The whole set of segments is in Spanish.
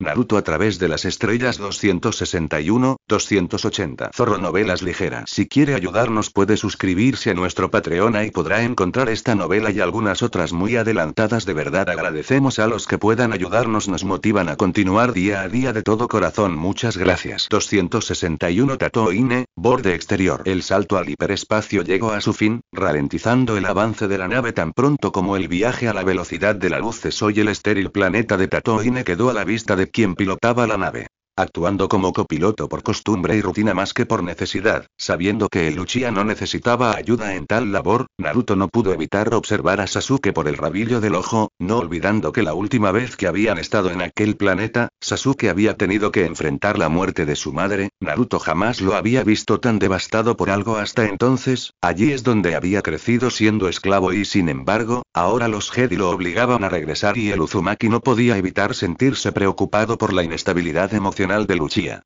Naruto a través de las estrellas 261, 280. Zorro Novelas Ligeras. Si quiere ayudarnos puede suscribirse a nuestro Patreon y podrá encontrar esta novela y algunas otras muy adelantadas. De verdad agradecemos a los que puedan ayudarnos, nos motivan a continuar día a día de todo corazón. Muchas gracias. 261 Tatooine, borde exterior. El salto al hiperespacio llegó a su fin, ralentizando el avance de la nave tan pronto como el viaje a la velocidad de la luz cesó y el estéril planeta de Tatooine quedó a la vista de quien pilotaba la nave. Actuando como copiloto por costumbre y rutina más que por necesidad, sabiendo que el Uchiha no necesitaba ayuda en tal labor, Naruto no pudo evitar observar a Sasuke por el rabillo del ojo, no olvidando que la última vez que habían estado en aquel planeta, Sasuke había tenido que enfrentar la muerte de su madre. Naruto jamás lo había visto tan devastado por algo hasta entonces. Allí es donde había crecido siendo esclavo y sin embargo, ahora los Jedi lo obligaban a regresar y el Uzumaki no podía evitar sentirse preocupado por la inestabilidad emocional del Uchiha.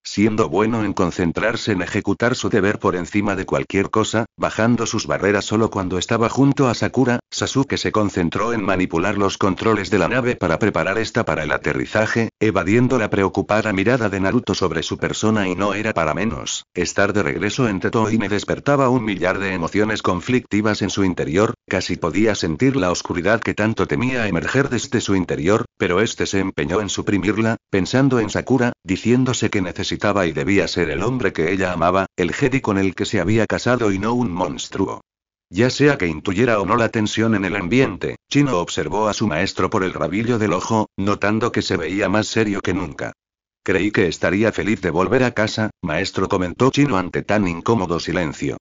Siendo bueno en concentrarse en ejecutar su deber por encima de cualquier cosa, bajando sus barreras solo cuando estaba junto a Sakura, Sasuke se concentró en manipular los controles de la nave para preparar esta para el aterrizaje, evadiendo la preocupada mirada de Naruto sobre su persona y no era para menos. Estar de regreso en Tatooine despertaba un millar de emociones conflictivas en su interior, casi podía sentir la oscuridad que tanto temía emerger desde su interior, pero este se empeñó en suprimirla, pensando en Sakura, diciéndose que necesitaba y debía ser el hombre que ella amaba, el Jedi con el que se había casado y no un monstruo. Ya sea que intuyera o no la tensión en el ambiente, Chino observó a su maestro por el rabillo del ojo, notando que se veía más serio que nunca. Creí que estaría feliz de volver a casa, maestro, comentó Chino ante tan incómodo silencio.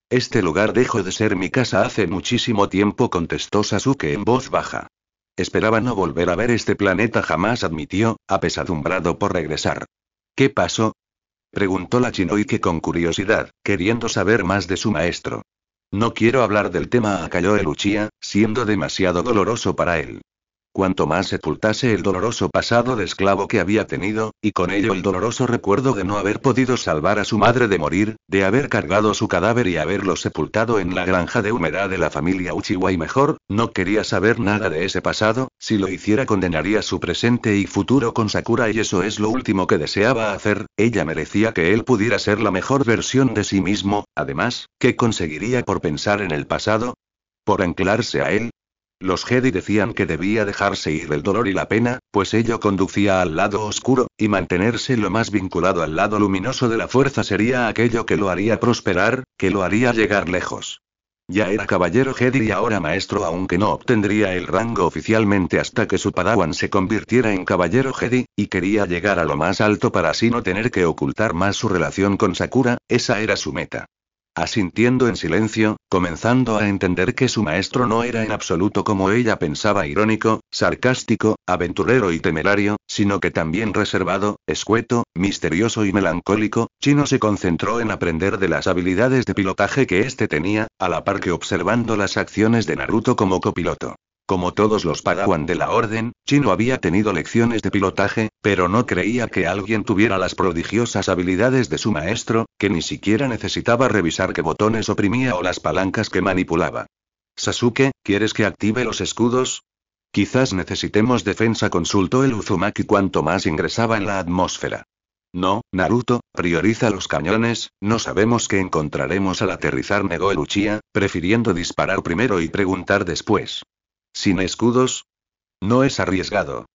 Este lugar dejó de ser mi casa hace muchísimo tiempo, contestó Sasuke en voz baja. Esperaba no volver a ver este planeta jamás, admitió, apesadumbrado por regresar. ¿Qué pasó?, preguntó la Chinoike con curiosidad, queriendo saber más de su maestro. No quiero hablar del tema, acalló el Uchiha, siendo demasiado doloroso para él. Cuanto más sepultase el doloroso pasado de esclavo que había tenido, y con ello el doloroso recuerdo de no haber podido salvar a su madre de morir, de haber cargado su cadáver y haberlo sepultado en la granja de humedad de la familia Uchiwa, y mejor, no quería saber nada de ese pasado. Si lo hiciera condenaría su presente y futuro con Sakura y eso es lo último que deseaba hacer. Ella merecía que él pudiera ser la mejor versión de sí mismo. Además, ¿qué conseguiría por pensar en el pasado? ¿Por anclarse a él? Los Jedi decían que debía dejarse ir el dolor y la pena, pues ello conducía al lado oscuro, y mantenerse lo más vinculado al lado luminoso de la fuerza sería aquello que lo haría prosperar, que lo haría llegar lejos. Ya era caballero Jedi y ahora maestro, aunque no obtendría el rango oficialmente hasta que su padawan se convirtiera en caballero Jedi, y quería llegar a lo más alto para así no tener que ocultar más su relación con Sakura. Esa era su meta. Asintiendo en silencio, comenzando a entender que su maestro no era en absoluto como ella pensaba, irónico, sarcástico, aventurero y temerario, sino que también reservado, escueto, misterioso y melancólico, Chino se concentró en aprender de las habilidades de pilotaje que éste tenía, a la par que observando las acciones de Naruto como copiloto. Como todos los Padawan de la Orden, Chino había tenido lecciones de pilotaje, pero no creía que alguien tuviera las prodigiosas habilidades de su maestro, que ni siquiera necesitaba revisar qué botones oprimía o las palancas que manipulaba. Sasuke, ¿quieres que active los escudos? Quizás necesitemos defensa, consultó el Uzumaki cuanto más ingresaba en la atmósfera. No, Naruto, prioriza los cañones, no sabemos qué encontraremos al aterrizar, negó el Uchiha, prefiriendo disparar primero y preguntar después. ¿Sin escudos? ¿No es arriesgado?,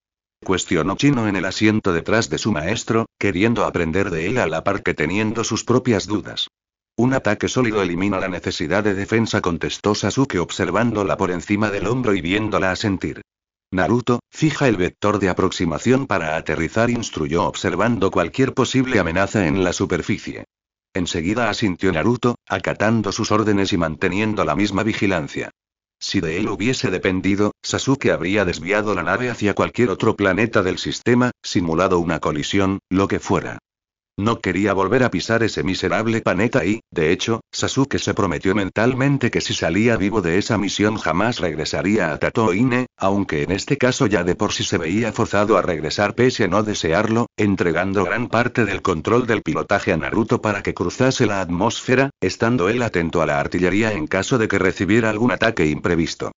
cuestionó Chino en el asiento detrás de su maestro, queriendo aprender de él a la par que teniendo sus propias dudas. Un ataque sólido elimina la necesidad de defensa, contestó Sasuke observándola por encima del hombro y viéndola asentir. Naruto, fija el vector de aproximación para aterrizar, instruyó observando cualquier posible amenaza en la superficie. Enseguida asintió Naruto, acatando sus órdenes y manteniendo la misma vigilancia. Si de él hubiese dependido, Sasuke habría desviado la nave hacia cualquier otro planeta del sistema, simulado una colisión, lo que fuera. No quería volver a pisar ese miserable planeta y, de hecho, Sasuke se prometió mentalmente que si salía vivo de esa misión jamás regresaría a Tatooine, aunque en este caso ya de por sí se veía forzado a regresar pese a no desearlo, entregando gran parte del control del pilotaje a Naruto para que cruzase la atmósfera, estando él atento a la artillería en caso de que recibiera algún ataque imprevisto.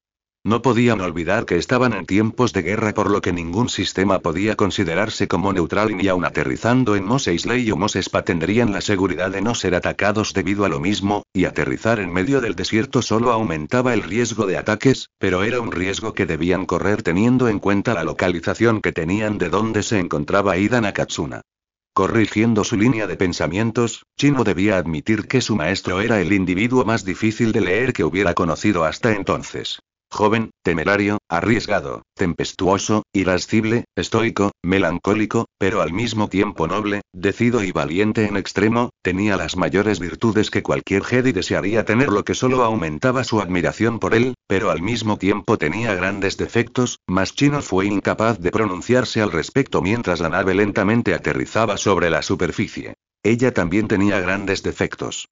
No podían olvidar que estaban en tiempos de guerra, por lo que ningún sistema podía considerarse como neutral, y ni aun aterrizando en Mos Eisley o Mos Espa tendrían la seguridad de no ser atacados debido a lo mismo, y aterrizar en medio del desierto solo aumentaba el riesgo de ataques, pero era un riesgo que debían correr teniendo en cuenta la localización que tenían de donde se encontraba Ida Nakatsuna. Corrigiendo su línea de pensamientos, Chino debía admitir que su maestro era el individuo más difícil de leer que hubiera conocido hasta entonces. Joven, temerario, arriesgado, tempestuoso, irascible, estoico, melancólico, pero al mismo tiempo noble, decidido y valiente en extremo, tenía las mayores virtudes que cualquier Jedi desearía tener, lo que solo aumentaba su admiración por él, pero al mismo tiempo tenía grandes defectos, mas Chino fue incapaz de pronunciarse al respecto mientras la nave lentamente aterrizaba sobre la superficie. Ella también tenía grandes defectos.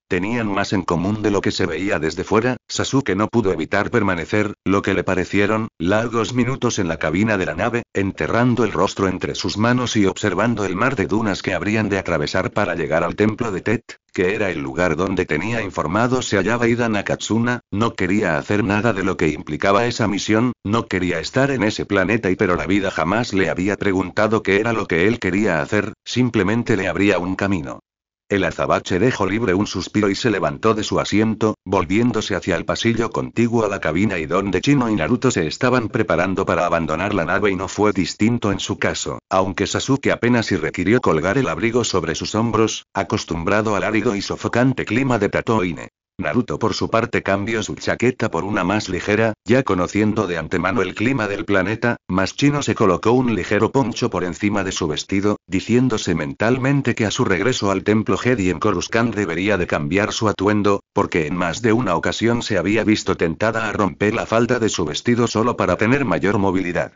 Tenían más en común de lo que se veía desde fuera. Sasuke no pudo evitar permanecer, lo que le parecieron, largos minutos en la cabina de la nave, enterrando el rostro entre sus manos y observando el mar de dunas que habrían de atravesar para llegar al templo de Tet, que era el lugar donde tenía informado se hallaba Ida Nakatsuna. No quería hacer nada de lo que implicaba esa misión, no quería estar en ese planeta, pero la vida jamás le había preguntado qué era lo que él quería hacer, simplemente le abría un camino. El azabache dejó libre un suspiro y se levantó de su asiento, volviéndose hacia el pasillo contiguo a la cabina y donde Chino y Naruto se estaban preparando para abandonar la nave, y no fue distinto en su caso, aunque Sasuke apenas si requirió colgar el abrigo sobre sus hombros, acostumbrado al árido y sofocante clima de Tatooine. Naruto por su parte cambió su chaqueta por una más ligera, ya conociendo de antemano el clima del planeta, mas Chino se colocó un ligero poncho por encima de su vestido, diciéndose mentalmente que a su regreso al templo Jedi en Coruscant debería de cambiar su atuendo, porque en más de una ocasión se había visto tentada a romper la falda de su vestido solo para tener mayor movilidad.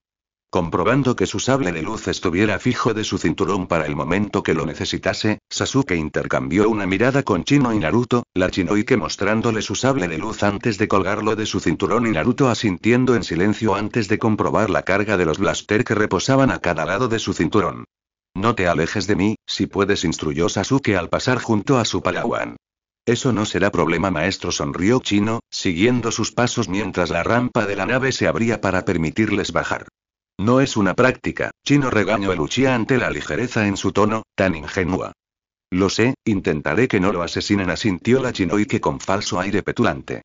Comprobando que su sable de luz estuviera fijo de su cinturón para el momento que lo necesitase, Sasuke intercambió una mirada con Chino y Naruto, la Chinoike mostrándole su sable de luz antes de colgarlo de su cinturón y Naruto asintiendo en silencio antes de comprobar la carga de los blaster que reposaban a cada lado de su cinturón. No te alejes de mí, si puedes, instruyó Sasuke al pasar junto a su padawan. Eso no será problema, maestro, sonrió Chino, siguiendo sus pasos mientras la rampa de la nave se abría para permitirles bajar. No es una práctica, Chino, regañó el Uchiha ante la ligereza en su tono, tan ingenua. Lo sé, intentaré que no lo asesinen, asintió la Chinoike con falso aire petulante.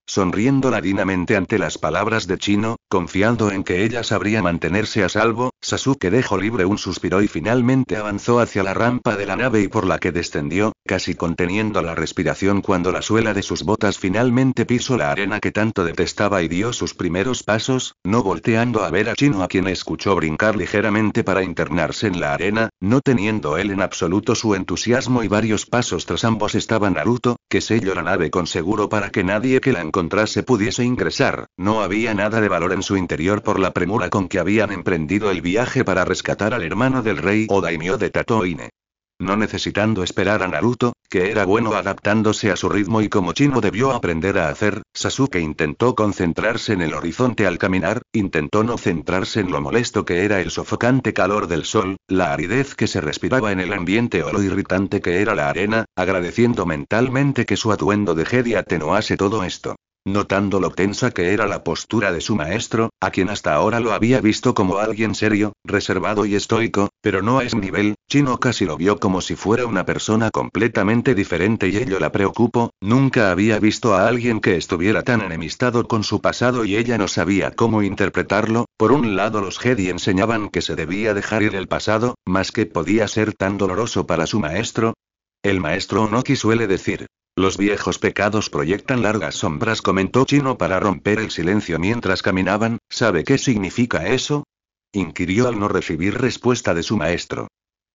Sonriendo ladinamente ante las palabras de Chino, confiando en que ella sabría mantenerse a salvo, Sasuke dejó libre un suspiro y finalmente avanzó hacia la rampa de la nave y por la que descendió, casi conteniendo la respiración cuando la suela de sus botas finalmente pisó la arena que tanto detestaba y dio sus primeros pasos, no volteando a ver a Chino, a quien escuchó brincar ligeramente para internarse en la arena, no teniendo él en absoluto su entusiasmo, y varios pasos tras ambos estaba Naruto, que selló la nave con seguro para que nadie que la encontrase pudiese ingresar. No había nada de valor en su interior por la premura con que habían emprendido el viaje para rescatar al hermano del rey o daimyo de Tatooine. No necesitando esperar a Naruto, que era bueno adaptándose a su ritmo y como Chino debió aprender a hacer, Sasuke intentó concentrarse en el horizonte al caminar, intentó no centrarse en lo molesto que era el sofocante calor del sol, la aridez que se respiraba en el ambiente o lo irritante que era la arena, agradeciendo mentalmente que su atuendo de Jedi atenuase todo esto. Notando lo tensa que era la postura de su maestro, a quien hasta ahora lo había visto como alguien serio, reservado y estoico, pero no a ese nivel, Chino casi lo vio como si fuera una persona completamente diferente y ello la preocupó. Nunca había visto a alguien que estuviera tan enemistado con su pasado y ella no sabía cómo interpretarlo. Por un lado, los Jedi enseñaban que se debía dejar ir el pasado, mas que podía ser tan doloroso para su maestro. El maestro Onoki suele decir: los viejos pecados proyectan largas sombras, comentó Chino para romper el silencio mientras caminaban. ¿Sabe qué significa eso?, inquirió al no recibir respuesta de su maestro.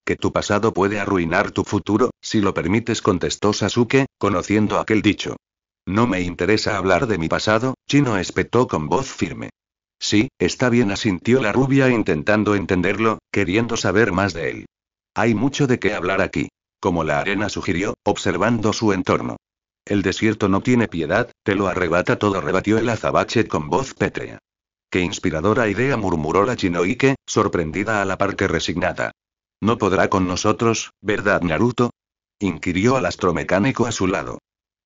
Que tu pasado puede arruinar tu futuro, si lo permites, contestó Sasuke, conociendo aquel dicho. No me interesa hablar de mi pasado, Chino espetó con voz firme. Sí, está bien, asintió la rubia intentando entenderlo, queriendo saber más de él. Hay mucho de qué hablar aquí. Como la arena sugirió, observando su entorno. El desierto no tiene piedad, te lo arrebata todo, rebatió el azabache con voz pétrea. Qué inspiradora idea, murmuró la Chinoike, sorprendida a la par que resignada. No podrá con nosotros, ¿verdad, Naruto?, inquirió al astromecánico a su lado.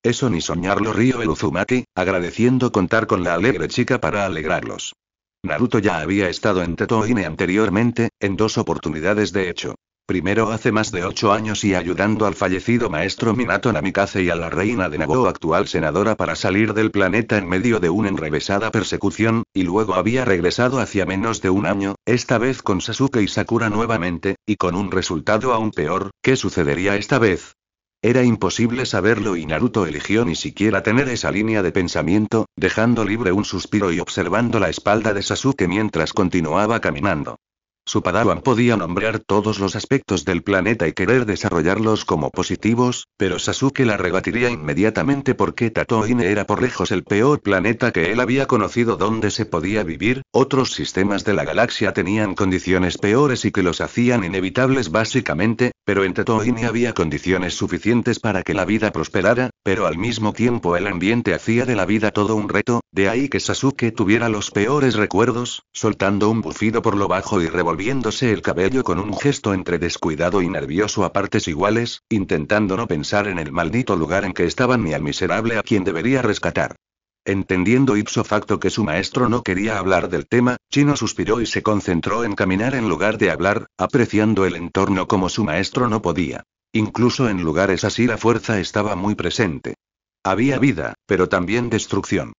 Eso ni soñarlo, rió el Uzumaki, agradeciendo contar con la alegre chica para alegrarlos. Naruto ya había estado en Tetoine anteriormente, en 2 oportunidades de hecho. Primero hace más de 8 años y ayudando al fallecido maestro Minato Namikaze y a la reina de Naboo, actual senadora, para salir del planeta en medio de una enrevesada persecución, y luego había regresado hacía menos de un año, esta vez con Sasuke y Sakura nuevamente, y con un resultado aún peor. ¿Qué sucedería esta vez? Era imposible saberlo y Naruto eligió ni siquiera tener esa línea de pensamiento, dejando libre un suspiro y observando la espalda de Sasuke mientras continuaba caminando. Su Padawan podía nombrar todos los aspectos del planeta y querer desarrollarlos como positivos, pero Sasuke la rebatiría inmediatamente porque Tatooine era por lejos el peor planeta que él había conocido donde se podía vivir. Otros sistemas de la galaxia tenían condiciones peores y que los hacían inevitables básicamente, pero en Tatooine había condiciones suficientes para que la vida prosperara, pero al mismo tiempo el ambiente hacía de la vida todo un reto, de ahí que Sasuke tuviera los peores recuerdos, soltando un bufido por lo bajo y revolviéndose el cabello con un gesto entre descuidado y nervioso a partes iguales, intentando no pensar en el maldito lugar en que estaban ni al miserable a quien debería rescatar. Entendiendo ipso facto que su maestro no quería hablar del tema, Chino suspiró y se concentró en caminar en lugar de hablar, apreciando el entorno como su maestro no podía. Incluso en lugares así la fuerza estaba muy presente. Había vida, pero también destrucción.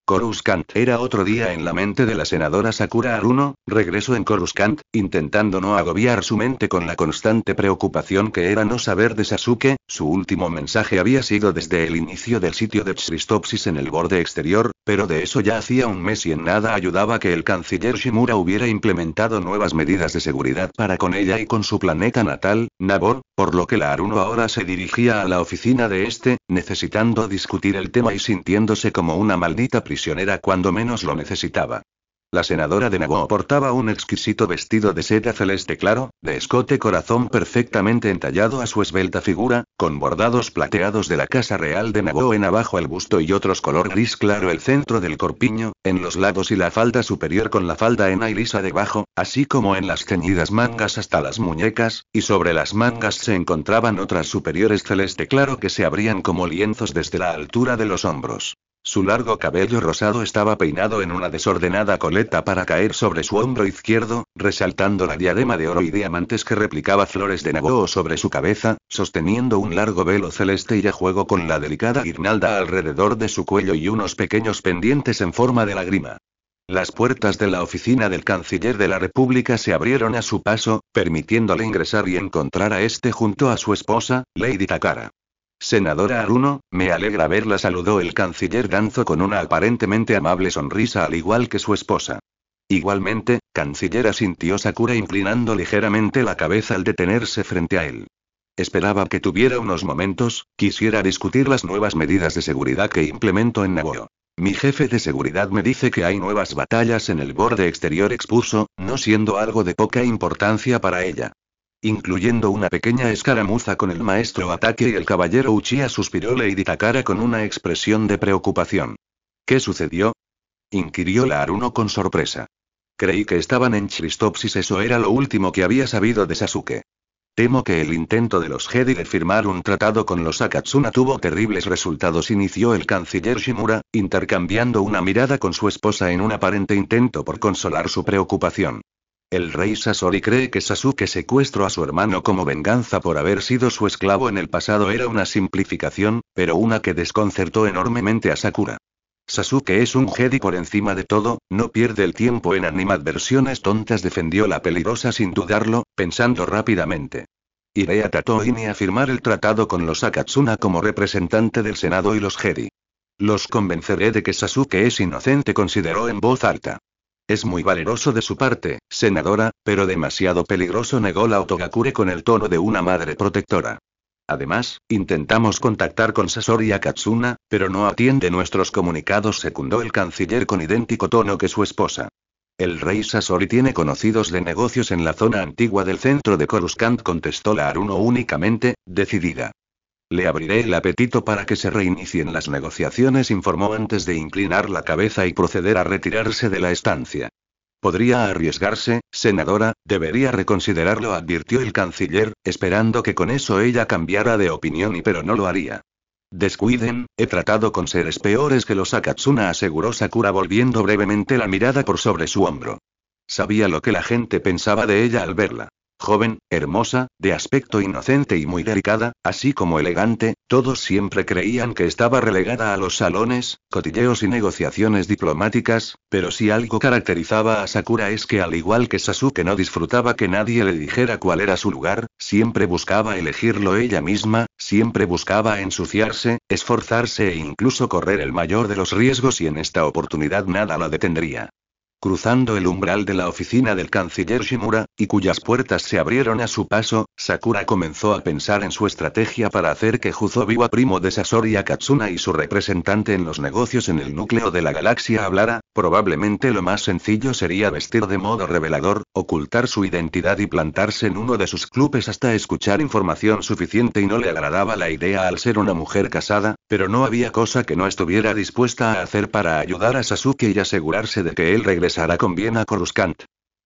Coruscant era otro día en la mente de la senadora Sakura Haruno. Regresó en Coruscant, intentando no agobiar su mente con la constante preocupación que era no saber de Sasuke. Su último mensaje había sido desde el inicio del sitio de Christopsis en el borde exterior, pero de eso ya hacía un mes y en nada ayudaba que el canciller Shimura hubiera implementado nuevas medidas de seguridad para con ella y con su planeta natal, Naboo, por lo que la Haruno ahora se dirigía a la oficina de este, necesitando discutir el tema y sintiéndose como una maldita prisionera cuando menos lo necesitaba. La senadora de Naboo portaba un exquisito vestido de seda celeste claro, de escote corazón perfectamente entallado a su esbelta figura, con bordados plateados de la casa real de Naboo en abajo el busto y otros color gris claro el centro del corpiño, en los lados y la falda superior con la falda ena y lisa debajo, así como en las ceñidas mangas hasta las muñecas, y sobre las mangas se encontraban otras superiores celeste claro que se abrían como lienzos desde la altura de los hombros. Su largo cabello rosado estaba peinado en una desordenada coleta para caer sobre su hombro izquierdo, resaltando la diadema de oro y diamantes que replicaba flores de Naboo sobre su cabeza, sosteniendo un largo velo celeste y a juego con la delicada guirnalda alrededor de su cuello y unos pequeños pendientes en forma de lágrima. Las puertas de la oficina del canciller de la República se abrieron a su paso, permitiéndole ingresar y encontrar a este junto a su esposa, Lady Takara. Senadora Haruno, me alegra verla, saludó el canciller Danzo con una aparentemente amable sonrisa al igual que su esposa. Igualmente, canciller, asintió Sakura inclinando ligeramente la cabeza al detenerse frente a él. Esperaba que tuviera unos momentos, quisiera discutir las nuevas medidas de seguridad que implemento en Naboo. Mi jefe de seguridad me dice que hay nuevas batallas en el borde exterior, expuso, no siendo algo de poca importancia para ella. Incluyendo una pequeña escaramuza con el maestro Ataque y el caballero Uchiha, suspiró Lady Takara con una expresión de preocupación. ¿Qué sucedió?, inquirió la Haruno con sorpresa. Creí que estaban en Christopsis, eso era lo último que había sabido de Sasuke. Temo que el intento de los Jedi de firmar un tratado con los Akatsuna tuvo terribles resultados, inició el canciller Shimura, intercambiando una mirada con su esposa en un aparente intento por consolar su preocupación. El rey Sasori cree que Sasuke secuestró a su hermano como venganza por haber sido su esclavo en el pasado. Era una simplificación, pero una que desconcertó enormemente a Sakura. Sasuke es un Jedi por encima de todo, no pierde el tiempo en animadversiones tontas, defendió la peligrosa sin dudarlo, pensando rápidamente. Iré a Tatooine a firmar el tratado con los Akatsuna como representante del Senado y los Jedi. Los convenceré de que Sasuke es inocente, consideró en voz alta. Es muy valeroso de su parte, senadora, pero demasiado peligroso, negó la Otogakure con el tono de una madre protectora. Además, intentamos contactar con Sasori Akatsuna, pero no atiende nuestros comunicados, secundó el canciller con idéntico tono que su esposa. El rey Sasori tiene conocidos de negocios en la zona antigua del centro de Coruscant, contestó la Haruno únicamente, decidida. Le abriré el apetito para que se reinicien las negociaciones, informó antes de inclinar la cabeza y proceder a retirarse de la estancia. Podría arriesgarse, senadora, debería reconsiderarlo, advirtió el canciller, esperando que con eso ella cambiara de opinión, pero no lo haría. Descuiden, he tratado con seres peores que los Akatsuna, aseguró Sakura volviendo brevemente la mirada por sobre su hombro. Sabía lo que la gente pensaba de ella al verla. Joven, hermosa, de aspecto inocente y muy delicada, así como elegante, todos siempre creían que estaba relegada a los salones, cotilleos y negociaciones diplomáticas, pero si algo caracterizaba a Sakura es que al igual que Sasuke no disfrutaba que nadie le dijera cuál era su lugar, siempre buscaba elegirlo ella misma, siempre buscaba ensuciarse, esforzarse e incluso correr el mayor de los riesgos y en esta oportunidad nada la detendría. Cruzando el umbral de la oficina del canciller Shimura, y cuyas puertas se abrieron a su paso, Sakura comenzó a pensar en su estrategia para hacer que Juzobiwa, primo de Sasori Akatsuna y su representante en los negocios en el núcleo de la galaxia, hablara. Probablemente lo más sencillo sería vestir de modo revelador, ocultar su identidad y plantarse en uno de sus clubes hasta escuchar información suficiente, y no le agradaba la idea al ser una mujer casada, pero no había cosa que no estuviera dispuesta a hacer para ayudar a Sasuke y asegurarse de que él regresara con bien a Coruscant.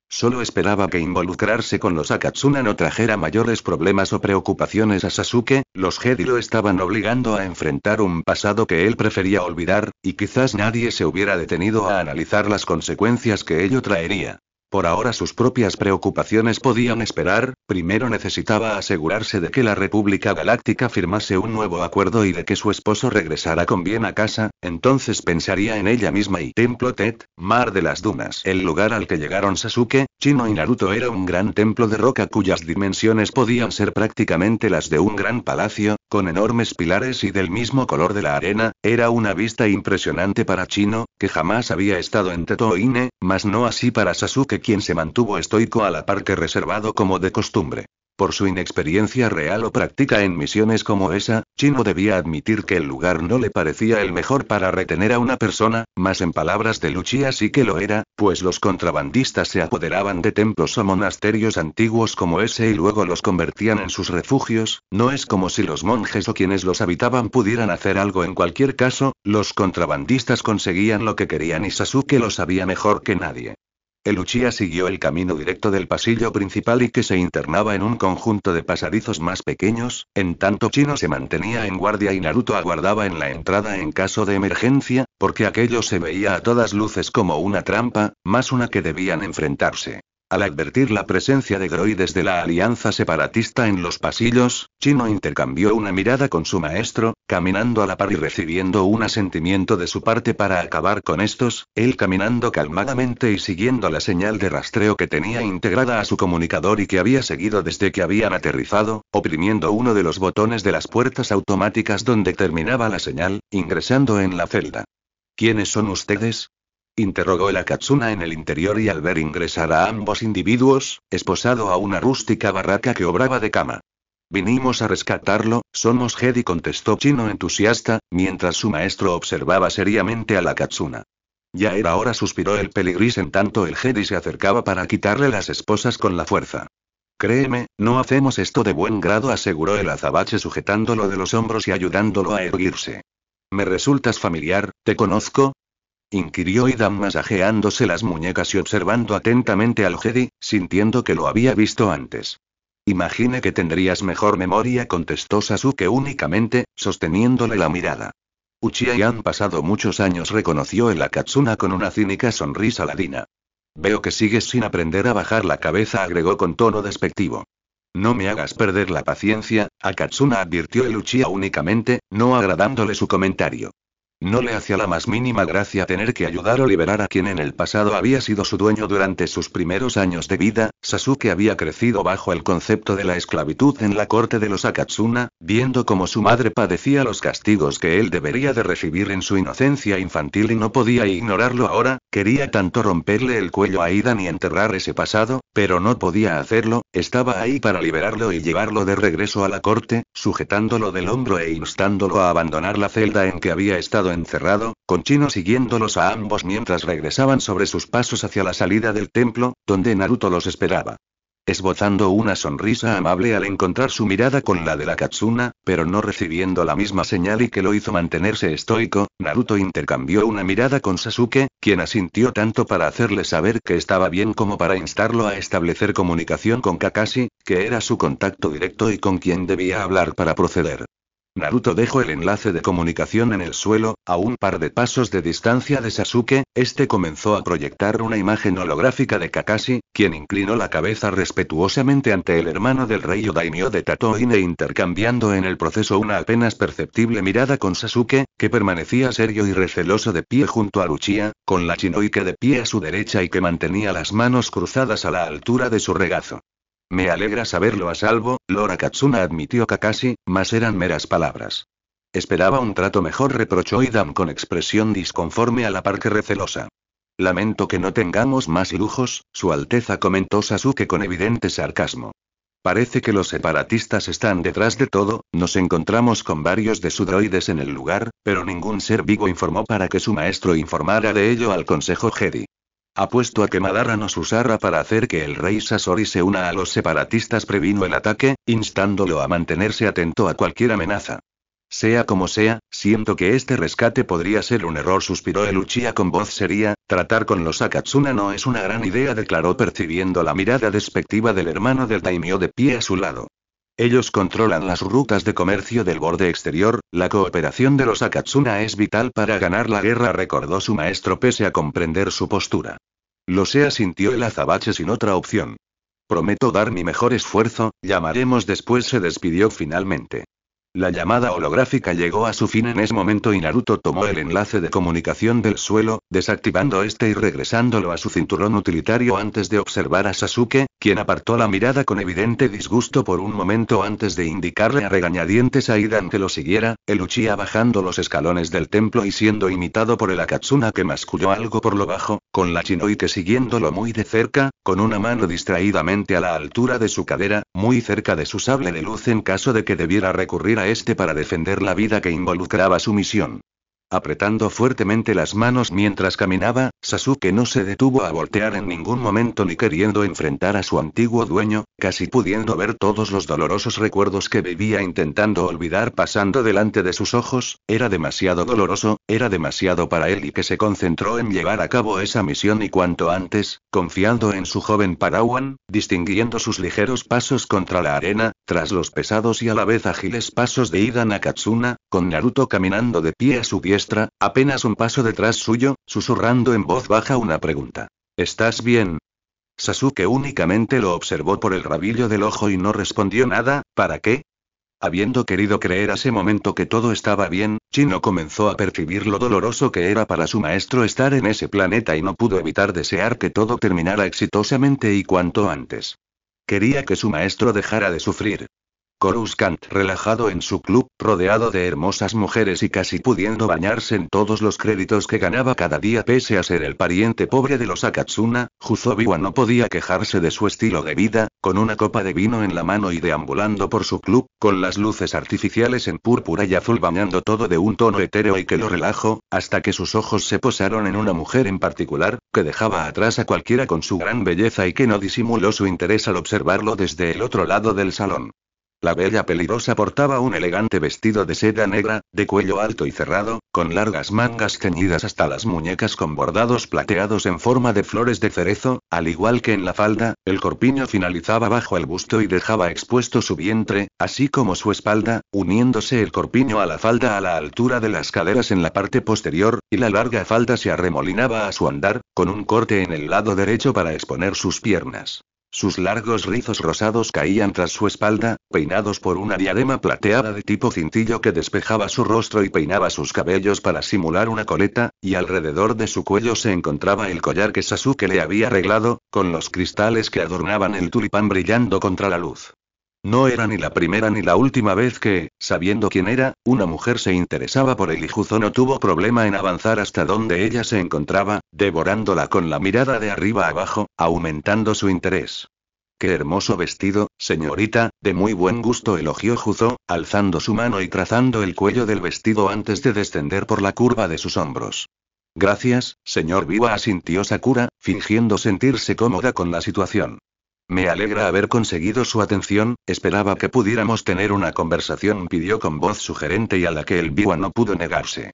Solo esperaba que involucrarse con los Akatsuna no trajera mayores problemas o preocupaciones a Sasuke. Los Jedi lo estaban obligando a enfrentar un pasado que él prefería olvidar, y quizás nadie se hubiera detenido a analizar las consecuencias que ello traería. Por ahora sus propias preocupaciones podían esperar. Primero necesitaba asegurarse de que la República Galáctica firmase un nuevo acuerdo y de que su esposo regresara con bien a casa, entonces pensaría en ella misma y Templo Tet, Mar de las Dunas. El lugar al que llegaron Sasuke, Chino y Naruto era un gran templo de roca cuyas dimensiones podían ser prácticamente las de un gran palacio, con enormes pilares y del mismo color de la arena. Era una vista impresionante para Chino, que jamás había estado en Tatooine, mas no así para Sasuke, quien se mantuvo estoico a la par que reservado como de costumbre. Por su inexperiencia real o práctica en misiones como esa, Chino debía admitir que el lugar no le parecía el mejor para retener a una persona, mas en palabras de Lucia sí que lo era, pues los contrabandistas se apoderaban de templos o monasterios antiguos como ese y luego los convertían en sus refugios. No es como si los monjes o quienes los habitaban pudieran hacer algo. En cualquier caso, los contrabandistas conseguían lo que querían y Sasuke lo sabía mejor que nadie. El Uchiha siguió el camino directo del pasillo principal y que se internaba en un conjunto de pasadizos más pequeños, en tanto Chino se mantenía en guardia y Naruto aguardaba en la entrada en caso de emergencia, porque aquello se veía a todas luces como una trampa, más una que debían enfrentarse. Al advertir la presencia de droides de la alianza separatista en los pasillos, Chino intercambió una mirada con su maestro, caminando a la par y recibiendo un asentimiento de su parte para acabar con estos, él caminando calmadamente y siguiendo la señal de rastreo que tenía integrada a su comunicador y que había seguido desde que habían aterrizado, oprimiendo uno de los botones de las puertas automáticas donde terminaba la señal, ingresando en la celda. ¿Quiénes son ustedes?, interrogó el Akatsuna en el interior, y al ver ingresar a ambos individuos, esposado a una rústica barraca que obraba de cama. Vinimos a rescatarlo, somos Jedi, contestó Chino entusiasta, mientras su maestro observaba seriamente al Akatsuna. Ya era hora, suspiró el peligris en tanto el Jedi se acercaba para quitarle las esposas con la fuerza. Créeme, no hacemos esto de buen grado, aseguró el azabache sujetándolo de los hombros y ayudándolo a erguirse. ¿Me resultas familiar? ¿Te conozco?, inquirió Idan masajeándose las muñecas y observando atentamente al Jedi, sintiendo que lo había visto antes. Imagine que tendrías mejor memoria, contestó Sasuke únicamente, sosteniéndole la mirada. Uchiha, y han pasado muchos años, reconoció el Akatsuna con una cínica sonrisa ladina. Veo que sigues sin aprender a bajar la cabeza, agregó con tono despectivo. No me hagas perder la paciencia, Akatsuna, advirtió el Uchiha únicamente, no agradándole su comentario. No le hacía la más mínima gracia tener que ayudar o liberar a quien en el pasado había sido su dueño durante sus primeros años de vida. Sasuke había crecido bajo el concepto de la esclavitud en la corte de los Akatsuna, viendo cómo su madre padecía los castigos que él debería de recibir en su inocencia infantil y no podía ignorarlo ahora. Quería tanto romperle el cuello a Idan y enterrar ese pasado, pero no podía hacerlo. Estaba ahí para liberarlo y llevarlo de regreso a la corte, sujetándolo del hombro e instándolo a abandonar la celda en que había estado encerrado, con Chino siguiéndolos a ambos mientras regresaban sobre sus pasos hacia la salida del templo, donde Naruto los esperaba. Esbozando una sonrisa amable al encontrar su mirada con la de la Akatsuna, pero no recibiendo la misma señal y que lo hizo mantenerse estoico, Naruto intercambió una mirada con Sasuke, quien asintió tanto para hacerle saber que estaba bien como para instarlo a establecer comunicación con Kakashi, que era su contacto directo y con quien debía hablar para proceder. Naruto dejó el enlace de comunicación en el suelo, a un par de pasos de distancia de Sasuke. Este comenzó a proyectar una imagen holográfica de Kakashi, quien inclinó la cabeza respetuosamente ante el hermano del rey o daimyo de Tatooine, intercambiando en el proceso una apenas perceptible mirada con Sasuke, que permanecía serio y receloso de pie junto a Uchiha, con la Shinoike de pie a su derecha y que mantenía las manos cruzadas a la altura de su regazo. Me alegra saberlo a salvo, Lord Akatsuna, admitió Kakashi, mas eran meras palabras. Esperaba un trato mejor, reprochó Idam con expresión disconforme a la par que recelosa. Lamento que no tengamos más lujos, Su Alteza, comentó Sasuke con evidente sarcasmo. Parece que los separatistas están detrás de todo. Nos encontramos con varios de sus droides en el lugar, pero ningún ser vivo informó para que su maestro informara de ello al Consejo Jedi. Apuesto a que Madara nos usara para hacer que el rey Sasori se una a los separatistas, previno el ataque, instándolo a mantenerse atento a cualquier amenaza. Sea como sea, siento que este rescate podría ser un error, suspiró el Uchiha con voz seria. Tratar con los Akatsuna no es una gran idea, declaró percibiendo la mirada despectiva del hermano del daimyo de pie a su lado. Ellos controlan las rutas de comercio del borde exterior, la cooperación de los Akatsuna es vital para ganar la guerra, recordó su maestro pese a comprender su postura. Lo sé, asintió el azabache sin otra opción. Prometo dar mi mejor esfuerzo, llamaremos después, se despidió finalmente. La llamada holográfica llegó a su fin en ese momento y Naruto tomó el enlace de comunicación del suelo, desactivando este y regresándolo a su cinturón utilitario antes de observar a Sasuke, quien apartó la mirada con evidente disgusto por un momento antes de indicarle a regañadientes a Idan que lo siguiera. El Uchiha bajando los escalones del templo y siendo imitado por el Akatsuna, que masculló algo por lo bajo, con la Shinoike siguiéndolo muy de cerca, con una mano distraídamente a la altura de su cadera, muy cerca de su sable de luz en caso de que debiera recurrir a este para defender la vida que involucraba su misión. Apretando fuertemente las manos mientras caminaba, Sasuke no se detuvo a voltear en ningún momento ni queriendo enfrentar a su antiguo dueño, casi pudiendo ver todos los dolorosos recuerdos que vivía intentando olvidar pasando delante de sus ojos. Era demasiado doloroso, era demasiado para él, y que se concentró en llevar a cabo esa misión y cuanto antes, confiando en su joven Padawan, distinguiendo sus ligeros pasos contra la arena, tras los pesados y a la vez ágiles pasos de Idan Akatsuna, con Naruto caminando de pie a su diestra, apenas un paso detrás suyo, susurrando en voz baja una pregunta. ¿Estás bien? Sasuke únicamente lo observó por el rabillo del ojo y no respondió nada. ¿Para qué? Habiendo querido creer a ese momento que todo estaba bien, Chino comenzó a percibir lo doloroso que era para su maestro estar en ese planeta y no pudo evitar desear que todo terminara exitosamente y cuanto antes. Quería que su maestro dejara de sufrir. Coruscant, relajado en su club, rodeado de hermosas mujeres y casi pudiendo bañarse en todos los créditos que ganaba cada día pese a ser el pariente pobre de los Akatsuna, Juzobiwa no podía quejarse de su estilo de vida, con una copa de vino en la mano y deambulando por su club, con las luces artificiales en púrpura y azul bañando todo de un tono etéreo y que lo relajó, hasta que sus ojos se posaron en una mujer en particular, que dejaba atrás a cualquiera con su gran belleza y que no disimuló su interés al observarlo desde el otro lado del salón. La bella peligrosa portaba un elegante vestido de seda negra, de cuello alto y cerrado, con largas mangas ceñidas hasta las muñecas con bordados plateados en forma de flores de cerezo, al igual que en la falda, el corpiño finalizaba bajo el busto y dejaba expuesto su vientre, así como su espalda, uniéndose el corpiño a la falda a la altura de las caderas en la parte posterior, y la larga falda se arremolinaba a su andar, con un corte en el lado derecho para exponer sus piernas. Sus largos rizos rosados caían tras su espalda, peinados por una diadema plateada de tipo cintillo que despejaba su rostro y peinaba sus cabellos para simular una coleta, y alrededor de su cuello se encontraba el collar que Sasuke le había arreglado, con los cristales que adornaban el tulipán brillando contra la luz. No era ni la primera ni la última vez que, sabiendo quién era, una mujer se interesaba por él y Juzo no tuvo problema en avanzar hasta donde ella se encontraba, devorándola con la mirada de arriba a abajo, aumentando su interés. «Qué hermoso vestido, señorita, de muy buen gusto», elogió Juzo, alzando su mano y trazando el cuello del vestido antes de descender por la curva de sus hombros. «Gracias, señor Biwa», asintió Sakura, fingiendo sentirse cómoda con la situación. «Me alegra haber conseguido su atención, esperaba que pudiéramos tener una conversación», pidió con voz sugerente y a la que el Biwa no pudo negarse.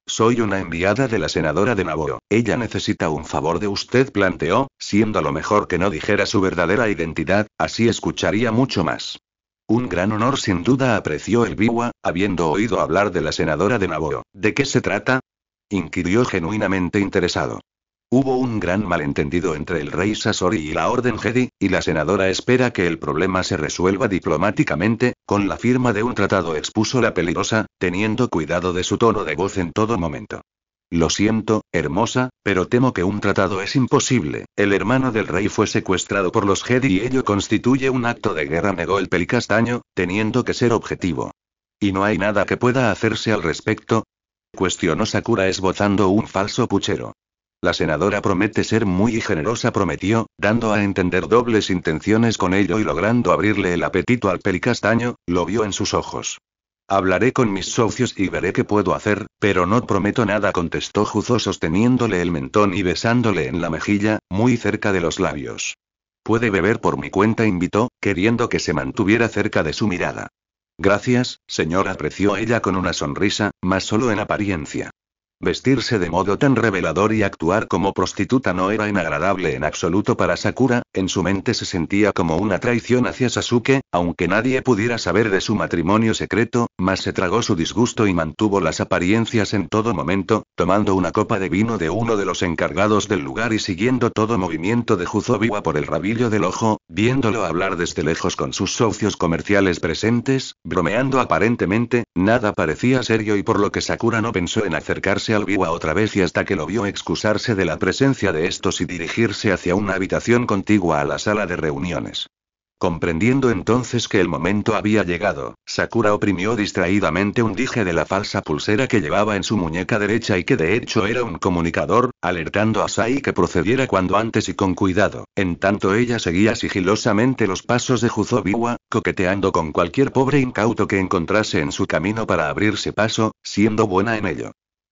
«Soy una enviada de la senadora de Naboo. Ella necesita un favor de usted», planteó, siendo lo mejor que no dijera su verdadera identidad, así escucharía mucho más. Un gran honor sin duda, apreció el Biwa, habiendo oído hablar de la senadora de Naboo. ¿De qué se trata?, inquirió genuinamente interesado. Hubo un gran malentendido entre el rey Sasori y la Orden Jedi, y la senadora espera que el problema se resuelva diplomáticamente, con la firma de un tratado, expuso la peligrosa, teniendo cuidado de su tono de voz en todo momento. Lo siento, hermosa, pero temo que un tratado es imposible. El hermano del rey fue secuestrado por los Jedi y ello constituye un acto de guerra, negó el pelicastaño, teniendo que ser objetivo. ¿Y no hay nada que pueda hacerse al respecto?, cuestionó Sakura esbozando un falso puchero. La senadora promete ser muy generosa, prometió, dando a entender dobles intenciones con ello y logrando abrirle el apetito al pelicastaño, lo vio en sus ojos. Hablaré con mis socios y veré qué puedo hacer, pero no prometo nada, contestó Juzo sosteniéndole el mentón y besándole en la mejilla, muy cerca de los labios. Puede beber por mi cuenta, invitó, queriendo que se mantuviera cerca de su mirada. Gracias, señor, apreció ella con una sonrisa, mas solo en apariencia. Vestirse de modo tan revelador y actuar como prostituta no era inagradable en absoluto para Sakura, en su mente se sentía como una traición hacia Sasuke, aunque nadie pudiera saber de su matrimonio secreto, mas se tragó su disgusto y mantuvo las apariencias en todo momento, tomando una copa de vino de uno de los encargados del lugar y siguiendo todo movimiento de Juzo Biwa por el rabillo del ojo, viéndolo hablar desde lejos con sus socios comerciales presentes, bromeando aparentemente, nada parecía serio y por lo que Sakura no pensó en acercarse al Biwa otra vez y hasta que lo vio excusarse de la presencia de estos y dirigirse hacia una habitación contigua a la sala de reuniones. Comprendiendo entonces que el momento había llegado, Sakura oprimió distraídamente un dije de la falsa pulsera que llevaba en su muñeca derecha y que de hecho era un comunicador, alertando a Sai que procediera cuando antes y con cuidado. En tanto ella seguía sigilosamente los pasos de Juzo Biwa, coqueteando con cualquier pobre incauto que encontrase en su camino para abrirse paso, siendo buena en ello.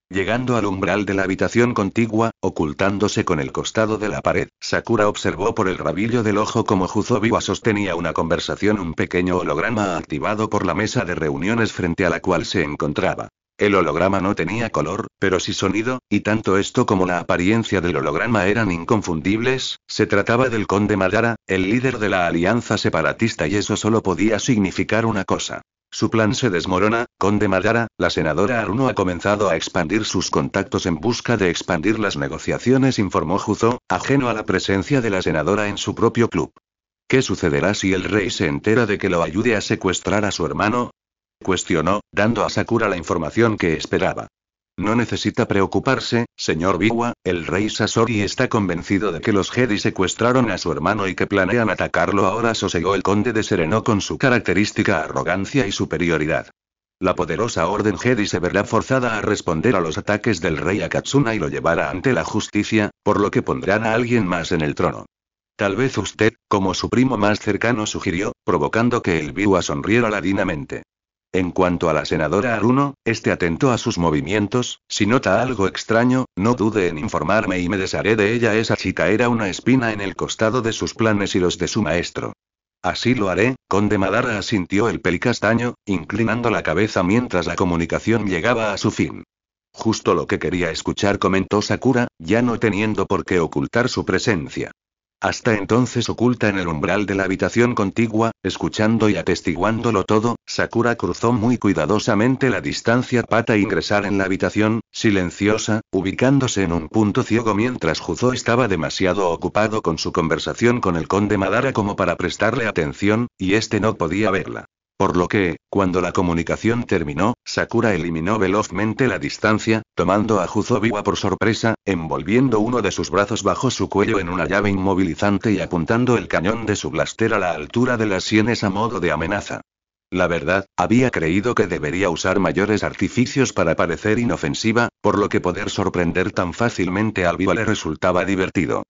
Llegando al umbral de la habitación contigua, ocultándose con el costado de la pared, Sakura observó por el rabillo del ojo cómo Juzo Biwa sostenía una conversación, un pequeño holograma activado por la mesa de reuniones frente a la cual se encontraba. El holograma no tenía color, pero sí sonido, y tanto esto como la apariencia del holograma eran inconfundibles. Se trataba del conde Madara, el líder de la alianza separatista, y eso solo podía significar una cosa. Su plan se desmorona, conde Madara. La senadora Aruno ha comenzado a expandir sus contactos en busca de expandir las negociaciones, informó Juzo, ajeno a la presencia de la senadora en su propio club. ¿Qué sucederá si el rey se entera de que lo ayude a secuestrar a su hermano?, cuestionó, dando a Sakura la información que esperaba. No necesita preocuparse, señor Biwa, el rey Sasori está convencido de que los Jedi secuestraron a su hermano y que planean atacarlo ahora, sosegó el conde de Sereno con su característica arrogancia y superioridad. La poderosa Orden Jedi se verá forzada a responder a los ataques del rey Akatsuna y lo llevará ante la justicia, por lo que pondrán a alguien más en el trono. Tal vez usted, como su primo más cercano, sugirió, provocando que el Biwa sonriera ladinamente. En cuanto a la senadora Aruno, esté atento a sus movimientos, si nota algo extraño, no dude en informarme y me desharé de ella. Esa chica era una espina en el costado de sus planes y los de su maestro. Así lo haré, conde Madara, asintió el pelicastaño, inclinando la cabeza mientras la comunicación llegaba a su fin. Justo lo que quería escuchar, comentó Sakura, ya no teniendo por qué ocultar su presencia. Hasta entonces oculta en el umbral de la habitación contigua, escuchando y atestiguándolo todo, Sakura cruzó muy cuidadosamente la distancia para ingresar en la habitación, silenciosa, ubicándose en un punto ciego mientras Juzo estaba demasiado ocupado con su conversación con el conde Madara como para prestarle atención, y este no podía verla. Por lo que, cuando la comunicación terminó, Sakura eliminó velozmente la distancia, tomando a Juzo Biwa por sorpresa, envolviendo uno de sus brazos bajo su cuello en una llave inmovilizante y apuntando el cañón de su blaster a la altura de las sienes a modo de amenaza. La verdad, había creído que debería usar mayores artificios para parecer inofensiva, por lo que poder sorprender tan fácilmente al Biwa le resultaba divertido.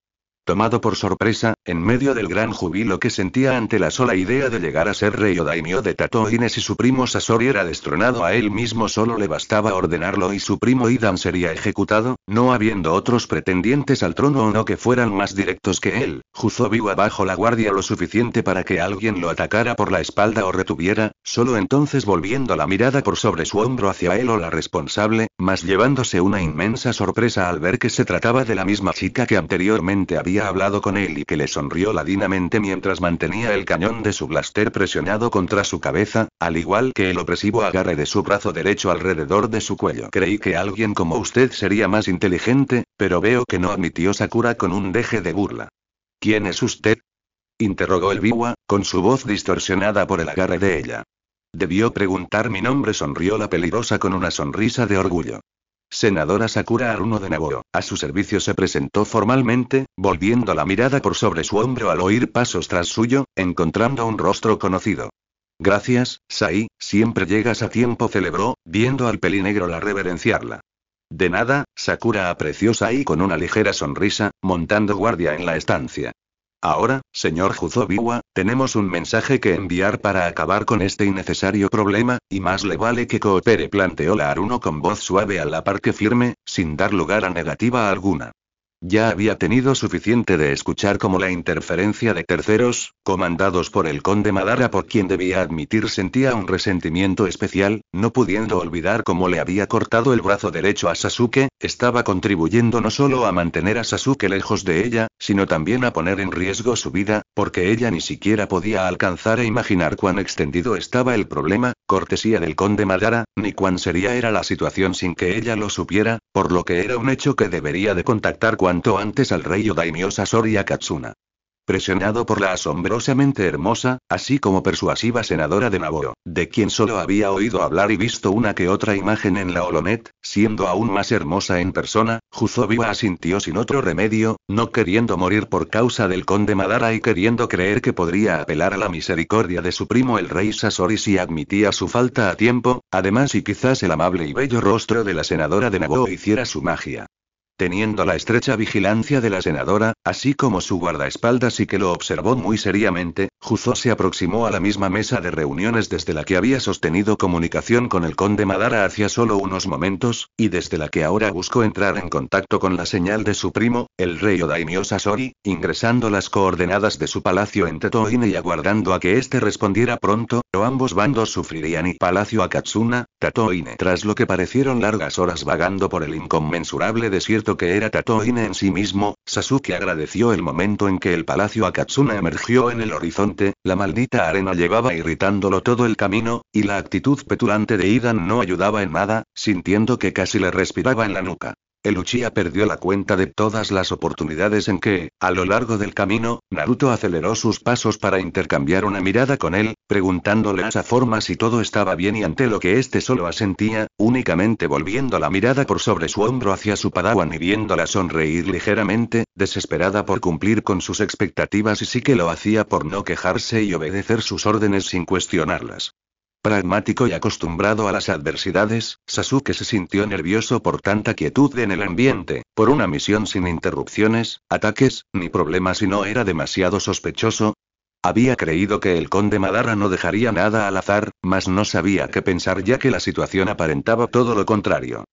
Tomado por sorpresa, en medio del gran júbilo que sentía ante la sola idea de llegar a ser rey o daimyo de Tatooine, si su primo Sasori era destronado a él mismo solo le bastaba ordenarlo y su primo Hidan sería ejecutado, no habiendo otros pretendientes al trono o no que fueran más directos que él. Juzo Biwa bajó la guardia lo suficiente para que alguien lo atacara por la espalda o retuviera, solo entonces volviendo la mirada por sobre su hombro hacia él o la responsable, mas llevándose una inmensa sorpresa al ver que se trataba de la misma chica que anteriormente había había hablado con él y que le sonrió ladinamente mientras mantenía el cañón de su blaster presionado contra su cabeza, al igual que el opresivo agarre de su brazo derecho alrededor de su cuello. Creí que alguien como usted sería más inteligente, pero veo que no, admitió Sakura con un deje de burla. ¿Quién es usted?, interrogó el Biwa, con su voz distorsionada por el agarre de ella. Debió preguntar mi nombre, sonrió la peligrosa con una sonrisa de orgullo. Senadora Sakura Haruno de Nobuo, a su servicio, se presentó formalmente, volviendo la mirada por sobre su hombro al oír pasos tras suyo, encontrando un rostro conocido. Gracias, Sai, siempre llegas a tiempo, celebró, viendo al pelinegro la reverenciarla. De nada, Sakura, apreció Sai con una ligera sonrisa, montando guardia en la estancia. Ahora, señor Juzo-biwa, tenemos un mensaje que enviar para acabar con este innecesario problema, y más le vale que coopere, planteó la Haruno con voz suave a la par que firme, sin dar lugar a negativa alguna. Ya había tenido suficiente de escuchar cómo la interferencia de terceros, comandados por el conde Madara, por quien debía admitir sentía un resentimiento especial, no pudiendo olvidar cómo le había cortado el brazo derecho a Sasuke, estaba contribuyendo no solo a mantener a Sasuke lejos de ella, sino también a poner en riesgo su vida, porque ella ni siquiera podía alcanzar a imaginar cuán extendido estaba el problema, cortesía del conde Madara, ni cuán seria era la situación sin que ella lo supiera, por lo que era un hecho que debería de contactar cuanto antes al rey Daimyo Sasori Akatsuna. Presionado por la asombrosamente hermosa, así como persuasiva senadora de Nobuo, de quien solo había oído hablar y visto una que otra imagen en la Holonet, siendo aún más hermosa en persona, Juzo-biwa asintió sin otro remedio, no queriendo morir por causa del conde Madara y queriendo creer que podría apelar a la misericordia de su primo el rey Sasori si admitía su falta a tiempo, además y quizás el amable y bello rostro de la senadora de Nobuo hiciera su magia. Teniendo la estrecha vigilancia de la senadora, así como su guardaespaldas y que lo observó muy seriamente, Juzo se aproximó a la misma mesa de reuniones desde la que había sostenido comunicación con el conde Madara hacía solo unos momentos, y desde la que ahora buscó entrar en contacto con la señal de su primo, el rey Daimyo Sasori, ingresando las coordenadas de su palacio en Tatooine y aguardando a que éste respondiera pronto, o ambos bandos sufrirían. Y Palacio Akatsuna, Tatooine. Tras lo que parecieron largas horas vagando por el inconmensurable desierto que era Tatooine en sí mismo, Sasuke agradeció el momento en que el Palacio Akatsuna emergió en el horizonte. La maldita arena llevaba irritándolo todo el camino, y la actitud petulante de Idan no ayudaba en nada, sintiendo que casi le respiraba en la nuca. El Uchiha perdió la cuenta de todas las oportunidades en que, a lo largo del camino, Naruto aceleró sus pasos para intercambiar una mirada con él, preguntándole a esa forma si todo estaba bien, y ante lo que éste solo asentía, únicamente volviendo la mirada por sobre su hombro hacia su padawan y viéndola sonreír ligeramente, desesperada por cumplir con sus expectativas, y sí que lo hacía por no quejarse y obedecer sus órdenes sin cuestionarlas. Pragmático y acostumbrado a las adversidades, Sasuke se sintió nervioso por tanta quietud en el ambiente, por una misión sin interrupciones, ataques, ni problemas, y no era demasiado sospechoso. Había creído que el conde Madara no dejaría nada al azar, mas no sabía qué pensar ya que la situación aparentaba todo lo contrario.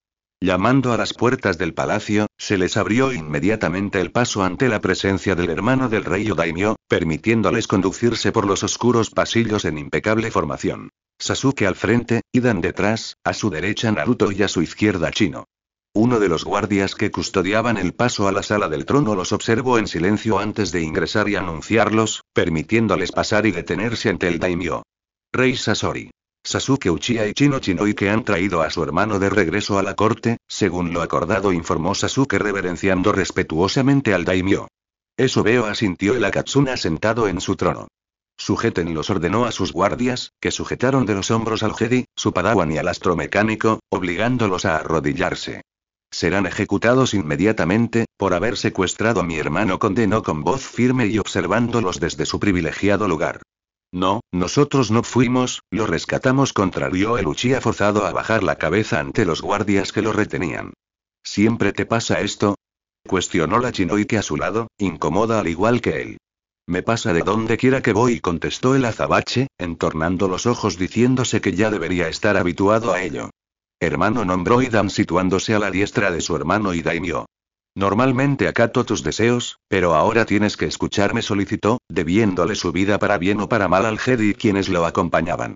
Llamando a las puertas del palacio, se les abrió inmediatamente el paso ante la presencia del hermano del rey Daimyo, permitiéndoles conducirse por los oscuros pasillos en impecable formación. Sasuke al frente, Idan detrás, a su derecha Naruto y a su izquierda Chino. Uno de los guardias que custodiaban el paso a la sala del trono los observó en silencio antes de ingresar y anunciarlos, permitiéndoles pasar y detenerse ante el daimyo. Rey Sasori. Sasuke Uchiha y Chino Chinoi que han traído a su hermano de regreso a la corte, según lo acordado, informó Sasuke reverenciando respetuosamente al daimyo. Eso veo, asintió el Akatsuna sentado en su trono. Sujétenlos, ordenó a sus guardias, que sujetaron de los hombros al Jedi, su padawan y al astromecánico, obligándolos a arrodillarse. Serán ejecutados inmediatamente, por haber secuestrado a mi hermano, condenó con voz firme y observándolos desde su privilegiado lugar. No, nosotros no fuimos, lo rescatamos, contrarió el Uchiha forzado a bajar la cabeza ante los guardias que lo retenían. ¿Siempre te pasa esto?, cuestionó la Chinoi que a su lado, incómoda al igual que él. Me pasa de donde quiera que voy, contestó el azabache, entornando los ojos diciéndose que ya debería estar habituado a ello. Hermano, nombró Idan situándose a la diestra de su hermano y daimyo. Normalmente acato tus deseos, pero ahora tienes que escucharme, solicitó, debiéndole su vida para bien o para mal al Jedi y quienes lo acompañaban.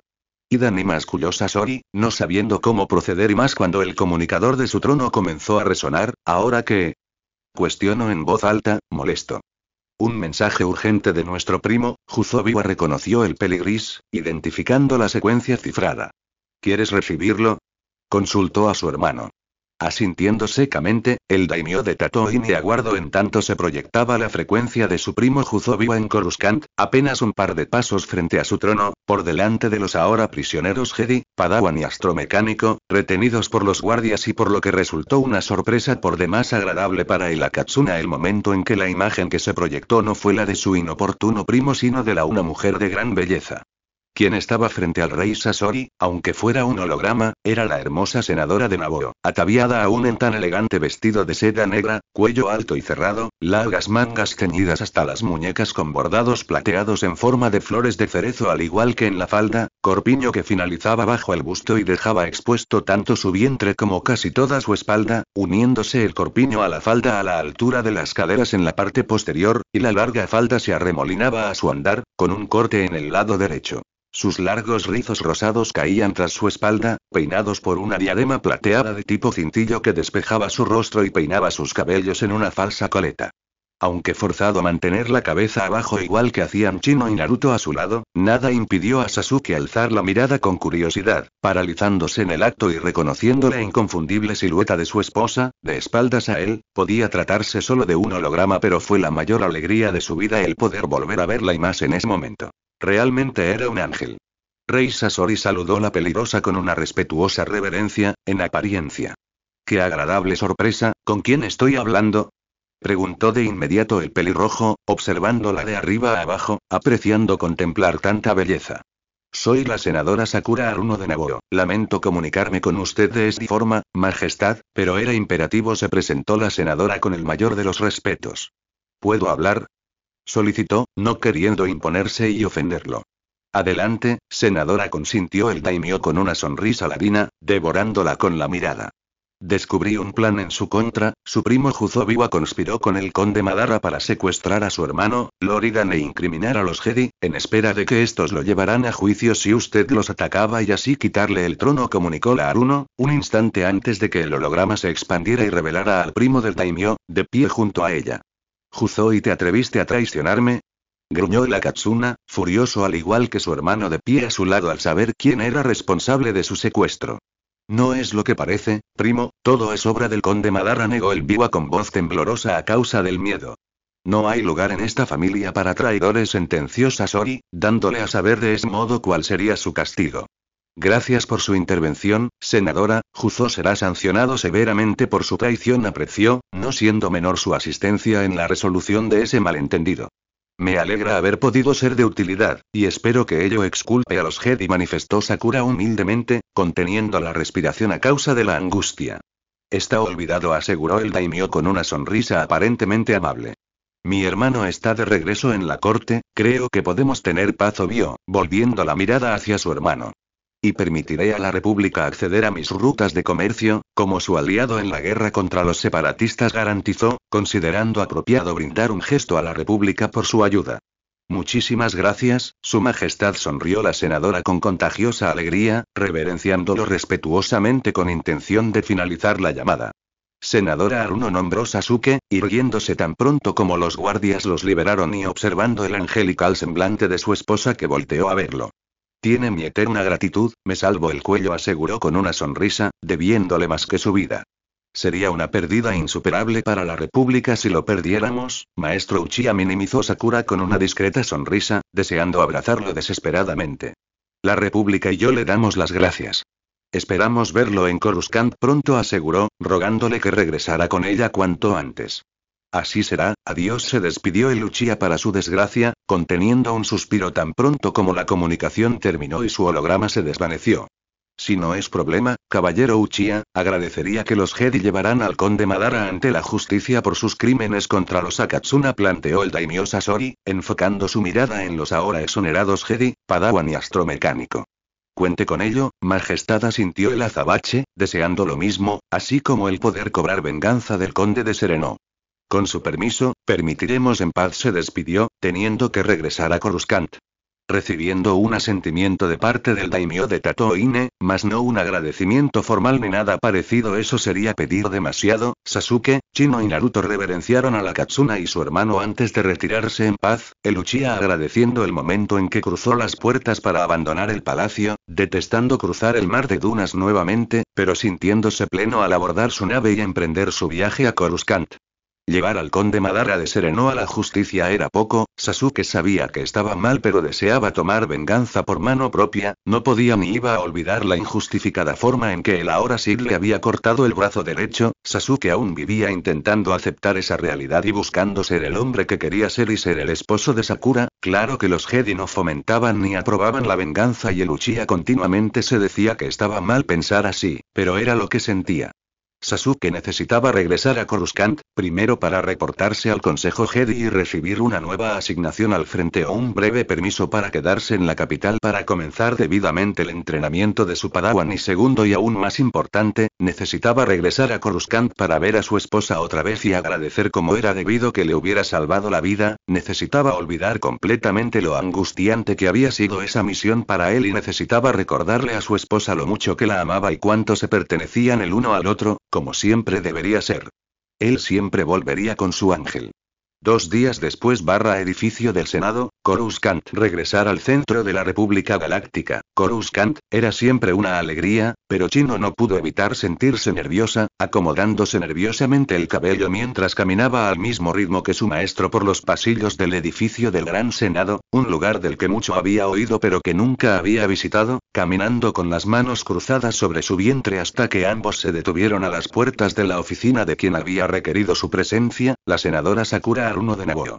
Idan, y masculló Sasori, no sabiendo cómo proceder, y más cuando el comunicador de su trono comenzó a resonar. ¿Ahora qué?, cuestionó en voz alta, molesto. Un mensaje urgente de nuestro primo. Yuzo reconoció el peligris, identificando la secuencia cifrada. ¿Quieres recibirlo? Consultó a su hermano. Asintiendo secamente, el daimyo de Tatooine aguardó en tanto se proyectaba la frecuencia de su primo Yuzo en Coruscant, apenas un par de pasos frente a su trono, por delante de los ahora prisioneros Jedi, Padawan y astromecánico, retenidos por los guardias y por lo que resultó una sorpresa por demás agradable para el Akatsuna el momento en que la imagen que se proyectó no fue la de su inoportuno primo sino de la una mujer de gran belleza. Quien estaba frente al rey Sasori, aunque fuera un holograma, era la hermosa senadora de Naboo, ataviada aún en tan elegante vestido de seda negra, cuello alto y cerrado, largas mangas ceñidas hasta las muñecas con bordados plateados en forma de flores de cerezo al igual que en la falda, corpiño que finalizaba bajo el busto y dejaba expuesto tanto su vientre como casi toda su espalda, uniéndose el corpiño a la falda a la altura de las caderas en la parte posterior, y la larga falda se arremolinaba a su andar, con un corte en el lado derecho. Sus largos rizos rosados caían tras su espalda, peinados por una diadema plateada de tipo cintillo que despejaba su rostro y peinaba sus cabellos en una falsa coleta. Aunque forzado a mantener la cabeza abajo igual que hacían Chino y Naruto a su lado, nada impidió a Sasuke alzar la mirada con curiosidad, paralizándose en el acto y reconociendo la inconfundible silueta de su esposa, de espaldas a él. Podía tratarse solo de un holograma, pero fue la mayor alegría de su vida el poder volver a verla y más en ese momento. Realmente era un ángel. Rey Sasori saludó la peligrosa con una respetuosa reverencia, en apariencia. ¡Qué agradable sorpresa! ¿Con quién estoy hablando? Preguntó de inmediato el pelirrojo, observándola de arriba a abajo, apreciando contemplar tanta belleza. Soy la senadora Sakura Haruno de Naboo. Lamento comunicarme con usted de esta forma, majestad, pero era imperativo, se presentó la senadora con el mayor de los respetos. ¿Puedo hablar? Solicitó, no queriendo imponerse y ofenderlo. Adelante, senadora, consintió el daimyo con una sonrisa ladina, devorándola con la mirada. Descubrí un plan en su contra. Su primo Yuzo conspiró con el conde Madara para secuestrar a su hermano, Loridan, e incriminar a los Jedi, en espera de que estos lo llevaran a juicio si usted los atacaba y así quitarle el trono, comunicó la Haruno, un instante antes de que el holograma se expandiera y revelara al primo del daimyo, de pie junto a ella. Yuzo, ¿y te atreviste a traicionarme? Gruñó el Akatsuna, furioso al igual que su hermano de pie a su lado al saber quién era responsable de su secuestro. No es lo que parece, primo, todo es obra del conde Madara, negó el Biwa con voz temblorosa a causa del miedo. No hay lugar en esta familia para traidores, sentenció Sasori, dándole a saber de ese modo cuál sería su castigo. Gracias por su intervención, senadora. Yuzo será sancionado severamente por su traición, apreció, no siendo menor su asistencia en la resolución de ese malentendido. Me alegra haber podido ser de utilidad, y espero que ello exculpe a los Jedi, manifestó Sakura humildemente, conteniendo la respiración a causa de la angustia. Está olvidado, aseguró el daimyo con una sonrisa aparentemente amable. Mi hermano está de regreso en la corte, creo que podemos tener paz, obvio, volviendo la mirada hacia su hermano. Y permitiré a la República acceder a mis rutas de comercio, como su aliado en la guerra contra los separatistas, garantizó, considerando apropiado brindar un gesto a la República por su ayuda. Muchísimas gracias, Su Majestad, sonrió la senadora con contagiosa alegría, reverenciándolo respetuosamente con intención de finalizar la llamada. Senadora Haruno, nombró Sasuke, irguiéndose tan pronto como los guardias los liberaron y observando el angelical semblante de su esposa, que volteó a verlo. Tiene mi eterna gratitud, me salvo el cuello, aseguró con una sonrisa, debiéndole más que su vida. Sería una pérdida insuperable para la República si lo perdiéramos, maestro Uchiha, minimizó Sakura con una discreta sonrisa, deseando abrazarlo desesperadamente. La República y yo le damos las gracias. Esperamos verlo en Coruscant pronto, aseguró, rogándole que regresara con ella cuanto antes. Así será, adiós, se despidió el Uchiha para su desgracia, conteniendo un suspiro tan pronto como la comunicación terminó y su holograma se desvaneció. Si no es problema, caballero Uchiha, agradecería que los Jedi llevaran al conde Madara ante la justicia por sus crímenes contra los Akatsuna, planteó el daimyo Sasori, enfocando su mirada en los ahora exonerados Jedi, Padawan y astromecánico. Cuente con ello, majestad, asintió el azabache, deseando lo mismo, así como el poder cobrar venganza del conde de Sereno. Con su permiso, permitiremos en paz, se despidió, teniendo que regresar a Coruscant. recibiendo un asentimiento de parte del daimyo de Tatooine, mas no un agradecimiento formal ni nada parecido. Eso sería pedir demasiado. Sasuke, Chino y Naruto reverenciaron a la Katsuna y su hermano antes de retirarse en paz, el Uchiha agradeciendo el momento en que cruzó las puertas para abandonar el palacio, detestando cruzar el mar de dunas nuevamente, pero sintiéndose pleno al abordar su nave y emprender su viaje a Coruscant. Llevar al conde Madara de Sereno a la justicia era poco. Sasuke sabía que estaba mal pero deseaba tomar venganza por mano propia, no podía ni iba a olvidar la injustificada forma en que el ahora Sid le había cortado el brazo derecho. Sasuke aún vivía intentando aceptar esa realidad y buscando ser el hombre que quería ser y ser el esposo de Sakura. Claro que los Jedi no fomentaban ni aprobaban la venganza y el Uchiha continuamente se decía que estaba mal pensar así, pero era lo que sentía. Sasuke necesitaba regresar a Coruscant, primero para reportarse al Consejo Jedi y recibir una nueva asignación al frente o un breve permiso para quedarse en la capital para comenzar debidamente el entrenamiento de su Padawan y segundo y aún más importante, necesitaba regresar a Coruscant para ver a su esposa otra vez y agradecer como era debido que le hubiera salvado la vida. Necesitaba olvidar completamente lo angustiante que había sido esa misión para él y necesitaba recordarle a su esposa lo mucho que la amaba y cuánto se pertenecían el uno al otro, como siempre debería ser. Él siempre volvería con su ángel. 2 días después edificio del Senado, Coruscant. Regresar al centro de la República Galáctica, Coruscant, era siempre una alegría, pero Chino no pudo evitar sentirse nerviosa, acomodándose nerviosamente el cabello mientras caminaba al mismo ritmo que su maestro por los pasillos del edificio del Gran Senado, un lugar del que mucho había oído pero que nunca había visitado, caminando con las manos cruzadas sobre su vientre hasta que ambos se detuvieron a las puertas de la oficina de quien había requerido su presencia, la senadora Sakura Haruno de Nagoyo.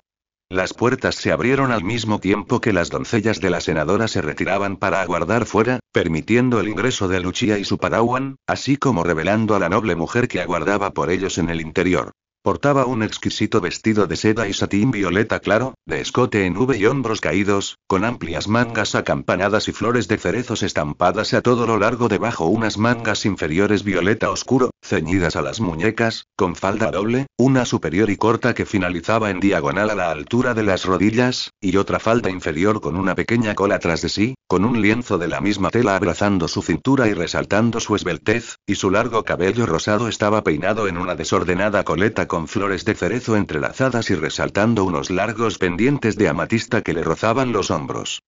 Las puertas se abrieron al mismo tiempo que las doncellas de la senadora se retiraban para aguardar fuera, permitiendo el ingreso de Uchiha y su Padawan, así como revelando a la noble mujer que aguardaba por ellos en el interior. Portaba un exquisito vestido de seda y satín violeta claro, de escote en V y hombros caídos, con amplias mangas acampanadas y flores de cerezos estampadas a todo lo largo debajo unas mangas inferiores violeta oscuro, ceñidas a las muñecas, con falda doble, una superior y corta que finalizaba en diagonal a la altura de las rodillas, y otra falda inferior con una pequeña cola tras de sí, con un lienzo de la misma tela abrazando su cintura y resaltando su esbeltez, y su largo cabello rosado estaba peinado en una desordenada coleta con flores de cerezo entrelazadas y resaltando unos largos pendientes de amatista que le rozaban los hombros.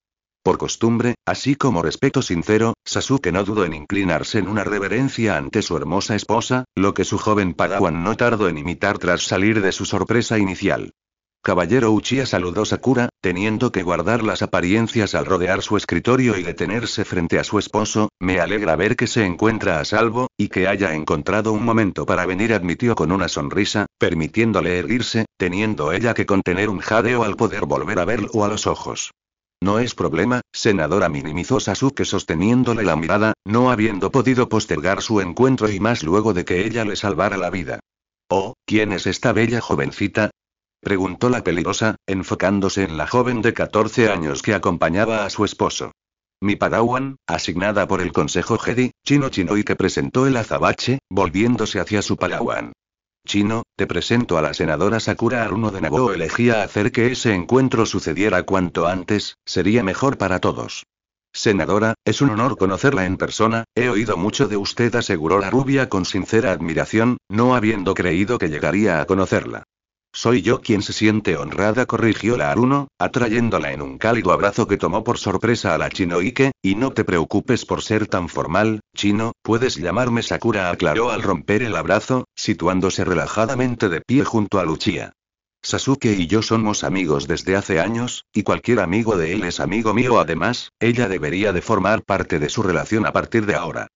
Por costumbre, así como respeto sincero, Sasuke no dudó en inclinarse en una reverencia ante su hermosa esposa, lo que su joven Padawan no tardó en imitar tras salir de su sorpresa inicial. Caballero Uchiha saludó Sakura, teniendo que guardar las apariencias al rodear su escritorio y detenerse frente a su esposo. Me alegra ver que se encuentra a salvo, y que haya encontrado un momento para venir, admitió con una sonrisa, permitiéndole erguirse, teniendo ella que contener un jadeo al poder volver a verlo a los ojos. No es problema, senadora, minimizó Sasuke sosteniéndole la mirada, no habiendo podido postergar su encuentro y más luego de que ella le salvara la vida. Oh, ¿quién es esta bella jovencita?, preguntó la peligrosa, enfocándose en la joven de 14 años que acompañaba a su esposo. Mi Padawan, asignada por el Consejo Jedi, Chino y que presentó el azabache, volviéndose hacia su Padawan. Chino, te presento a la senadora Sakura Haruno de Nagoyo. Elegía hacer que ese encuentro sucediera cuanto antes, sería mejor para todos. Senadora, es un honor conocerla en persona, he oído mucho de usted, aseguró la rubia con sincera admiración, no habiendo creído que llegaría a conocerla. Soy yo quien se siente honrada, corrigió la Haruno, atrayéndola en un cálido abrazo que tomó por sorpresa a la Chinoike, y no te preocupes por ser tan formal, Chino, puedes llamarme Sakura, aclaró al romper el abrazo, situándose relajadamente de pie junto a Uchiha. Sasuke y yo somos amigos desde hace años, y cualquier amigo de él es amigo mío. Además, ella debería de formar parte de su relación a partir de ahora.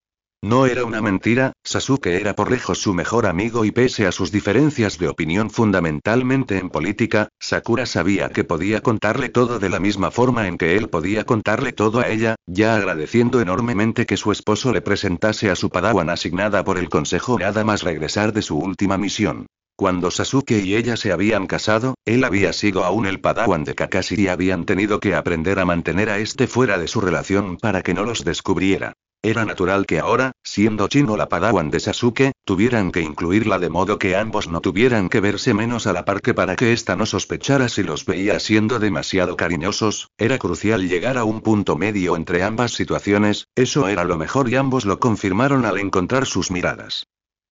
No era una mentira, Sasuke era por lejos su mejor amigo y pese a sus diferencias de opinión fundamentalmente en política, Sakura sabía que podía contarle todo de la misma forma en que él podía contarle todo a ella, ya agradeciendo enormemente que su esposo le presentase a su Padawan asignada por el consejo nada más regresar de su última misión. Cuando Sasuke y ella se habían casado, él había sido aún el Padawan de Kakashi y habían tenido que aprender a mantener a este fuera de su relación para que no los descubriera. Era natural que ahora, siendo Chino la Padawan de Sasuke, tuvieran que incluirla de modo que ambos no tuvieran que verse menos a la par, que para que ésta no sospechara si los veía siendo demasiado cariñosos, era crucial llegar a un punto medio entre ambas situaciones. Eso era lo mejor y ambos lo confirmaron al encontrar sus miradas.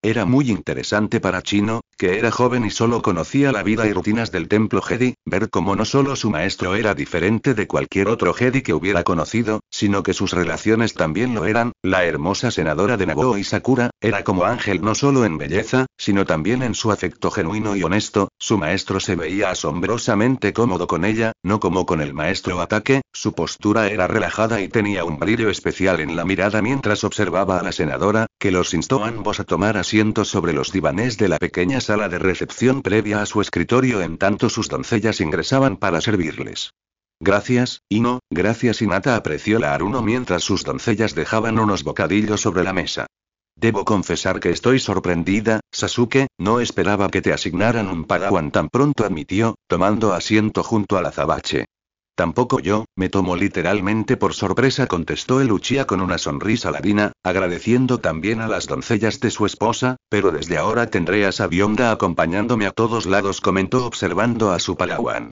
Era muy interesante para Chino, que era joven y solo conocía la vida y rutinas del templo Jedi, ver cómo no solo su maestro era diferente de cualquier otro Jedi que hubiera conocido, sino que sus relaciones también lo eran. La hermosa senadora de Naboo y Sakura, era como Ángel no solo en belleza, sino también en su afecto genuino y honesto. Su maestro se veía asombrosamente cómodo con ella, no como con el maestro Ataque, su postura era relajada y tenía un brillo especial en la mirada mientras observaba a la senadora, que los instó a ambos a tomar asientos sobre los divanes de la pequeña sala de recepción previa a su escritorio en tanto sus doncellas ingresaban para servirles. Gracias, Ino, gracias. Hinata apreció la Aruno mientras sus doncellas dejaban unos bocadillos sobre la mesa. Debo confesar que estoy sorprendida, Sasuke, no esperaba que te asignaran un padawan tan pronto, admitió, tomando asiento junto al azabache. Tampoco yo, me tomó literalmente por sorpresa, contestó el Uchiha con una sonrisa ladina, agradeciendo también a las doncellas de su esposa, pero desde ahora tendré a Sabionda acompañándome a todos lados, comentó observando a su padawan.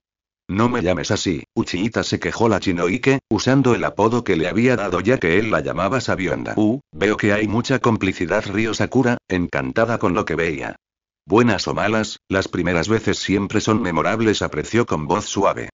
No me llames así, Uchiha, se quejó la Chinoike, usando el apodo que le había dado ya que él la llamaba Sabionda. Veo que hay mucha complicidad, rió Sakura, encantada con lo que veía. Buenas o malas, las primeras veces siempre son memorables, apreció con voz suave.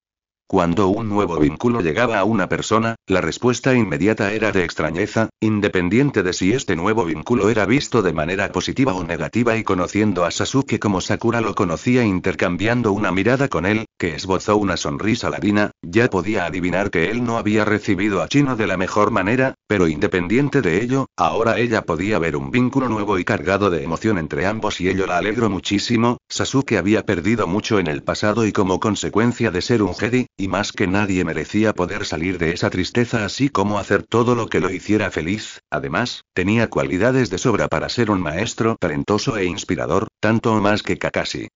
Cuando un nuevo vínculo llegaba a una persona, la respuesta inmediata era de extrañeza, independiente de si este nuevo vínculo era visto de manera positiva o negativa, y conociendo a Sasuke como Sakura lo conocía, intercambiando una mirada con él, que esbozó una sonrisa ladina, ya podía adivinar que él no había recibido a Chino de la mejor manera, pero independiente de ello, ahora ella podía ver un vínculo nuevo y cargado de emoción entre ambos y ello la alegró muchísimo. Sasuke había perdido mucho en el pasado y como consecuencia de ser un Jedi, y más que nadie merecía poder salir de esa tristeza así como hacer todo lo que lo hiciera feliz. Además, tenía cualidades de sobra para ser un maestro talentoso e inspirador, tanto o más que Kakashi.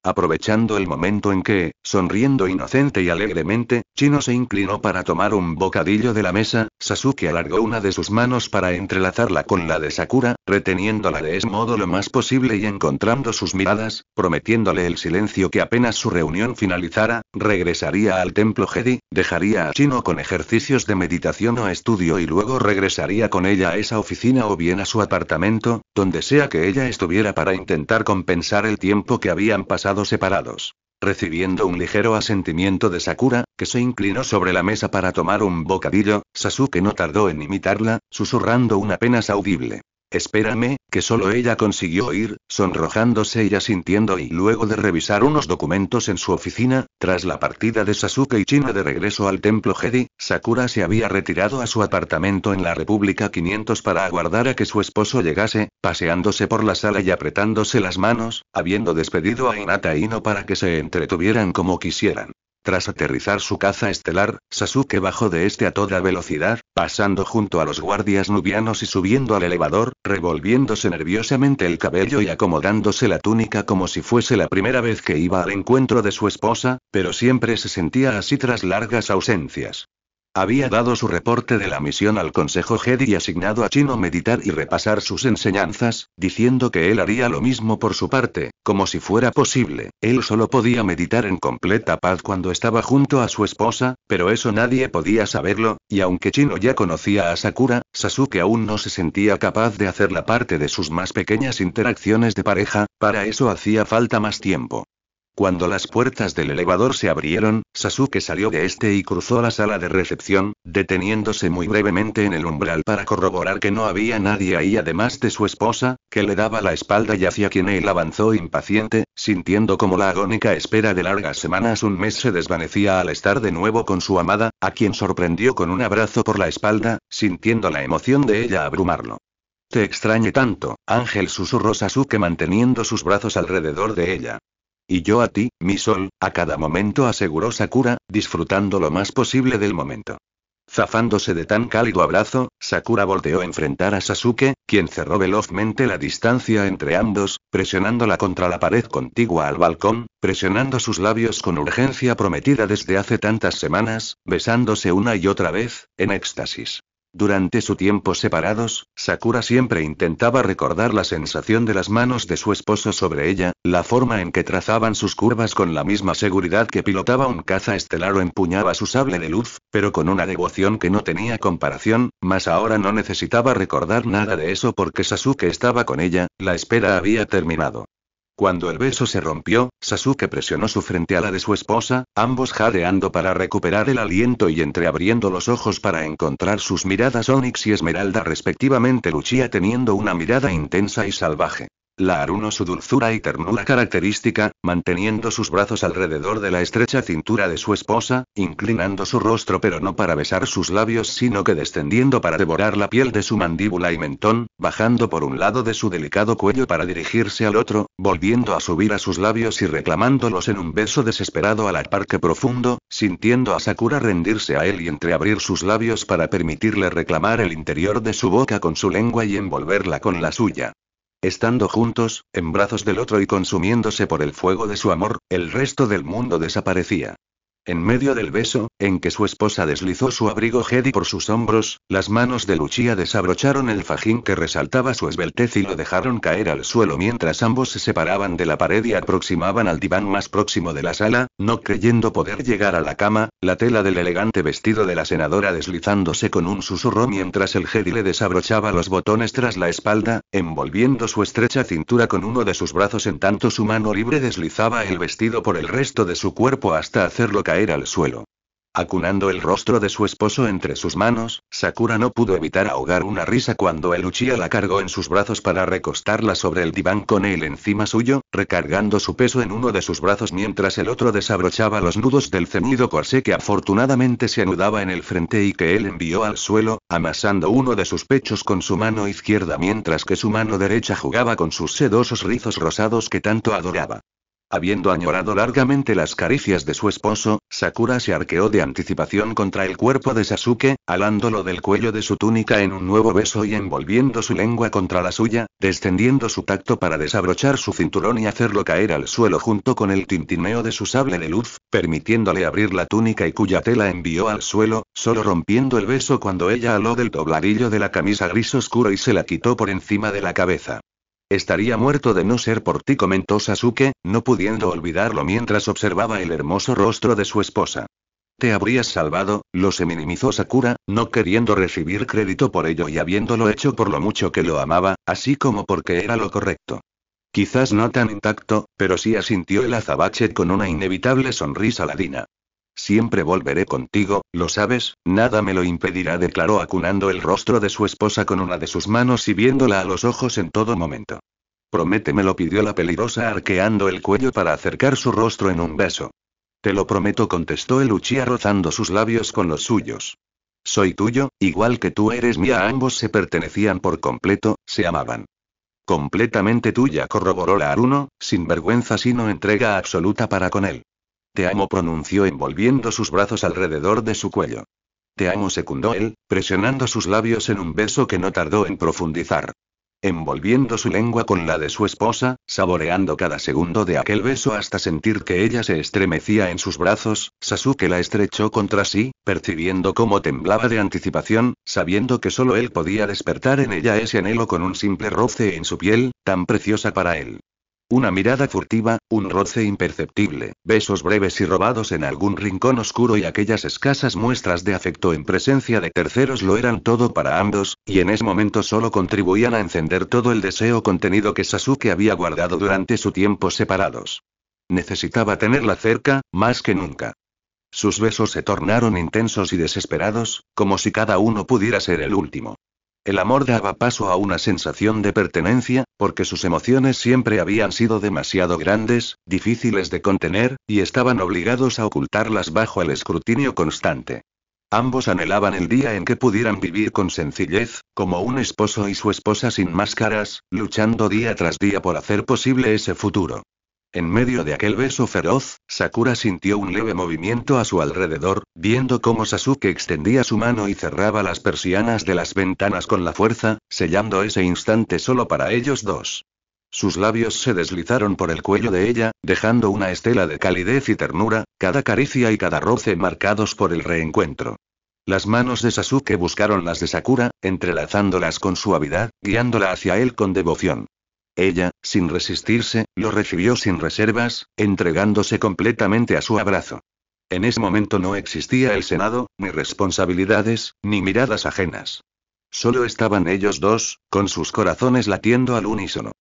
Aprovechando el momento en que, sonriendo inocente y alegremente, Chino se inclinó para tomar un bocadillo de la mesa, Sasuke alargó una de sus manos para entrelazarla con la de Sakura, reteniéndola de ese modo lo más posible y encontrando sus miradas, prometiéndole el silencio que apenas su reunión finalizara, regresaría al templo Jedi, dejaría a Chino con ejercicios de meditación o estudio y luego regresaría con ella a esa oficina o bien a su apartamento, donde sea que ella estuviera, para intentar compensar el tiempo que habían pasado separados. Recibiendo un ligero asentimiento de Sakura, que se inclinó sobre la mesa para tomar un bocadillo, Sasuke no tardó en imitarla, susurrando un apenas audible: «Espérame», que solo ella consiguió oír, sonrojándose y asintiendo, y luego de revisar unos documentos en su oficina, tras la partida de Sasuke y Chino de regreso al templo Jedi, Sakura se había retirado a su apartamento en la República 500 para aguardar a que su esposo llegase, paseándose por la sala y apretándose las manos, habiendo despedido a Hinata e Ino para que se entretuvieran como quisieran. Tras aterrizar su caza estelar, Sasuke bajó de este a toda velocidad, pasando junto a los guardias nubianos y subiendo al elevador, revolviéndose nerviosamente el cabello y acomodándose la túnica como si fuese la primera vez que iba al encuentro de su esposa, pero siempre se sentía así tras largas ausencias. Había dado su reporte de la misión al Consejo Jedi y asignado a Chino meditar y repasar sus enseñanzas, diciendo que él haría lo mismo por su parte, como si fuera posible. Él solo podía meditar en completa paz cuando estaba junto a su esposa, pero eso nadie podía saberlo, y aunque Chino ya conocía a Sakura, Sasuke aún no se sentía capaz de hacerla parte de sus más pequeñas interacciones de pareja, para eso hacía falta más tiempo. Cuando las puertas del elevador se abrieron, Sasuke salió de este y cruzó la sala de recepción, deteniéndose muy brevemente en el umbral para corroborar que no había nadie ahí además de su esposa, que le daba la espalda y hacia quien él avanzó impaciente, sintiendo como la agónica espera de largas semanas, un mes, se desvanecía al estar de nuevo con su amada, a quien sorprendió con un abrazo por la espalda, sintiendo la emoción de ella abrumarlo. «Te extrañé tanto, Ángel», susurró Sasuke manteniendo sus brazos alrededor de ella. «Y yo a ti, mi sol, a cada momento», aseguró Sakura, disfrutando lo más posible del momento. Zafándose de tan cálido abrazo, Sakura volteó a enfrentar a Sasuke, quien cerró velozmente la distancia entre ambos, presionándola contra la pared contigua al balcón, presionando sus labios con urgencia prometida desde hace tantas semanas, besándose una y otra vez, en éxtasis. Durante su tiempo separados, Sakura siempre intentaba recordar la sensación de las manos de su esposo sobre ella, la forma en que trazaban sus curvas con la misma seguridad que pilotaba un caza estelar o empuñaba su sable de luz, pero con una devoción que no tenía comparación, mas ahora no necesitaba recordar nada de eso porque Sasuke estaba con ella, la espera había terminado. Cuando el beso se rompió, Sasuke presionó su frente a la de su esposa, ambos jadeando para recuperar el aliento y entreabriendo los ojos para encontrar sus miradas Onix y Esmeralda respectivamente, Lucia teniendo una mirada intensa y salvaje. La Aruno su dulzura y ternura característica, manteniendo sus brazos alrededor de la estrecha cintura de su esposa, inclinando su rostro pero no para besar sus labios sino que descendiendo para devorar la piel de su mandíbula y mentón, bajando por un lado de su delicado cuello para dirigirse al otro, volviendo a subir a sus labios y reclamándolos en un beso desesperado a la par que profundo, sintiendo a Sakura rendirse a él y entreabrir sus labios para permitirle reclamar el interior de su boca con su lengua y envolverla con la suya. Estando juntos, en brazos del otro y consumiéndose por el fuego de su amor, el resto del mundo desaparecía. En medio del beso, en que su esposa deslizó su abrigo Jedi por sus hombros, las manos de Lucia desabrocharon el fajín que resaltaba su esbeltez y lo dejaron caer al suelo mientras ambos se separaban de la pared y aproximaban al diván más próximo de la sala, no creyendo poder llegar a la cama, la tela del elegante vestido de la senadora deslizándose con un susurro mientras el Jedi le desabrochaba los botones tras la espalda, envolviendo su estrecha cintura con uno de sus brazos en tanto su mano libre deslizaba el vestido por el resto de su cuerpo hasta hacerlo caer al suelo. Acunando el rostro de su esposo entre sus manos, Sakura no pudo evitar ahogar una risa cuando Lucia la cargó en sus brazos para recostarla sobre el diván con él encima suyo, recargando su peso en uno de sus brazos mientras el otro desabrochaba los nudos del ceñido corsé que afortunadamente se anudaba en el frente y que él envió al suelo, amasando uno de sus pechos con su mano izquierda mientras que su mano derecha jugaba con sus sedosos rizos rosados que tanto adoraba. Habiendo añorado largamente las caricias de su esposo, Sakura se arqueó de anticipación contra el cuerpo de Sasuke, alándolo del cuello de su túnica en un nuevo beso y envolviendo su lengua contra la suya, descendiendo su tacto para desabrochar su cinturón y hacerlo caer al suelo junto con el tintineo de su sable de luz, permitiéndole abrir la túnica y cuya tela envió al suelo, solo rompiendo el beso cuando ella aló del dobladillo de la camisa gris oscuro y se la quitó por encima de la cabeza. Estaría muerto de no ser por ti, comentó Sasuke, no pudiendo olvidarlo mientras observaba el hermoso rostro de su esposa. Te habrías salvado, lo se minimizó Sakura, no queriendo recibir crédito por ello y habiéndolo hecho por lo mucho que lo amaba, así como porque era lo correcto. Quizás no tan intacto, pero sí asintió el azabache con una inevitable sonrisa ladina. Siempre volveré contigo, lo sabes, nada me lo impedirá, declaró acunando el rostro de su esposa con una de sus manos y viéndola a los ojos en todo momento. Prométemelo, pidió la peligrosa arqueando el cuello para acercar su rostro en un beso. Te lo prometo, contestó Lucia rozando sus labios con los suyos. Soy tuyo, igual que tú eres mía. Ambos se pertenecían por completo, se amaban. Completamente tuya, corroboró la Aruno, sin vergüenza sino entrega absoluta para con él. Te amo, pronunció envolviendo sus brazos alrededor de su cuello. Te amo, secundó él, presionando sus labios en un beso que no tardó en profundizar. Envolviendo su lengua con la de su esposa, saboreando cada segundo de aquel beso hasta sentir que ella se estremecía en sus brazos, Sasuke la estrechó contra sí, percibiendo cómo temblaba de anticipación, sabiendo que solo él podía despertar en ella ese anhelo con un simple roce en su piel, tan preciosa para él. Una mirada furtiva, un roce imperceptible, besos breves y robados en algún rincón oscuro y aquellas escasas muestras de afecto en presencia de terceros lo eran todo para ambos, y en ese momento solo contribuían a encender todo el deseo contenido que Sasuke había guardado durante su tiempo separados. Necesitaba tenerla cerca, más que nunca. Sus besos se tornaron intensos y desesperados, como si cada uno pudiera ser el último. El amor daba paso a una sensación de pertenencia, porque sus emociones siempre habían sido demasiado grandes, difíciles de contener, y estaban obligados a ocultarlas bajo el escrutinio constante. Ambos anhelaban el día en que pudieran vivir con sencillez, como un esposo y su esposa sin máscaras, luchando día tras día por hacer posible ese futuro. En medio de aquel beso feroz, Sakura sintió un leve movimiento a su alrededor, viendo cómo Sasuke extendía su mano y cerraba las persianas de las ventanas con la fuerza, sellando ese instante solo para ellos dos. Sus labios se deslizaron por el cuello de ella, dejando una estela de calidez y ternura, cada caricia y cada roce marcados por el reencuentro. Las manos de Sasuke buscaron las de Sakura, entrelazándolas con suavidad, guiándola hacia él con devoción. Ella, sin resistirse, lo recibió sin reservas, entregándose completamente a su abrazo. En ese momento no existía el Senado, ni responsabilidades, ni miradas ajenas. Solo estaban ellos dos, con sus corazones latiendo al unísono.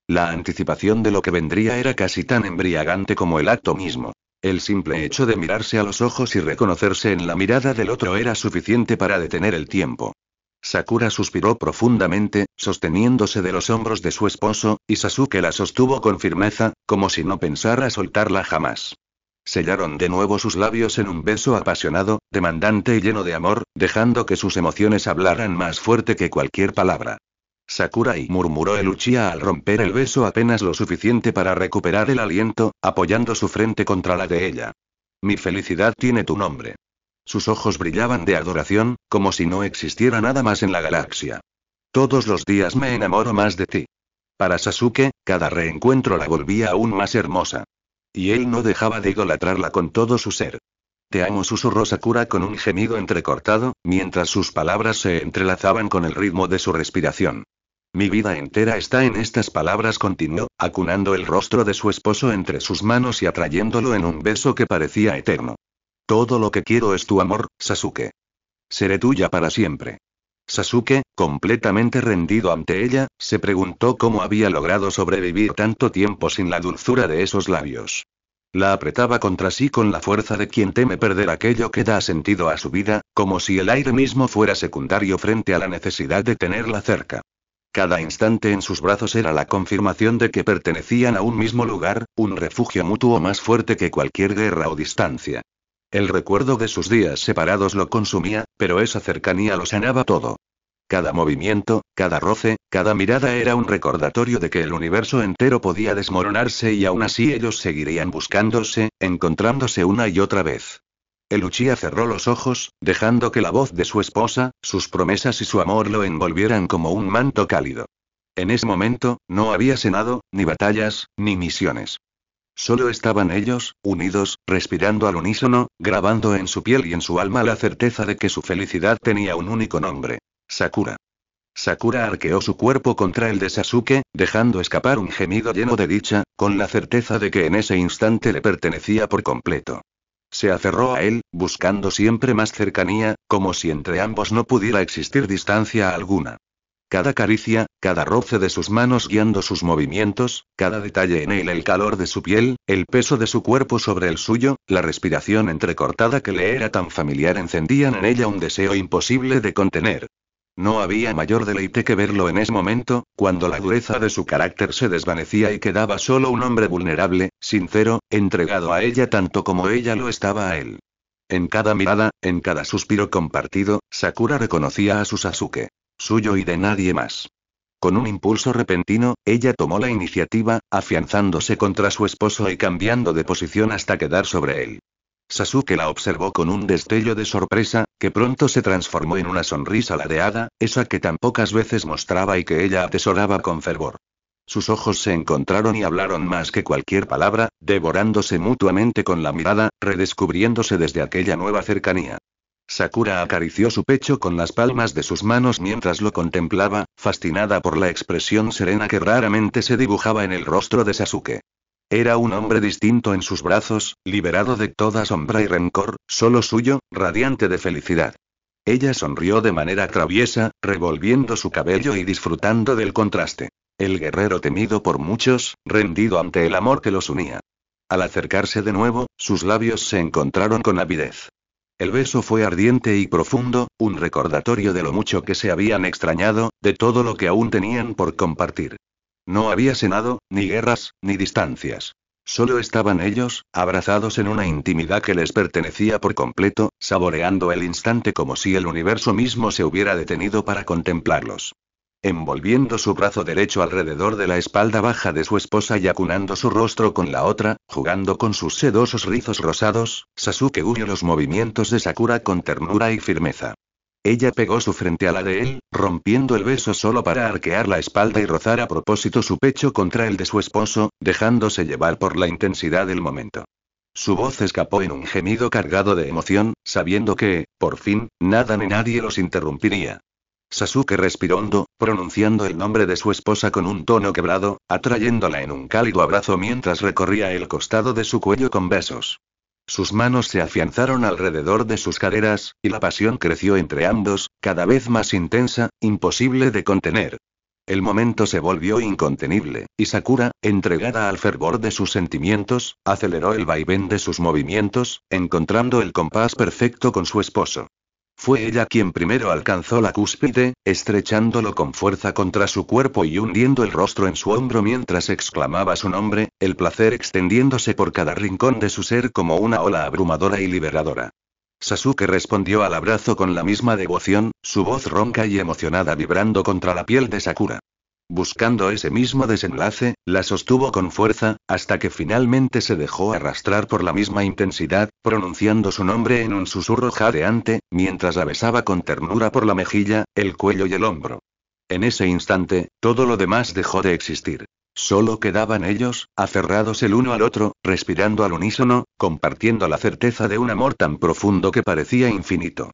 La anticipación de lo que vendría era casi tan embriagante como el acto mismo. El simple hecho de mirarse a los ojos y reconocerse en la mirada del otro era suficiente para detener el tiempo. Sakura suspiró profundamente, sosteniéndose de los hombros de su esposo, y Sasuke la sostuvo con firmeza, como si no pensara soltarla jamás. Sellaron de nuevo sus labios en un beso apasionado, demandante y lleno de amor, dejando que sus emociones hablaran más fuerte que cualquier palabra. Sakurai, murmuró el Uchiha al romper el beso apenas lo suficiente para recuperar el aliento, apoyando su frente contra la de ella. Mi felicidad tiene tu nombre. Sus ojos brillaban de adoración, como si no existiera nada más en la galaxia. Todos los días me enamoro más de ti. Para Sasuke, cada reencuentro la volvía aún más hermosa. Y él no dejaba de idolatrarla con todo su ser. Te amo, susurró Sakura con un gemido entrecortado, mientras sus palabras se entrelazaban con el ritmo de su respiración. Mi vida entera está en estas palabras, continuó, acunando el rostro de su esposo entre sus manos y atrayéndolo en un beso que parecía eterno. Todo lo que quiero es tu amor, Sasuke. Seré tuya para siempre. Sasuke, completamente rendido ante ella, se preguntó cómo había logrado sobrevivir tanto tiempo sin la dulzura de esos labios. La apretaba contra sí con la fuerza de quien teme perder aquello que da sentido a su vida, como si el aire mismo fuera secundario frente a la necesidad de tenerla cerca. Cada instante en sus brazos era la confirmación de que pertenecían a un mismo lugar, un refugio mutuo más fuerte que cualquier guerra o distancia. El recuerdo de sus días separados lo consumía, pero esa cercanía lo sanaba todo. Cada movimiento, cada roce, cada mirada era un recordatorio de que el universo entero podía desmoronarse y aún así ellos seguirían buscándose, encontrándose una y otra vez. El Uchiha cerró los ojos, dejando que la voz de su esposa, sus promesas y su amor lo envolvieran como un manto cálido. En ese momento, no había senado, ni batallas, ni misiones. Solo estaban ellos, unidos, respirando al unísono, grabando en su piel y en su alma la certeza de que su felicidad tenía un único nombre: Sakura. Sakura arqueó su cuerpo contra el de Sasuke, dejando escapar un gemido lleno de dicha, con la certeza de que en ese instante le pertenecía por completo. Se aferró a él, buscando siempre más cercanía, como si entre ambos no pudiera existir distancia alguna. Cada caricia, cada roce de sus manos guiando sus movimientos, cada detalle en él, el calor de su piel, el peso de su cuerpo sobre el suyo, la respiración entrecortada que le era tan familiar encendían en ella un deseo imposible de contener. No había mayor deleite que verlo en ese momento, cuando la dureza de su carácter se desvanecía y quedaba solo un hombre vulnerable, sincero, entregado a ella tanto como ella lo estaba a él. En cada mirada, en cada suspiro compartido, Sakura reconocía a su Sasuke. Suyo y de nadie más. Con un impulso repentino, ella tomó la iniciativa, afianzándose contra su esposo y cambiando de posición hasta quedar sobre él. Sasuke la observó con un destello de sorpresa, que pronto se transformó en una sonrisa ladeada, esa que tan pocas veces mostraba y que ella atesoraba con fervor. Sus ojos se encontraron y hablaron más que cualquier palabra, devorándose mutuamente con la mirada, redescubriéndose desde aquella nueva cercanía. Sakura acarició su pecho con las palmas de sus manos mientras lo contemplaba, fascinada por la expresión serena que raramente se dibujaba en el rostro de Sasuke. Era un hombre distinto en sus brazos, liberado de toda sombra y rencor, solo suyo, radiante de felicidad. Ella sonrió de manera traviesa, revolviendo su cabello y disfrutando del contraste. El guerrero temido por muchos, rendido ante el amor que los unía. Al acercarse de nuevo, sus labios se encontraron con avidez. El beso fue ardiente y profundo, un recordatorio de lo mucho que se habían extrañado, de todo lo que aún tenían por compartir. No había senado, ni guerras, ni distancias. Solo estaban ellos, abrazados en una intimidad que les pertenecía por completo, saboreando el instante como si el universo mismo se hubiera detenido para contemplarlos. Envolviendo su brazo derecho alrededor de la espalda baja de su esposa y acunando su rostro con la otra, jugando con sus sedosos rizos rosados, Sasuke unió los movimientos de Sakura con ternura y firmeza. Ella pegó su frente a la de él, rompiendo el beso solo para arquear la espalda y rozar a propósito su pecho contra el de su esposo, dejándose llevar por la intensidad del momento. Su voz escapó en un gemido cargado de emoción, sabiendo que, por fin, nada ni nadie los interrumpiría. Sasuke respiró hondo, pronunciando el nombre de su esposa con un tono quebrado, atrayéndola en un cálido abrazo mientras recorría el costado de su cuello con besos. Sus manos se afianzaron alrededor de sus caderas, y la pasión creció entre ambos, cada vez más intensa, imposible de contener. El momento se volvió incontenible, y Sakura, entregada al fervor de sus sentimientos, aceleró el vaivén de sus movimientos, encontrando el compás perfecto con su esposo. Fue ella quien primero alcanzó la cúspide, estrechándolo con fuerza contra su cuerpo y hundiendo el rostro en su hombro mientras exclamaba su nombre, el placer extendiéndose por cada rincón de su ser como una ola abrumadora y liberadora. Sasuke respondió al abrazo con la misma devoción, su voz ronca y emocionada vibrando contra la piel de Sakura. Buscando ese mismo desenlace, la sostuvo con fuerza, hasta que finalmente se dejó arrastrar por la misma intensidad, pronunciando su nombre en un susurro jadeante, mientras la besaba con ternura por la mejilla, el cuello y el hombro. En ese instante, todo lo demás dejó de existir. Solo quedaban ellos, aferrados el uno al otro, respirando al unísono, compartiendo la certeza de un amor tan profundo que parecía infinito.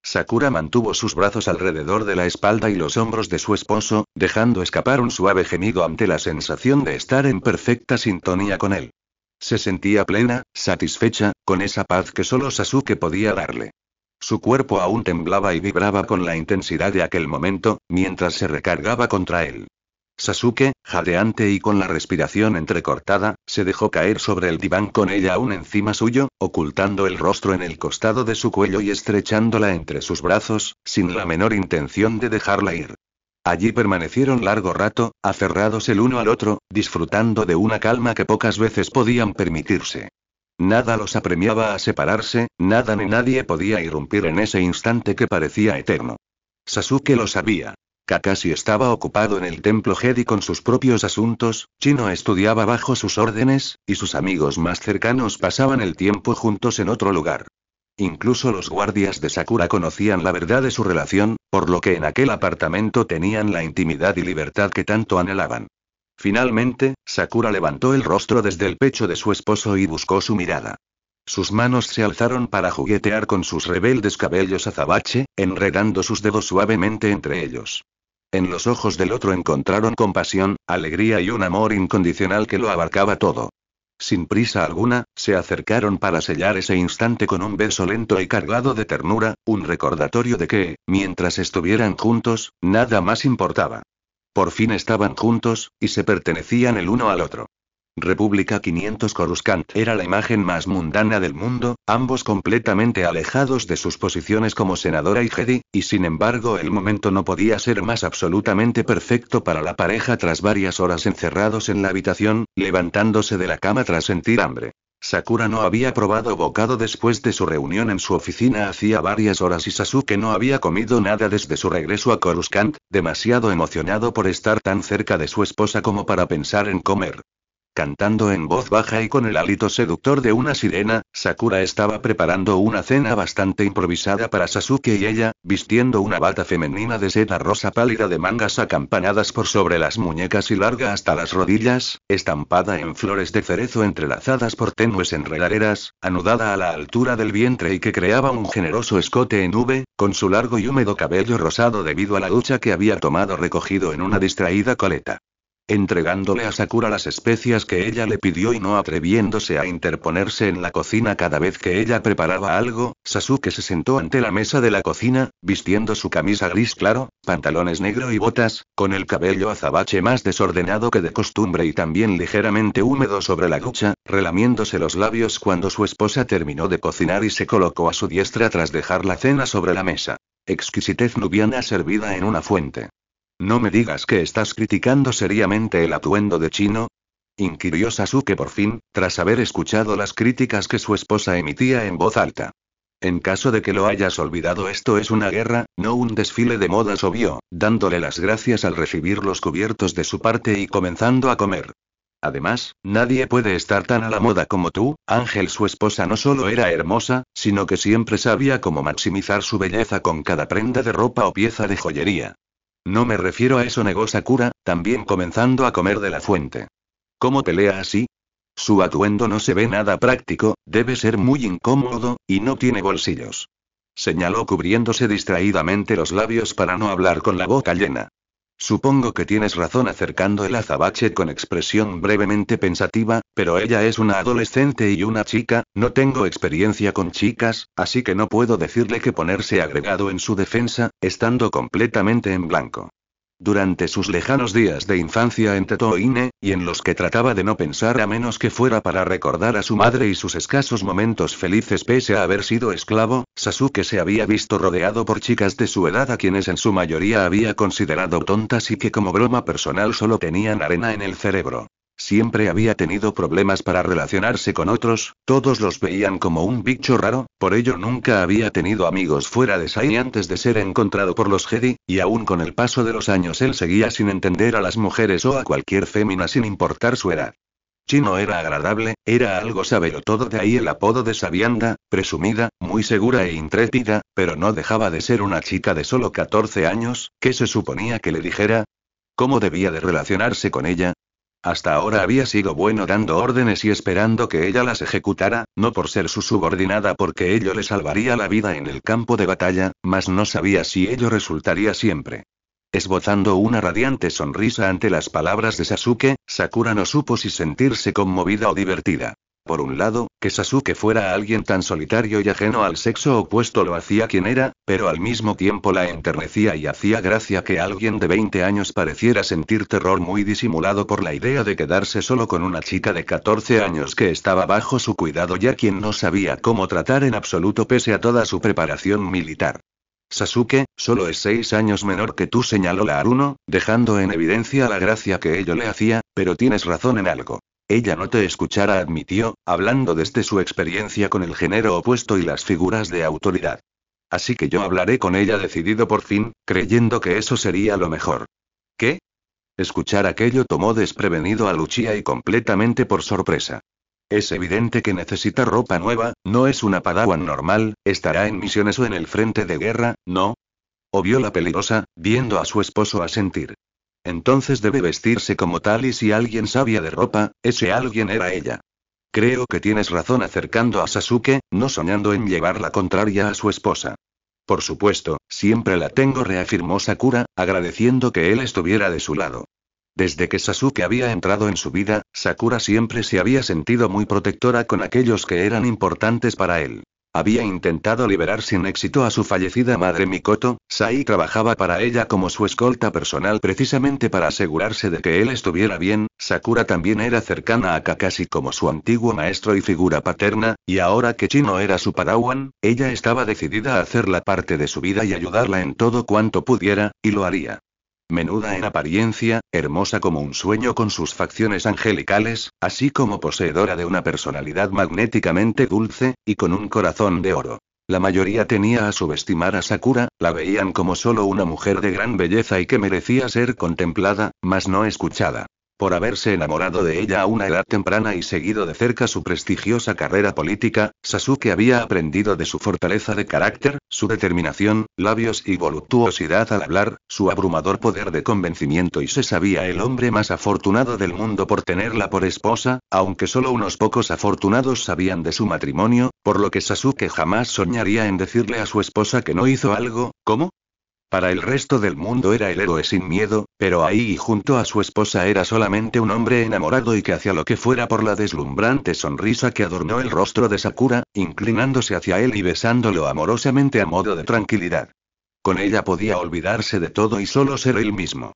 Sakura mantuvo sus brazos alrededor de la espalda y los hombros de su esposo, dejando escapar un suave gemido ante la sensación de estar en perfecta sintonía con él. Se sentía plena, satisfecha, con esa paz que solo Sasuke podía darle. Su cuerpo aún temblaba y vibraba con la intensidad de aquel momento, mientras se recargaba contra él. Sasuke, jadeante y con la respiración entrecortada, se dejó caer sobre el diván con ella aún encima suyo, ocultando el rostro en el costado de su cuello y estrechándola entre sus brazos, sin la menor intención de dejarla ir. Allí permanecieron largo rato, aferrados el uno al otro, disfrutando de una calma que pocas veces podían permitirse. Nada los apremiaba a separarse, nada ni nadie podía irrumpir en ese instante que parecía eterno. Sasuke lo sabía. Kakashi estaba ocupado en el templo Jedi con sus propios asuntos, Chino estudiaba bajo sus órdenes, y sus amigos más cercanos pasaban el tiempo juntos en otro lugar. Incluso los guardias de Sakura conocían la verdad de su relación, por lo que en aquel apartamento tenían la intimidad y libertad que tanto anhelaban. Finalmente, Sakura levantó el rostro desde el pecho de su esposo y buscó su mirada. Sus manos se alzaron para juguetear con sus rebeldes cabellos azabache, enredando sus dedos suavemente entre ellos. En los ojos del otro encontraron compasión, alegría y un amor incondicional que lo abarcaba todo. Sin prisa alguna, se acercaron para sellar ese instante con un beso lento y cargado de ternura, un recordatorio de que, mientras estuvieran juntos, nada más importaba. Por fin estaban juntos, y se pertenecían el uno al otro. República 500 Coruscant era la imagen más mundana del mundo, ambos completamente alejados de sus posiciones como senadora y Jedi, y sin embargo el momento no podía ser más absolutamente perfecto para la pareja tras varias horas encerrados en la habitación, levantándose de la cama tras sentir hambre. Sakura no había probado bocado después de su reunión en su oficina hacía varias horas y Sasuke no había comido nada desde su regreso a Coruscant, demasiado emocionado por estar tan cerca de su esposa como para pensar en comer. Cantando en voz baja y con el hálito seductor de una sirena, Sakura estaba preparando una cena bastante improvisada para Sasuke y ella, vistiendo una bata femenina de seda rosa pálida de mangas acampanadas por sobre las muñecas y larga hasta las rodillas, estampada en flores de cerezo entrelazadas por tenues enredaderas, anudada a la altura del vientre y que creaba un generoso escote en V, con su largo y húmedo cabello rosado debido a la ducha que había tomado recogido en una distraída coleta. Entregándole a Sakura las especias que ella le pidió y no atreviéndose a interponerse en la cocina cada vez que ella preparaba algo, Sasuke se sentó ante la mesa de la cocina, vistiendo su camisa gris claro, pantalones negro y botas, con el cabello azabache más desordenado que de costumbre y también ligeramente húmedo sobre la ducha, relamiéndose los labios cuando su esposa terminó de cocinar y se colocó a su diestra tras dejar la cena sobre la mesa. Exquisitez nubiana servida en una fuente. ¿No me digas que estás criticando seriamente el atuendo de Chino?, inquirió Sasuke por fin, tras haber escuchado las críticas que su esposa emitía en voz alta. En caso de que lo hayas olvidado, esto es una guerra, no un desfile de modas, obvio, dándole las gracias al recibir los cubiertos de su parte y comenzando a comer. Además, nadie puede estar tan a la moda como tú, Ángel. Su esposa no solo era hermosa, sino que siempre sabía cómo maximizar su belleza con cada prenda de ropa o pieza de joyería. No me refiero a eso, negó Sakura, también comenzando a comer de la fuente. ¿Cómo pelea así? Su atuendo no se ve nada práctico, debe ser muy incómodo, y no tiene bolsillos. Señaló cubriéndose distraídamente los labios para no hablar con la boca llena. Supongo que tienes razón, acercando el azabache con expresión brevemente pensativa, pero ella es una adolescente y una chica, no tengo experiencia con chicas, así que no puedo decirle qué ponerse, agregado en su defensa, estando completamente en blanco. Durante sus lejanos días de infancia en Tatooine, y en los que trataba de no pensar a menos que fuera para recordar a su madre y sus escasos momentos felices pese a haber sido esclavo, Sasuke se había visto rodeado por chicas de su edad a quienes en su mayoría había considerado tontas y que como broma personal solo tenían arena en el cerebro. Siempre había tenido problemas para relacionarse con otros, todos los veían como un bicho raro, por ello nunca había tenido amigos fuera de Sai antes de ser encontrado por los Jedi, y aún con el paso de los años él seguía sin entender a las mujeres o a cualquier fémina sin importar su edad. Chino era agradable, era algo sabelotodo, de ahí el apodo de sabianda, presumida, muy segura e intrépida, pero no dejaba de ser una chica de solo 14 años, ¿qué se suponía que le dijera? ¿Cómo debía de relacionarse con ella? Hasta ahora había sido bueno dando órdenes y esperando que ella las ejecutara, no por ser su subordinada porque ello le salvaría la vida en el campo de batalla, mas no sabía si ello resultaría siempre. Esbozando una radiante sonrisa ante las palabras de Sasuke, Sakura no supo si sentirse conmovida o divertida. Por un lado, que Sasuke fuera alguien tan solitario y ajeno al sexo opuesto lo hacía quien era, pero al mismo tiempo la enternecía y hacía gracia que alguien de 20 años pareciera sentir terror muy disimulado por la idea de quedarse solo con una chica de 14 años que estaba bajo su cuidado, ya quien no sabía cómo tratar en absoluto pese a toda su preparación militar. Sasuke, solo es 6 años menor que tú, señaló la Aruno, dejando en evidencia la gracia que ello le hacía, pero tienes razón en algo. Ella no te escuchará, admitió, hablando desde su experiencia con el género opuesto y las figuras de autoridad. Así que yo hablaré con ella, decidido por fin, creyendo que eso sería lo mejor. ¿Qué? Escuchar aquello tomó desprevenido a Lucia y completamente por sorpresa. Es evidente que necesita ropa nueva, no es una padawan normal, estará en misiones o en el frente de guerra, ¿no? Obvió la peligrosa, viendo a su esposo asentir. Entonces debe vestirse como tal, y si alguien sabía de ropa, ese alguien era ella. Creo que tienes razón, acercando a Sasuke, no soñando en llevar la contraria a su esposa. Por supuesto, siempre la tengo, reafirmó Sakura, agradeciendo que él estuviera de su lado. Desde que Sasuke había entrado en su vida, Sakura siempre se había sentido muy protectora con aquellos que eran importantes para él. Había intentado liberar sin éxito a su fallecida madre Mikoto, Sai trabajaba para ella como su escolta personal precisamente para asegurarse de que él estuviera bien. Sakura también era cercana a Kakashi como su antiguo maestro y figura paterna, y ahora que Chino era su padawan, ella estaba decidida a hacerla parte de su vida y ayudarla en todo cuanto pudiera, y lo haría. Menuda en apariencia, hermosa como un sueño con sus facciones angelicales, así como poseedora de una personalidad magnéticamente dulce, y con un corazón de oro. La mayoría tenía a subestimar a Sakura, la veían como solo una mujer de gran belleza y que merecía ser contemplada, mas no escuchada. Por haberse enamorado de ella a una edad temprana y seguido de cerca su prestigiosa carrera política, Sasuke había aprendido de su fortaleza de carácter, su determinación, labios y voluptuosidad al hablar, su abrumador poder de convencimiento, y se sabía el hombre más afortunado del mundo por tenerla por esposa, aunque solo unos pocos afortunados sabían de su matrimonio, por lo que Sasuke jamás soñaría en decirle a su esposa que no hizo algo. ¿Cómo? Para el resto del mundo era el héroe sin miedo, pero ahí y junto a su esposa era solamente un hombre enamorado y que hacía lo que fuera por la deslumbrante sonrisa que adornó el rostro de Sakura, inclinándose hacia él y besándolo amorosamente a modo de tranquilidad. Con ella podía olvidarse de todo y solo ser él mismo.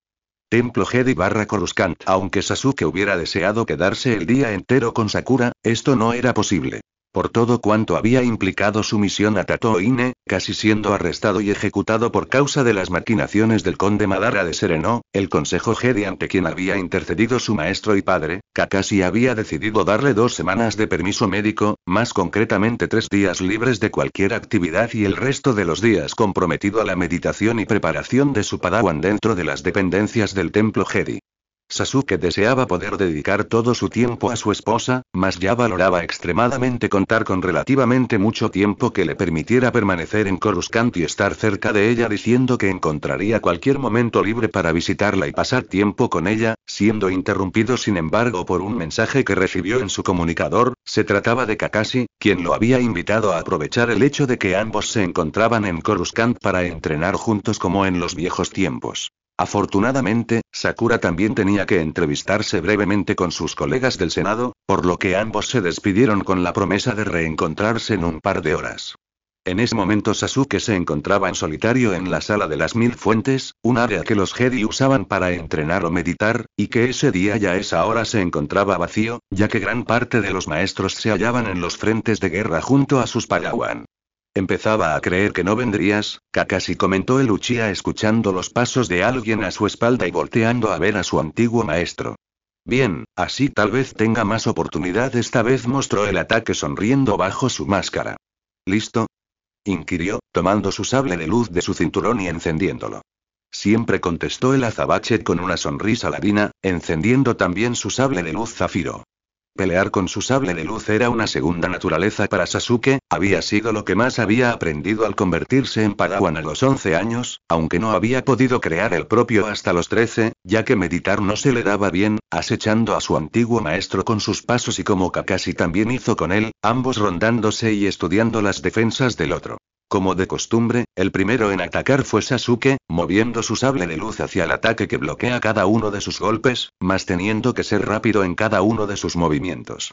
Templo Jedi / Coruscant. Aunque Sasuke hubiera deseado quedarse el día entero con Sakura, esto no era posible. Por todo cuanto había implicado su misión a Tatooine, casi siendo arrestado y ejecutado por causa de las maquinaciones del conde Madara de Sereno, el Consejo Jedi ante quien había intercedido su maestro y padre, Kakashi, había decidido darle 2 semanas de permiso médico, más concretamente 3 días libres de cualquier actividad y el resto de los días comprometido a la meditación y preparación de su padawan dentro de las dependencias del Templo Jedi. Sasuke deseaba poder dedicar todo su tiempo a su esposa, mas ya valoraba extremadamente contar con relativamente mucho tiempo que le permitiera permanecer en Coruscant y estar cerca de ella, diciendo que encontraría cualquier momento libre para visitarla y pasar tiempo con ella, siendo interrumpido sin embargo por un mensaje que recibió en su comunicador. Se trataba de Kakashi, quien lo había invitado a aprovechar el hecho de que ambos se encontraban en Coruscant para entrenar juntos como en los viejos tiempos. Afortunadamente, Sakura también tenía que entrevistarse brevemente con sus colegas del Senado, por lo que ambos se despidieron con la promesa de reencontrarse en un par de horas. En ese momento Sasuke se encontraba en solitario en la Sala de las Mil Fuentes, un área que los Jedi usaban para entrenar o meditar, y que ese día y a esa hora se encontraba vacío, ya que gran parte de los maestros se hallaban en los frentes de guerra junto a sus Padawan. Empezaba a creer que no vendrías, Kakashi, comentó el Uchiha escuchando los pasos de alguien a su espalda y volteando a ver a su antiguo maestro. Bien, así tal vez tenga más oportunidad esta vez, mostró el ataque sonriendo bajo su máscara. ¿Listo?, inquirió, tomando su sable de luz de su cinturón y encendiéndolo. Siempre, contestó el azabache con una sonrisa ladina, encendiendo también su sable de luz zafiro. Pelear con su sable de luz era una segunda naturaleza para Sasuke, había sido lo que más había aprendido al convertirse en Padawan a los 11 años, aunque no había podido crear el propio hasta los 13, ya que meditar no se le daba bien, acechando a su antiguo maestro con sus pasos y como Kakashi también hizo con él, ambos rondándose y estudiando las defensas del otro. Como de costumbre, el primero en atacar fue Sasuke, moviendo su sable de luz hacia el ataque que bloquea cada uno de sus golpes, mas teniendo que ser rápido en cada uno de sus movimientos.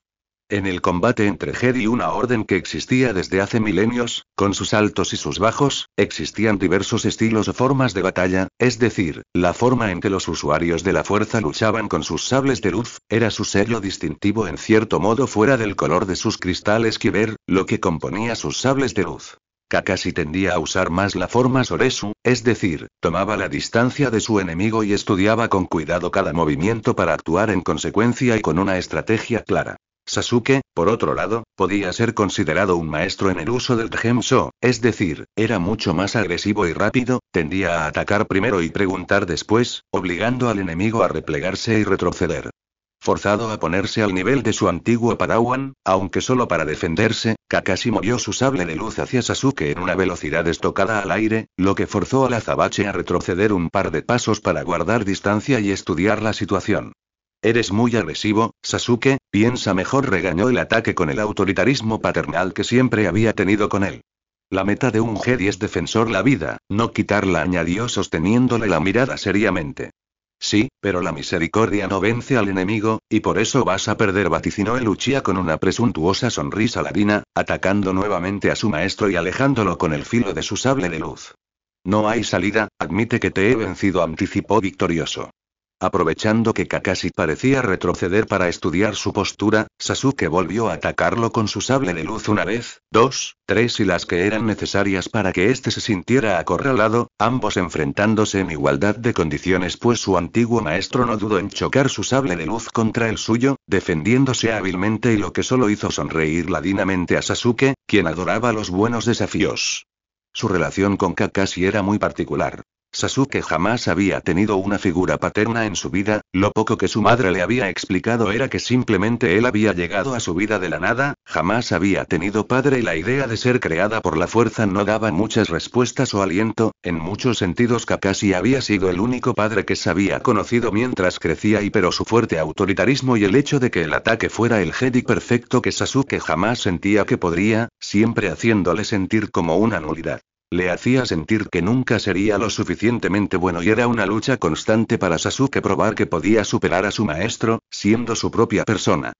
En el combate entre Jedi, una orden que existía desde hace milenios, con sus altos y sus bajos, existían diversos estilos o formas de batalla, es decir, la forma en que los usuarios de la fuerza luchaban con sus sables de luz, era su sello distintivo en cierto modo fuera del color de sus cristales Kyber, lo que componía sus sables de luz. Kakashi tendía a usar más la forma Soresu, es decir, tomaba la distancia de su enemigo y estudiaba con cuidado cada movimiento para actuar en consecuencia y con una estrategia clara. Sasuke, por otro lado, podía ser considerado un maestro en el uso del Genso, es decir, era mucho más agresivo y rápido, tendía a atacar primero y preguntar después, obligando al enemigo a replegarse y retroceder. Forzado a ponerse al nivel de su antiguo Padawan, aunque solo para defenderse, Kakashi movió su sable de luz hacia Sasuke en una velocidad estocada al aire, lo que forzó al azabache a retroceder un par de pasos para guardar distancia y estudiar la situación. Eres muy agresivo, Sasuke, piensa mejor, regañó el ataque con el autoritarismo paternal que siempre había tenido con él. La meta de un Jedi es defensor la vida, no quitarla, añadió sosteniéndole la mirada seriamente. Sí, pero la misericordia no vence al enemigo, y por eso vas a perder, vaticinó el Uchiha con una presuntuosa sonrisa ladina, atacando nuevamente a su maestro y alejándolo con el filo de su sable de luz. No hay salida, admite que te he vencido, anticipó victorioso. Aprovechando que Kakashi parecía retroceder para estudiar su postura, Sasuke volvió a atacarlo con su sable de luz una vez, dos, tres y las que eran necesarias para que éste se sintiera acorralado, ambos enfrentándose en igualdad de condiciones, pues su antiguo maestro no dudó en chocar su sable de luz contra el suyo, defendiéndose hábilmente, y lo que solo hizo sonreír ladinamente a Sasuke, quien adoraba los buenos desafíos. Su relación con Kakashi era muy particular. Sasuke jamás había tenido una figura paterna en su vida, lo poco que su madre le había explicado era que simplemente él había llegado a su vida de la nada, jamás había tenido padre y la idea de ser creada por la fuerza no daba muchas respuestas o aliento. En muchos sentidos Kakashi había sido el único padre que se había conocido mientras crecía, pero su fuerte autoritarismo y el hecho de que el ataque fuera el Jedi perfecto que Sasuke jamás sentía que podría, siempre haciéndole sentir como una nulidad. Le hacía sentir que nunca sería lo suficientemente bueno, y era una lucha constante para Sasuke probar que podía superar a su maestro, siendo su propia persona.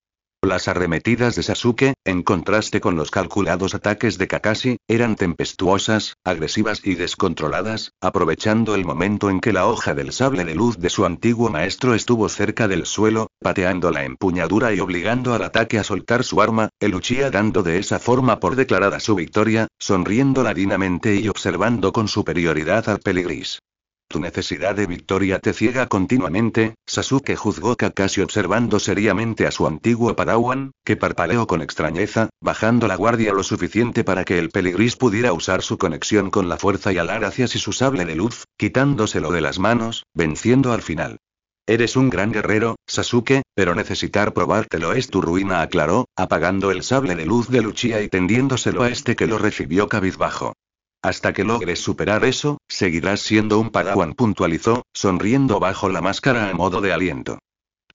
Las arremetidas de Sasuke, en contraste con los calculados ataques de Kakashi, eran tempestuosas, agresivas y descontroladas, aprovechando el momento en que la hoja del sable de luz de su antiguo maestro estuvo cerca del suelo, pateando la empuñadura y obligando al ataque a soltar su arma, el Uchiha dando de esa forma por declarada su victoria, sonriendo ladinamente y observando con superioridad al peligris. Tu necesidad de victoria te ciega continuamente, Sasuke, juzgó Kakashi observando seriamente a su antiguo Padawan, que parpadeó con extrañeza, bajando la guardia lo suficiente para que el peligris pudiera usar su conexión con la fuerza y alar hacia sí su sable de luz, quitándoselo de las manos, venciendo al final. Eres un gran guerrero, Sasuke, pero necesitar probártelo es tu ruina, aclaró, apagando el sable de luz de Uchiha y tendiéndoselo a este, que lo recibió cabizbajo. Hasta que logres superar eso, seguirás siendo un Padawan, puntualizó, sonriendo bajo la máscara a modo de aliento.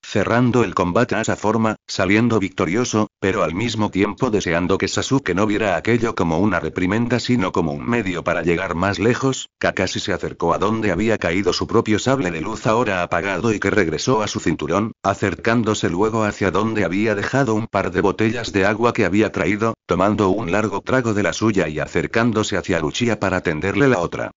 Cerrando el combate a esa forma, saliendo victorioso, pero al mismo tiempo deseando que Sasuke no viera aquello como una reprimenda sino como un medio para llegar más lejos, Kakashi se acercó a donde había caído su propio sable de luz ahora apagado y que regresó a su cinturón, acercándose luego hacia donde había dejado un par de botellas de agua que había traído, tomando un largo trago de la suya y acercándose hacia Uchiha para tenderle la otra.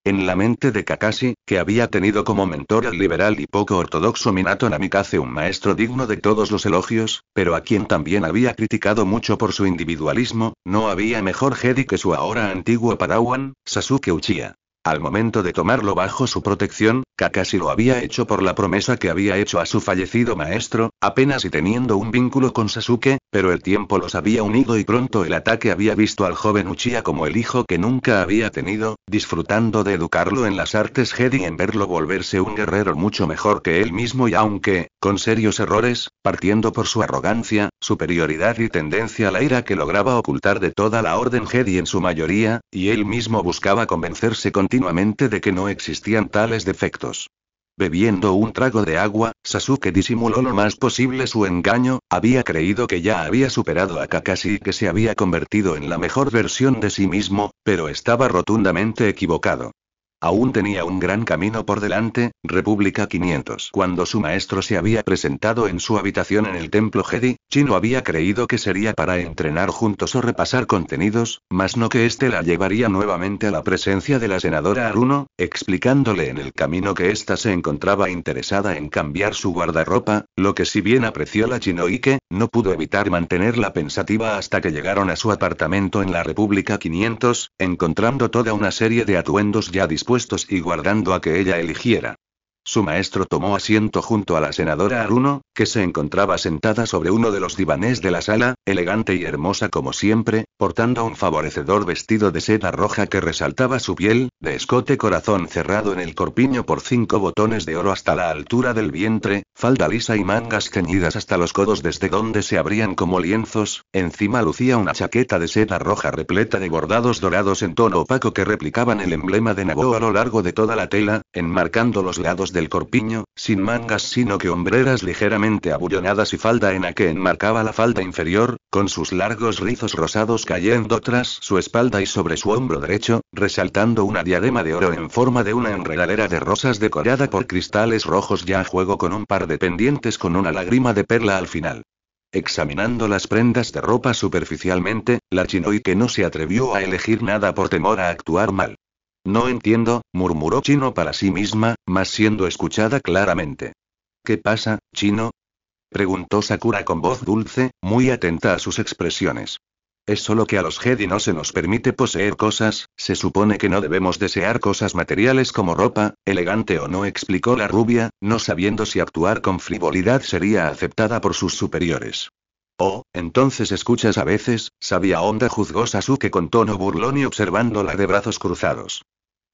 En la mente de Kakashi, que había tenido como mentor al liberal y poco ortodoxo Minato Namikaze, un maestro digno de todos los elogios, pero a quien también había criticado mucho por su individualismo, no había mejor Jedi que su ahora antiguo Padawan, Sasuke Uchiha. Al momento de tomarlo bajo su protección, Kakashi lo había hecho por la promesa que había hecho a su fallecido maestro, apenas y teniendo un vínculo con Sasuke, pero el tiempo los había unido y pronto el ataque había visto al joven Uchiha como el hijo que nunca había tenido, disfrutando de educarlo en las artes Jedi, en verlo volverse un guerrero mucho mejor que él mismo y aunque, con serios errores, partiendo por su arrogancia, superioridad y tendencia a la ira que lograba ocultar de toda la orden Jedi en su mayoría, y él mismo buscaba convencerse continuamente de que no existían tales defectos. Bebiendo un trago de agua, Sasuke disimuló lo más posible su engaño, había creído que ya había superado a Kakashi y que se había convertido en la mejor versión de sí mismo, pero estaba rotundamente equivocado. Aún tenía un gran camino por delante. República 500. Cuando su maestro se había presentado en su habitación en el templo Jedi, Chino había creído que sería para entrenar juntos o repasar contenidos, mas no que éste la llevaría nuevamente a la presencia de la senadora Aruno, explicándole en el camino que ésta se encontraba interesada en cambiar su guardarropa, lo que si bien apreció la Chinoike, no pudo evitar mantenerla pensativa hasta que llegaron a su apartamento en la República 500, encontrando toda una serie de atuendos ya dispuestos y guardando a que ella eligiera. Su maestro tomó asiento junto a la senadora Aruno, que se encontraba sentada sobre uno de los divanes de la sala, elegante y hermosa como siempre, portando un favorecedor vestido de seda roja que resaltaba su piel, de escote corazón cerrado en el corpiño por 5 botones de oro hasta la altura del vientre, falda lisa y mangas ceñidas hasta los codos desde donde se abrían como lienzos, encima lucía una chaqueta de seda roja repleta de bordados dorados en tono opaco que replicaban el emblema de Naboo a lo largo de toda la tela, enmarcando los lados del corpiño, sin mangas sino que hombreras ligeramente abullonadas y falda ena que enmarcaba la falda inferior, con sus largos rizos rosados cayendo tras su espalda y sobre su hombro derecho, resaltando una diadema de oro en forma de una enredadera de rosas decorada por cristales rojos ya a juego con un par de pendientes con una lágrima de perla al final. Examinando las prendas de ropa superficialmente, la Chinoike no se atrevió a elegir nada por temor a actuar mal. No entiendo, murmuró Chino para sí misma, mas siendo escuchada claramente. ¿Qué pasa, Chino? Preguntó Sakura con voz dulce, muy atenta a sus expresiones. Es solo que a los Jedi no se nos permite poseer cosas, se supone que no debemos desear cosas materiales como ropa, elegante o no, explicó la rubia, no sabiendo si actuar con frivolidad sería aceptada por sus superiores. Oh, entonces escuchas a veces, sabia onda, juzgó Sasuke con tono burlón y observándola de brazos cruzados.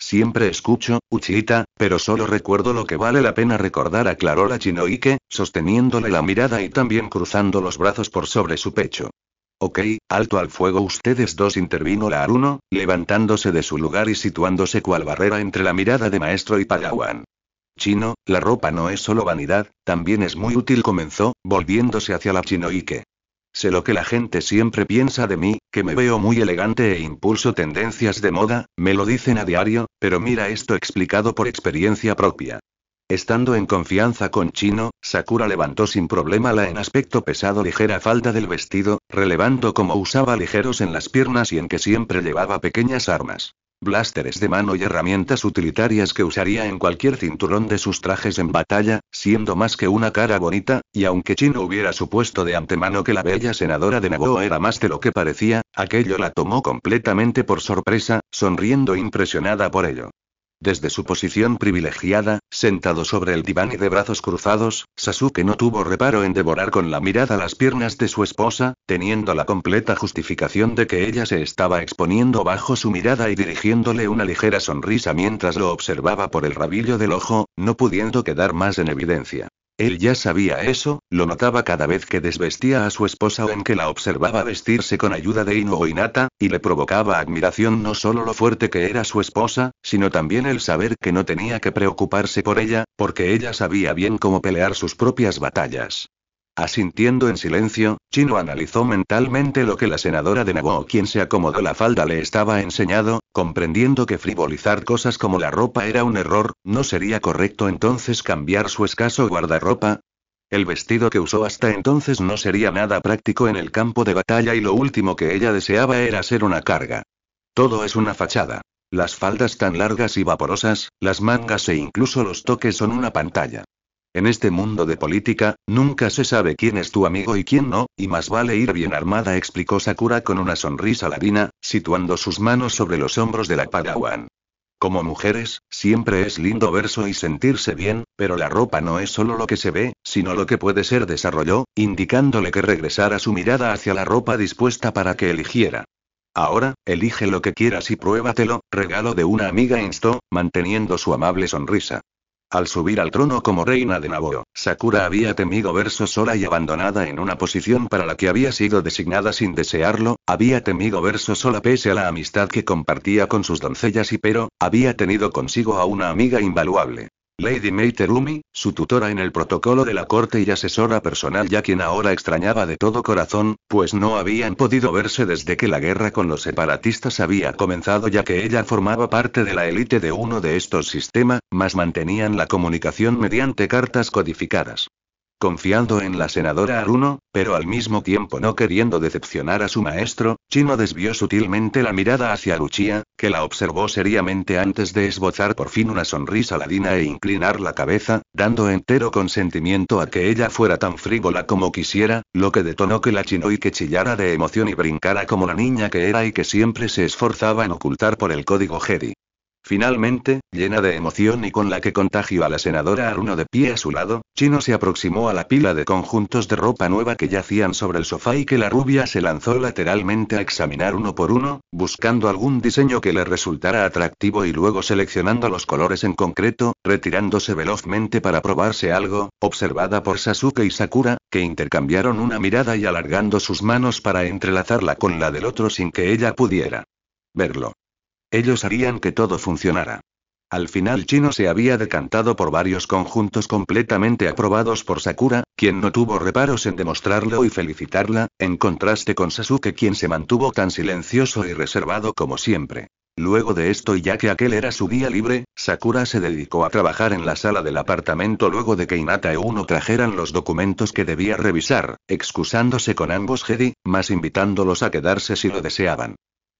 Siempre escucho, Uchiha, pero solo recuerdo lo que vale la pena recordar, aclaró la Chinoike, sosteniéndole la mirada y también cruzando los brazos por sobre su pecho. Ok, alto al fuego ustedes dos, intervino la Aruno, levantándose de su lugar y situándose cual barrera entre la mirada de maestro y Padawan. Chino, la ropa no es solo vanidad, también es muy útil, comenzó, volviéndose hacia la Chinoike. Sé lo que la gente siempre piensa de mí, que me veo muy elegante e impulso tendencias de moda, me lo dicen a diario, pero mira esto explicado por experiencia propia. Estando en confianza con Chino, Sakura levantó sin problema la en aspecto pesado ligera falda del vestido, relevando cómo usaba ligeros en las piernas y en que siempre llevaba pequeñas armas. Blasters de mano y herramientas utilitarias que usaría en cualquier cinturón de sus trajes en batalla, siendo más que una cara bonita, y aunque Chino hubiera supuesto de antemano que la bella senadora de Naboo era más de lo que parecía, aquello la tomó completamente por sorpresa, sonriendo impresionada por ello. Desde su posición privilegiada, sentado sobre el diván y de brazos cruzados, Sasuke no tuvo reparo en devorar con la mirada las piernas de su esposa, teniendo la completa justificación de que ella se estaba exponiendo bajo su mirada y dirigiéndole una ligera sonrisa mientras lo observaba por el rabillo del ojo, no pudiendo quedar más en evidencia. Él ya sabía eso, lo notaba cada vez que desvestía a su esposa o en que la observaba vestirse con ayuda de Ino o Hinata, y le provocaba admiración no solo lo fuerte que era su esposa, sino también el saber que no tenía que preocuparse por ella, porque ella sabía bien cómo pelear sus propias batallas. Asintiendo en silencio, Chino analizó mentalmente lo que la senadora de Nago, quien se acomodó la falda, le estaba enseñando, comprendiendo que frivolizar cosas como la ropa era un error. ¿No sería correcto entonces cambiar su escaso guardarropa? El vestido que usó hasta entonces no sería nada práctico en el campo de batalla y lo último que ella deseaba era ser una carga. Todo es una fachada. Las faldas tan largas y vaporosas, las mangas e incluso los toques son una pantalla. En este mundo de política, nunca se sabe quién es tu amigo y quién no, y más vale ir bien armada, explicó Sakura con una sonrisa ladina, situando sus manos sobre los hombros de la Padawan. Como mujeres, siempre es lindo verse y sentirse bien, pero la ropa no es solo lo que se ve, sino lo que puede ser, desarrolló, indicándole que regresara su mirada hacia la ropa dispuesta para que eligiera. Ahora, elige lo que quieras y pruébatelo, regalo de una amiga, instó, manteniendo su amable sonrisa. Al subir al trono como reina de Nago, Sakura había temido verse sola y abandonada en una posición para la que había sido designada sin desearlo, había temido verse sola pese a la amistad que compartía con sus doncellas pero, había tenido consigo a una amiga invaluable. Lady Mei Terumi, su tutora en el protocolo de la corte y asesora personal, ya quien ahora extrañaba de todo corazón, pues no habían podido verse desde que la guerra con los separatistas había comenzado, ya que ella formaba parte de la élite de uno de estos sistemas, mas mantenían la comunicación mediante cartas codificadas. Confiando en la senadora Aruno, pero al mismo tiempo no queriendo decepcionar a su maestro, Chino desvió sutilmente la mirada hacia Luchia, que la observó seriamente antes de esbozar por fin una sonrisa ladina e inclinar la cabeza, dando entero consentimiento a que ella fuera tan frívola como quisiera, lo que detonó que la Chinoi que chillara de emoción y brincara como la niña que era y que siempre se esforzaba en ocultar por el código Jedi. Finalmente, llena de emoción y con la que contagió a la senadora Aruno de pie a su lado, Chino se aproximó a la pila de conjuntos de ropa nueva que yacían sobre el sofá y que la rubia se lanzó lateralmente a examinar uno por uno, buscando algún diseño que le resultara atractivo y luego seleccionando los colores en concreto, retirándose velozmente para probarse algo, observada por Sasuke y Sakura, que intercambiaron una mirada y alargando sus manos para entrelazarla con la del otro sin que ella pudiera verlo. Ellos harían que todo funcionara. Al final Chino se había decantado por varios conjuntos completamente aprobados por Sakura, quien no tuvo reparos en demostrarlo y felicitarla, en contraste con Sasuke, quien se mantuvo tan silencioso y reservado como siempre. Luego de esto, y ya que aquel era su día libre, Sakura se dedicó a trabajar en la sala del apartamento luego de que Hinata e Uno trajeran los documentos que debía revisar, excusándose con ambos Jedi, mas invitándolos a quedarse si lo deseaban.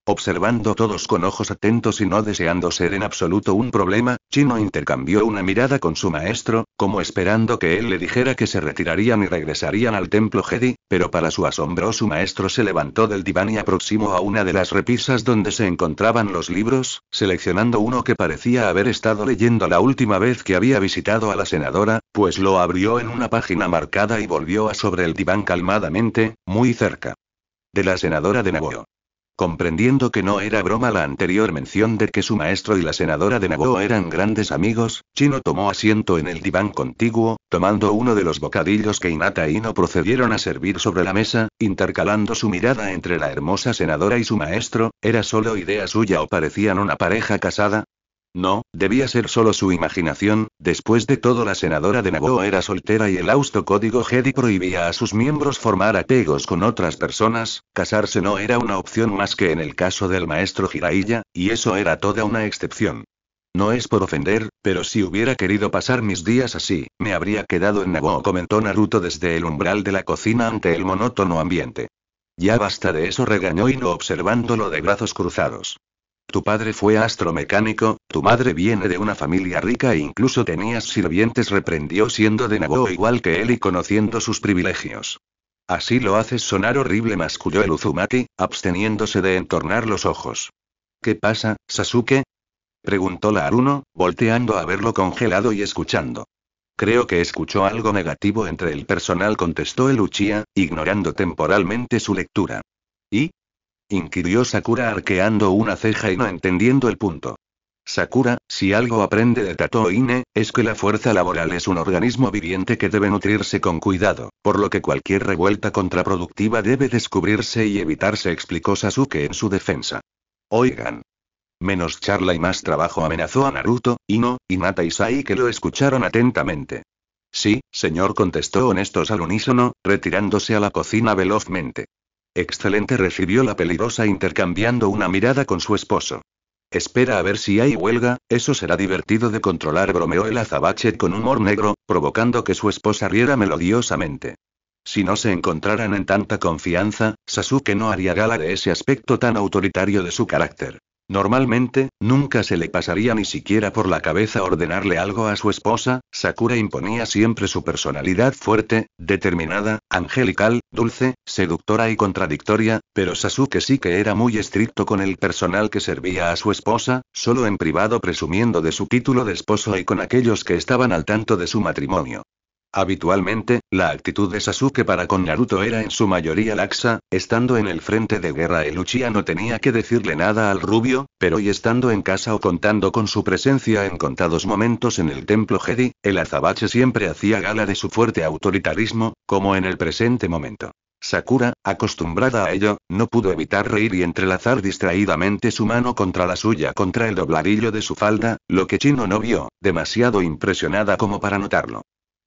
Observando todos con ojos atentos y no deseando ser en absoluto un problema, Chino intercambió una mirada con su maestro, como esperando que él le dijera que se retirarían y regresarían al templo Jedi, pero para su asombro su maestro se levantó del diván y aproximó a una de las repisas donde se encontraban los libros, seleccionando uno que parecía haber estado leyendo la última vez que había visitado a la senadora, pues lo abrió en una página marcada y volvió a sobre el diván calmadamente, muy cerca de la senadora de Nago. Comprendiendo que no era broma la anterior mención de que su maestro y la senadora de Nago eran grandes amigos, Chino tomó asiento en el diván contiguo, tomando uno de los bocadillos que Hinata e Ino procedieron a servir sobre la mesa, intercalando su mirada entre la hermosa senadora y su maestro. ¿Era solo idea suya o parecían una pareja casada? No, debía ser solo su imaginación. Después de todo, la senadora de Nago era soltera y el austo código Jedi prohibía a sus miembros formar apegos con otras personas. Casarse no era una opción más que en el caso del maestro Jiraiya, y eso era toda una excepción. No es por ofender, pero si hubiera querido pasar mis días así, me habría quedado en Nago, comentó Naruto desde el umbral de la cocina ante el monótono ambiente. Ya basta de eso, regañó Ino observándolo de brazos cruzados. Tu padre fue astromecánico, tu madre viene de una familia rica e incluso tenías sirvientes, reprendió, siendo de Nago igual que él y conociendo sus privilegios. Así lo haces sonar horrible, masculló el Uzumaki, absteniéndose de entornar los ojos. ¿Qué pasa, Sasuke? Preguntó la Aruno, volteando a verlo congelado y escuchando. Creo que escuchó algo negativo entre el personal, contestó el Uchiha, ignorando temporalmente su lectura. ¿Y? Inquirió Sakura arqueando una ceja y no entendiendo el punto. Sakura, si algo aprende de Tato Ine, es que la fuerza laboral es un organismo viviente que debe nutrirse con cuidado, por lo que cualquier revuelta contraproductiva debe descubrirse y evitarse, explicó Sasuke en su defensa. Oigan. Menos charla y más trabajo, amenazó a Naruto, Ino, Hinata y Sai, que lo escucharon atentamente. Sí, señor, contestó honestos al unísono, retirándose a la cocina velozmente. Excelente, recibió la peligrosa intercambiando una mirada con su esposo. Espera a ver si hay huelga, eso será divertido de controlar, bromeó el azabache con humor negro, provocando que su esposa riera melodiosamente. Si no se encontraran en tanta confianza, Sasuke no haría gala de ese aspecto tan autoritario de su carácter. Normalmente, nunca se le pasaría ni siquiera por la cabeza ordenarle algo a su esposa. Sakura imponía siempre su personalidad fuerte, determinada, angelical, dulce, seductora y contradictoria, pero Sasuke sí que era muy estricto con el personal que servía a su esposa, solo en privado presumiendo de su título de esposo y con aquellos que estaban al tanto de su matrimonio. Habitualmente, la actitud de Sasuke para con Naruto era en su mayoría laxa. Estando en el frente de guerra el Uchiha no tenía que decirle nada al rubio, pero hoy, estando en casa o contando con su presencia en contados momentos en el templo Jedi, el azabache siempre hacía gala de su fuerte autoritarismo, como en el presente momento. Sakura, acostumbrada a ello, no pudo evitar reír y entrelazar distraídamente su mano contra la suya contra el dobladillo de su falda, lo que Chino no vio, demasiado impresionada como para notarlo.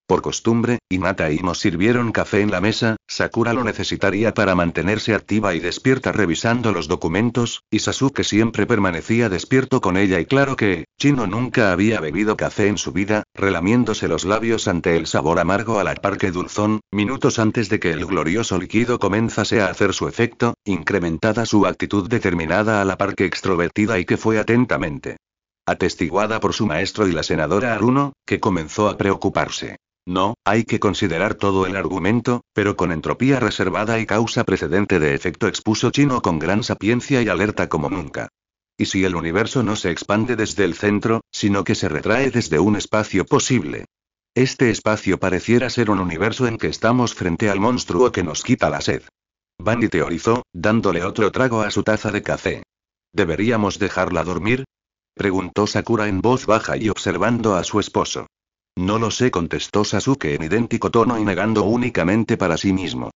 Por costumbre, Hinata y Ino sirvieron café en la mesa. Sakura lo necesitaría para mantenerse activa y despierta revisando los documentos, y Sasuke siempre permanecía despierto con ella, y claro que, Chino nunca había bebido café en su vida, relamiéndose los labios ante el sabor amargo a la par que dulzón, minutos antes de que el glorioso líquido comenzase a hacer su efecto, incrementada su actitud determinada a la par que extrovertida y que fue atentamente atestiguada por su maestro y la senadora Aruno, que comenzó a preocuparse. No, hay que considerar todo el argumento, pero con entropía reservada y causa precedente de efecto, expuso Chino con gran sapiencia y alerta como nunca. ¿Y si el universo no se expande desde el centro, sino que se retrae desde un espacio posible? Este espacio pareciera ser un universo en que estamos frente al monstruo que nos quita la sed. Bunny teorizó, dándole otro trago a su taza de café. ¿Deberíamos dejarla dormir?, preguntó Sakura en voz baja y observando a su esposo. No lo sé, contestó Sasuke en idéntico tono y negando únicamente para sí mismo.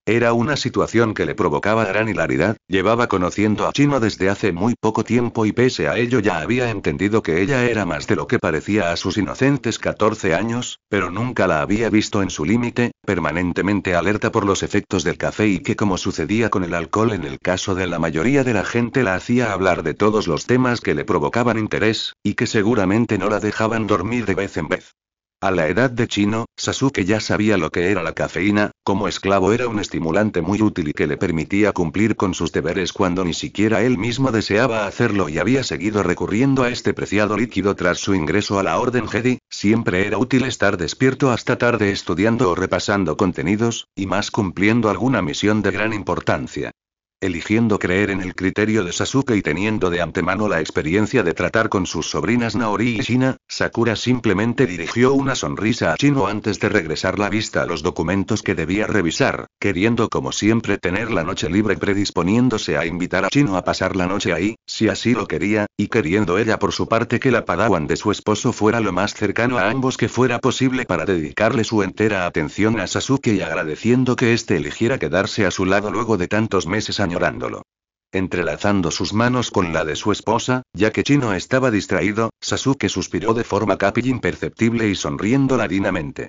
Era una situación que le provocaba gran hilaridad. Llevaba conociendo a Chino desde hace muy poco tiempo y pese a ello ya había entendido que ella era más de lo que parecía a sus inocentes 14 años, pero nunca la había visto en su límite, permanentemente alerta por los efectos del café, y que, como sucedía con el alcohol en el caso de la mayoría de la gente, la hacía hablar de todos los temas que le provocaban interés, y que seguramente no la dejaban dormir de vez en vez. A la edad de Chino, Sasuke ya sabía lo que era la cafeína. Como esclavo era un estimulante muy útil y que le permitía cumplir con sus deberes cuando ni siquiera él mismo deseaba hacerlo, y había seguido recurriendo a este preciado líquido tras su ingreso a la Orden Jedi. Siempre era útil estar despierto hasta tarde estudiando o repasando contenidos, y más cumpliendo alguna misión de gran importancia. Eligiendo creer en el criterio de Sasuke y teniendo de antemano la experiencia de tratar con sus sobrinas Naori y Shina, Sakura simplemente dirigió una sonrisa a Chino antes de regresar la vista a los documentos que debía revisar, queriendo como siempre tener la noche libre, predisponiéndose a invitar a Chino a pasar la noche ahí, si así lo quería, y queriendo ella por su parte que la padawan de su esposo fuera lo más cercano a ambos que fuera posible para dedicarle su entera atención a Sasuke, y agradeciendo que éste eligiera quedarse a su lado luego de tantos meses añorándolo. Entrelazando sus manos con la de su esposa, ya que Chino estaba distraído, Sasuke suspiró de forma casi imperceptible y sonriendo ladinamente.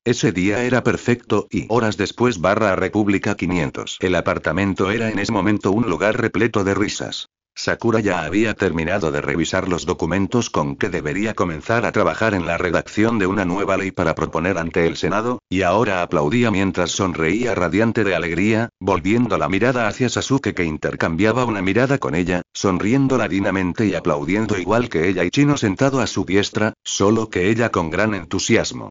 Ese día era perfecto y horas después República 500. El apartamento era en ese momento un lugar repleto de risas. Sakura ya había terminado de revisar los documentos con que debería comenzar a trabajar en la redacción de una nueva ley para proponer ante el Senado, y ahora aplaudía mientras sonreía radiante de alegría, volviendo la mirada hacia Sasuke, que intercambiaba una mirada con ella, sonriendo ladinamente y aplaudiendo igual que ella, y Chino sentado a su diestra, solo que ella con gran entusiasmo.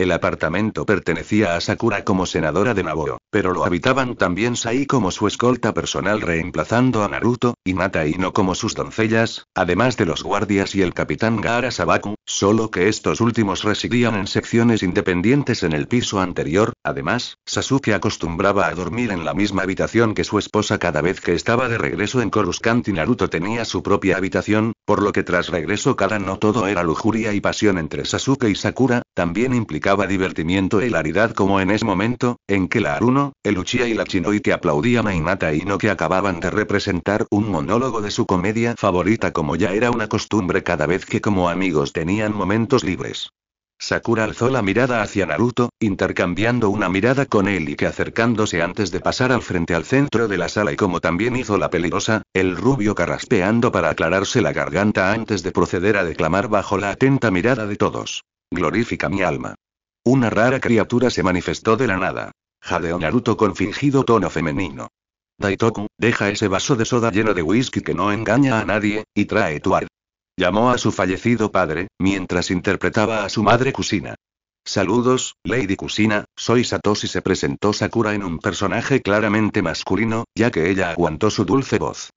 El apartamento pertenecía a Sakura como senadora de Naboo, pero lo habitaban también Sai como su escolta personal reemplazando a Naruto, Hinata y Ino como sus doncellas, además de los guardias y el capitán Gaara Sabaku, solo que estos últimos residían en secciones independientes en el piso anterior. Además, Sasuke acostumbraba a dormir en la misma habitación que su esposa cada vez que estaba de regreso en Coruscant y Naruto tenía su propia habitación, por lo que tras regreso Kara no todo era lujuria y pasión entre Sasuke y Sakura, también implicaba divertimiento e hilaridad como en ese momento, en que la Haruno, el Uchiha y la Shinoite aplaudían a Hinata y Ino que acababan de representar un monólogo de su comedia favorita como ya era una costumbre cada vez que como amigos tenían momentos libres. Sakura alzó la mirada hacia Naruto, intercambiando una mirada con él y que acercándose antes de pasar al frente al centro de la sala y como también hizo la peligrosa, el rubio carraspeando para aclararse la garganta antes de proceder a declamar bajo la atenta mirada de todos. Glorifica mi alma. Una rara criatura se manifestó de la nada. Jadeó Naruto con fingido tono femenino. Daitoku, deja ese vaso de soda lleno de whisky que no engaña a nadie, y trae tu ar. Llamó a su fallecido padre, mientras interpretaba a su madre Kusina. Saludos, Lady Kusina, soy Satoshi. Se presentó Sakura en un personaje claramente masculino, ya que ella aguantó su dulce voz.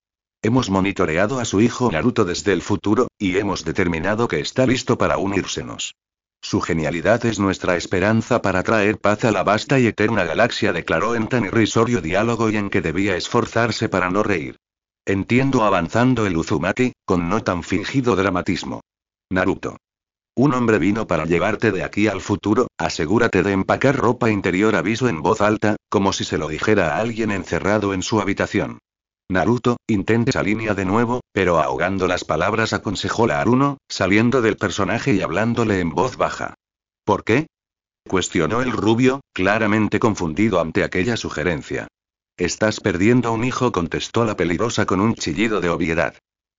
Hemos monitoreado a su hijo Naruto desde el futuro, y hemos determinado que está listo para unírsenos. Su genialidad es nuestra esperanza para traer paz a la vasta y eterna galaxia, declaró en tan irrisorio diálogo y en que debía esforzarse para no reír. Entiendo, avanzando el Uzumaki, con no tan fingido dramatismo. Naruto. Un hombre vino para llevarte de aquí al futuro, asegúrate de empacar ropa interior, aviso en voz alta, como si se lo dijera a alguien encerrado en su habitación. Naruto, intente esa línea de nuevo, pero ahogando las palabras aconsejó la Haruno, saliendo del personaje y hablándole en voz baja. ¿Por qué? Cuestionó el rubio, claramente confundido ante aquella sugerencia. Estás perdiendo un hijo, contestó la peligrosa con un chillido de obviedad.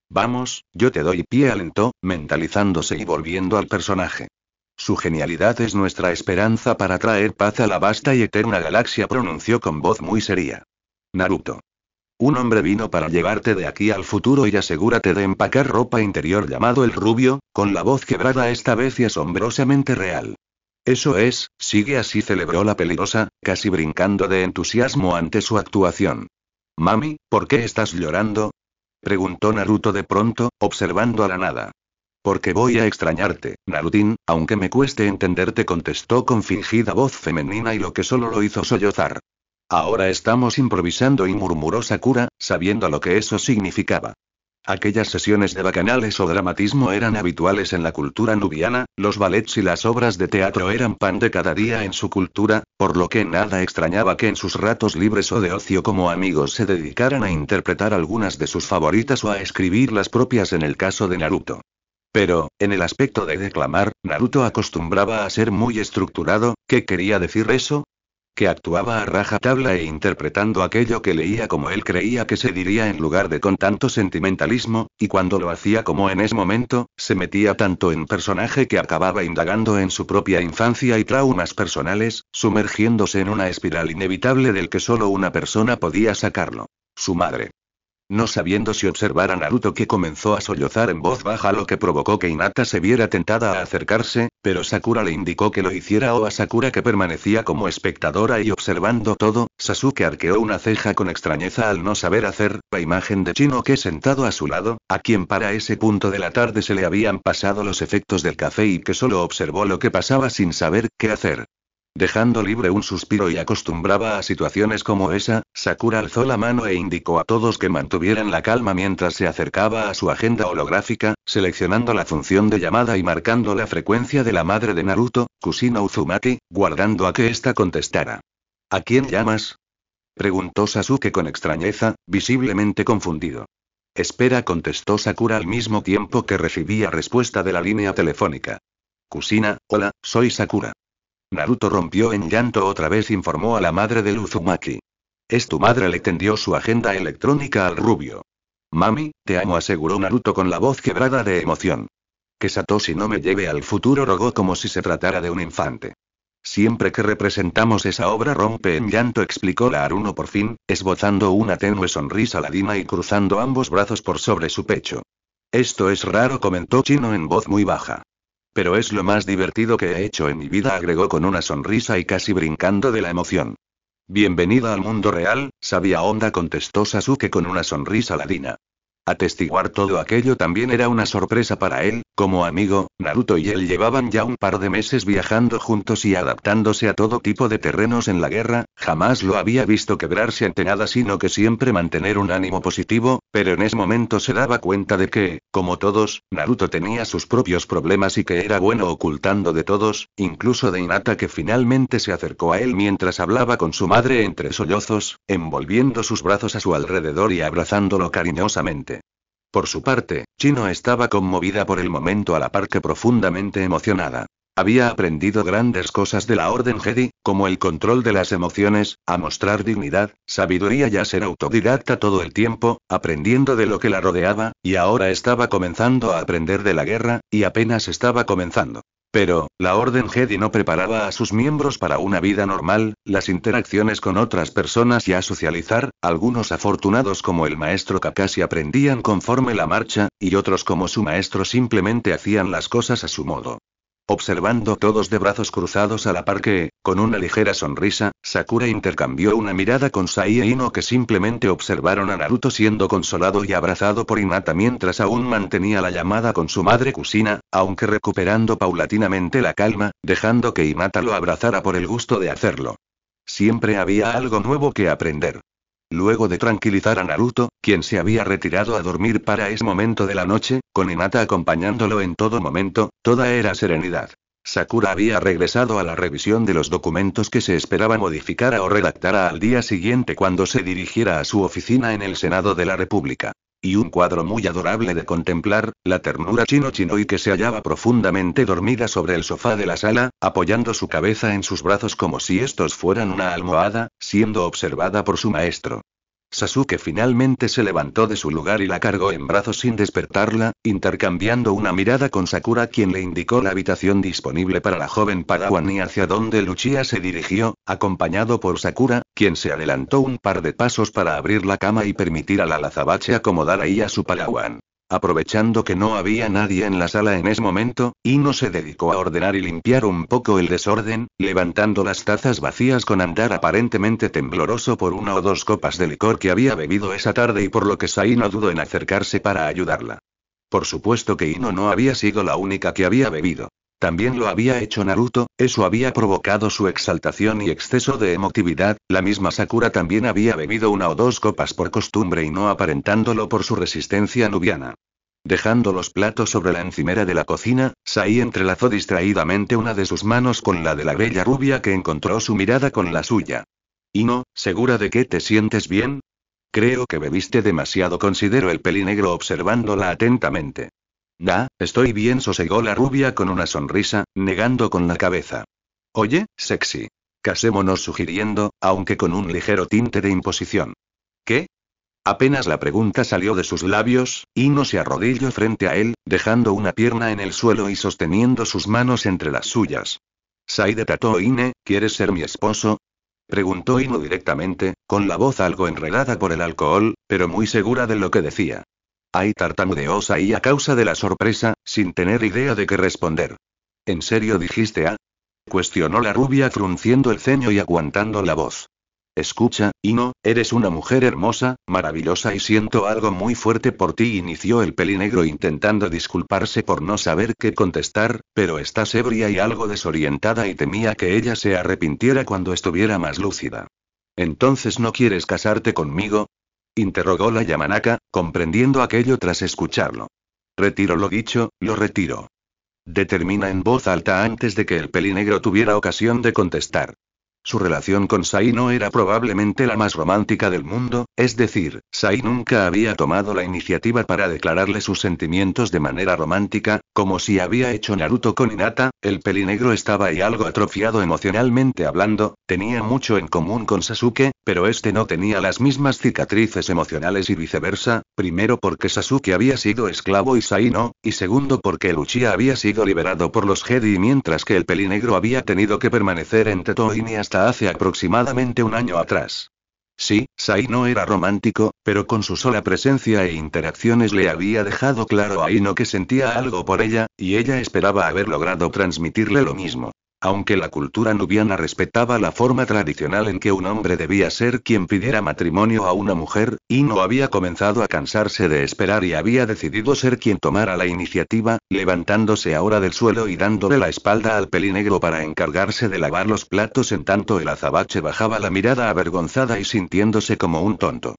Vamos, yo te doy pie, alentó, mentalizándose y volviendo al personaje. Su genialidad es nuestra esperanza para traer paz a la vasta y eterna galaxia, pronunció con voz muy seria. Naruto. Un hombre vino para llevarte de aquí al futuro y asegúrate de empacar ropa interior, llamado el rubio, con la voz quebrada esta vez y asombrosamente real. Eso es, sigue así, celebró la peligrosa, casi brincando de entusiasmo ante su actuación. Mami, ¿por qué estás llorando? Preguntó Naruto de pronto, observando a la nada. Porque voy a extrañarte, Narutín, aunque me cueste entenderte, contestó con fingida voz femenina y lo que solo lo hizo sollozar. Ahora estamos improvisando, y murmuró Sakura, sabiendo lo que eso significaba. Aquellas sesiones de bacanales o dramatismo eran habituales en la cultura nubiana, los ballets y las obras de teatro eran pan de cada día en su cultura, por lo que nada extrañaba que en sus ratos libres o de ocio como amigos se dedicaran a interpretar algunas de sus favoritas o a escribir las propias en el caso de Naruto. Pero, en el aspecto de declamar, Naruto acostumbraba a ser muy estructurado. ¿Qué quería decir eso? Que actuaba a rajatabla e interpretando aquello que leía como él creía que se diría en lugar de con tanto sentimentalismo, y cuando lo hacía como en ese momento, se metía tanto en personaje que acababa indagando en su propia infancia y traumas personales, sumergiéndose en una espiral inevitable del que solo una persona podía sacarlo: su madre. No sabiendo si observar a Naruto, que comenzó a sollozar en voz baja, lo que provocó que Hinata se viera tentada a acercarse, pero Sakura le indicó que lo hiciera, o a Sakura, que permanecía como espectadora y observando todo. Sasuke arqueó una ceja con extrañeza al no saber hacer la imagen de Shinoke sentado a su lado, a quien para ese punto de la tarde se le habían pasado los efectos del café y que solo observó lo que pasaba sin saber qué hacer. Dejando libre un suspiro y acostumbraba a situaciones como esa, Sakura alzó la mano e indicó a todos que mantuvieran la calma mientras se acercaba a su agenda holográfica, seleccionando la función de llamada y marcando la frecuencia de la madre de Naruto, Kusina Uzumaki, guardando a que ésta contestara. ¿A quién llamas?, preguntó Sasuke con extrañeza, visiblemente confundido. Espera, contestó Sakura al mismo tiempo que recibía respuesta de la línea telefónica. Kusina, hola, soy Sakura. Naruto rompió en llanto otra vez, informó a la madre del Uzumaki. Es tu madre, le tendió su agenda electrónica al rubio. Mami, te amo, aseguró Naruto con la voz quebrada de emoción. Que Satoshi no me lleve al futuro, rogó como si se tratara de un infante. Siempre que representamos esa obra rompe en llanto, explicó la Haruno por fin, esbozando una tenue sonrisa ladina y cruzando ambos brazos por sobre su pecho. Esto es raro, comentó Chino en voz muy baja. Pero es lo más divertido que he hecho en mi vida, agregó con una sonrisa y casi brincando de la emoción. Bienvenida al mundo real, sabia onda, contestó Sasuke con una sonrisa ladina. Atestiguar todo aquello también era una sorpresa para él, como amigo. Naruto y él llevaban ya un par de meses viajando juntos y adaptándose a todo tipo de terrenos en la guerra, jamás lo había visto quebrarse ante nada, sino que siempre mantener un ánimo positivo, pero en ese momento se daba cuenta de que, como todos, Naruto tenía sus propios problemas y que era bueno ocultando de todos, incluso de Hinata, que finalmente se acercó a él mientras hablaba con su madre entre sollozos, envolviendo sus brazos a su alrededor y abrazándolo cariñosamente. Por su parte, Chino estaba conmovida por el momento a la par que profundamente emocionada. Había aprendido grandes cosas de la Orden Jedi, como el control de las emociones, a mostrar dignidad, sabiduría y a ser autodidacta todo el tiempo, aprendiendo de lo que la rodeaba, y ahora estaba comenzando a aprender de la guerra, y apenas estaba comenzando. Pero, la Orden Jedi no preparaba a sus miembros para una vida normal, las interacciones con otras personas y a socializar. Algunos afortunados como el maestro Kakashi aprendían conforme la marcha, y otros como su maestro simplemente hacían las cosas a su modo. Observando todos de brazos cruzados a la par que, con una ligera sonrisa, Sakura intercambió una mirada con Sai e Ino, que simplemente observaron a Naruto siendo consolado y abrazado por Hinata mientras aún mantenía la llamada con su madre Kusina, aunque recuperando paulatinamente la calma, dejando que Hinata lo abrazara por el gusto de hacerlo. Siempre había algo nuevo que aprender. Luego de tranquilizar a Naruto, quien se había retirado a dormir para ese momento de la noche, con Hinata acompañándolo en todo momento, toda era serenidad. Sakura había regresado a la revisión de los documentos que se esperaba modificara o redactara al día siguiente cuando se dirigiera a su oficina en el Senado de la República. Y un cuadro muy adorable de contemplar, la ternura Chino-Chinoi, que se hallaba profundamente dormida sobre el sofá de la sala, apoyando su cabeza en sus brazos como si estos fueran una almohada, siendo observada por su maestro. Sasuke finalmente se levantó de su lugar y la cargó en brazos sin despertarla, intercambiando una mirada con Sakura, quien le indicó la habitación disponible para la joven Padawan y hacia donde Luchia se dirigió, acompañado por Sakura, quien se adelantó un par de pasos para abrir la cama y permitir a la azabache acomodar ahí a su Padawan. Aprovechando que no había nadie en la sala en ese momento, Ino se dedicó a ordenar y limpiar un poco el desorden, levantando las tazas vacías con andar aparentemente tembloroso por una o dos copas de licor que había bebido esa tarde, y por lo que Sai no dudó en acercarse para ayudarla. Por supuesto que Ino no había sido la única que había bebido. También lo había hecho Naruto, eso había provocado su exaltación y exceso de emotividad. La misma Sakura también había bebido una o dos copas por costumbre y no aparentándolo por su resistencia nubiana. Dejando los platos sobre la encimera de la cocina, Sai entrelazó distraídamente una de sus manos con la de la bella rubia, que encontró su mirada con la suya. «Ino, ¿segura de que te sientes bien? Creo que bebiste demasiado», consideró el pelinegro observándola atentamente. Estoy bien, sosegó la rubia con una sonrisa, negando con la cabeza. Oye, sexy. Casémonos, sugiriendo, aunque con un ligero tinte de imposición. ¿Qué? Apenas la pregunta salió de sus labios, Ino se arrodilló frente a él, dejando una pierna en el suelo y sosteniendo sus manos entre las suyas. Sai de Tatooine, ¿quieres ser mi esposo? Preguntó Ino directamente, con la voz algo enredada por el alcohol, pero muy segura de lo que decía. Ay, tartamudeó Sai a causa de la sorpresa, sin tener idea de qué responder. ¿En serio dijiste a? Cuestionó la rubia frunciendo el ceño y aguantando la voz. Escucha, Ino, eres una mujer hermosa, maravillosa y siento algo muy fuerte por ti, inició el pelinegro intentando disculparse por no saber qué contestar, pero estás ebria y algo desorientada y temía que ella se arrepintiera cuando estuviera más lúcida. ¿Entonces no quieres casarte conmigo? Interrogó la Yamanaka, comprendiendo aquello tras escucharlo. Retiro lo dicho, lo retiro. Determina en voz alta antes de que el pelinegro tuviera ocasión de contestar. Su relación con Sai no era probablemente la más romántica del mundo, es decir, Sai nunca había tomado la iniciativa para declararle sus sentimientos de manera romántica, como si había hecho Naruto con Hinata. El pelinegro estaba ahí algo atrofiado emocionalmente hablando, tenía mucho en común con Sasuke, pero este no tenía las mismas cicatrices emocionales y viceversa, primero porque Sasuke había sido esclavo y Sai no, y segundo porque el Uchiha había sido liberado por los Jedi mientras que el pelinegro había tenido que permanecer en Tatooine hasta hace aproximadamente un año atrás. Sí, Sai no era romántico, pero con su sola presencia e interacciones le había dejado claro a Ino que sentía algo por ella, y ella esperaba haber logrado transmitirle lo mismo. Aunque la cultura nubiana respetaba la forma tradicional en que un hombre debía ser quien pidiera matrimonio a una mujer, Ino había comenzado a cansarse de esperar y había decidido ser quien tomara la iniciativa, levantándose ahora del suelo y dándole la espalda al pelinegro para encargarse de lavar los platos en tanto el azabache bajaba la mirada avergonzada y sintiéndose como un tonto.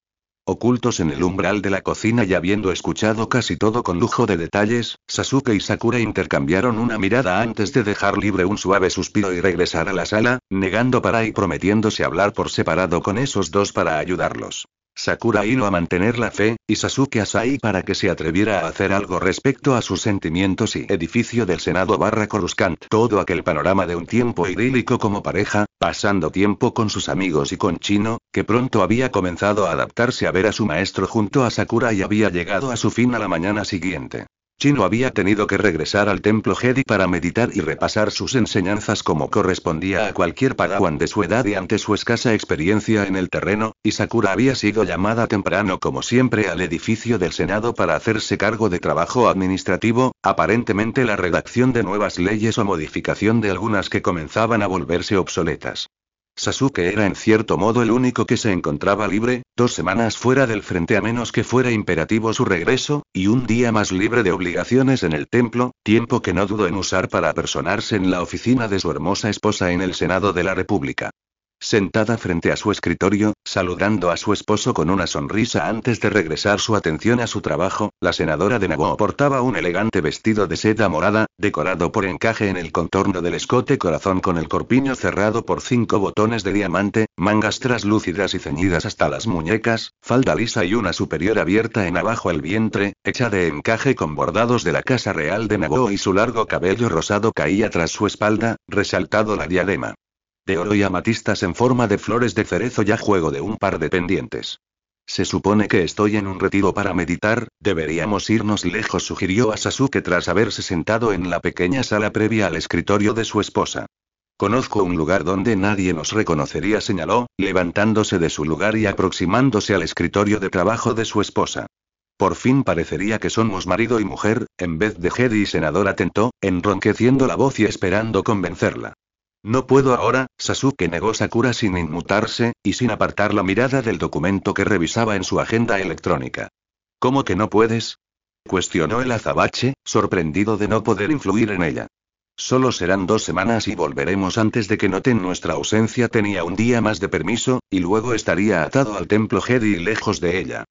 Ocultos en el umbral de la cocina y habiendo escuchado casi todo con lujo de detalles, Sasuke y Sakura intercambiaron una mirada antes de dejar libre un suave suspiro y regresar a la sala, negando para y prometiéndose hablar por separado con esos dos para ayudarlos. Sakura Ino a mantener la fe, y Sasuke a Sai para que se atreviera a hacer algo respecto a sus sentimientos y edificio del Senado / Coruscant. Todo aquel panorama de un tiempo idílico como pareja, pasando tiempo con sus amigos y con Chino, que pronto había comenzado a adaptarse a ver a su maestro junto a Sakura y había llegado a su fin a la mañana siguiente. Chino había tenido que regresar al templo Jedi para meditar y repasar sus enseñanzas como correspondía a cualquier padawan de su edad y ante su escasa experiencia en el terreno, y Sakura había sido llamada temprano como siempre al edificio del Senado para hacerse cargo de trabajo administrativo, aparentemente la redacción de nuevas leyes o modificación de algunas que comenzaban a volverse obsoletas. Sasuke era en cierto modo el único que se encontraba libre, 2 semanas fuera del frente a menos que fuera imperativo su regreso, y un día más libre de obligaciones en el templo, tiempo que no dudó en usar para apersonarse en la oficina de su hermosa esposa en el Senado de la República. Sentada frente a su escritorio, saludando a su esposo con una sonrisa antes de regresar su atención a su trabajo, la senadora de Naboo portaba un elegante vestido de seda morada, decorado por encaje en el contorno del escote corazón con el corpiño cerrado por 5 botones de diamante, mangas traslúcidas y ceñidas hasta las muñecas, falda lisa y una superior abierta en abajo el vientre, hecha de encaje con bordados de la Casa Real de Naboo y su largo cabello rosado caía tras su espalda, resaltado la diadema de oro y amatistas en forma de flores de cerezo y a juego de un par de pendientes. Se supone que estoy en un retiro para meditar, deberíamos irnos lejos, sugirió a Sasuke tras haberse sentado en la pequeña sala previa al escritorio de su esposa. Conozco un lugar donde nadie nos reconocería, señaló, levantándose de su lugar y aproximándose al escritorio de trabajo de su esposa. Por fin parecería que somos marido y mujer, en vez de Jedi y senador, atentó, enronqueciendo la voz y esperando convencerla. No puedo ahora, Sasuke, negó Sakura sin inmutarse, y sin apartar la mirada del documento que revisaba en su agenda electrónica. ¿Cómo que no puedes?, cuestionó el azabache, sorprendido de no poder influir en ella. Solo serán 2 semanas y volveremos antes de que noten nuestra ausencia. Tenía un día más de permiso, y luego estaría atado al templo Jedi y lejos de ella.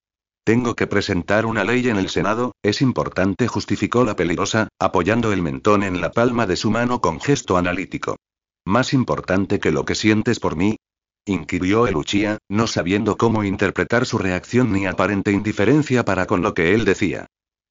Tengo que presentar una ley en el Senado, es importante, justificó la peligrosa, apoyando el mentón en la palma de su mano con gesto analítico. ¿Más importante que lo que sientes por mí?, inquirió el Uchiha, no sabiendo cómo interpretar su reacción ni aparente indiferencia para con lo que él decía.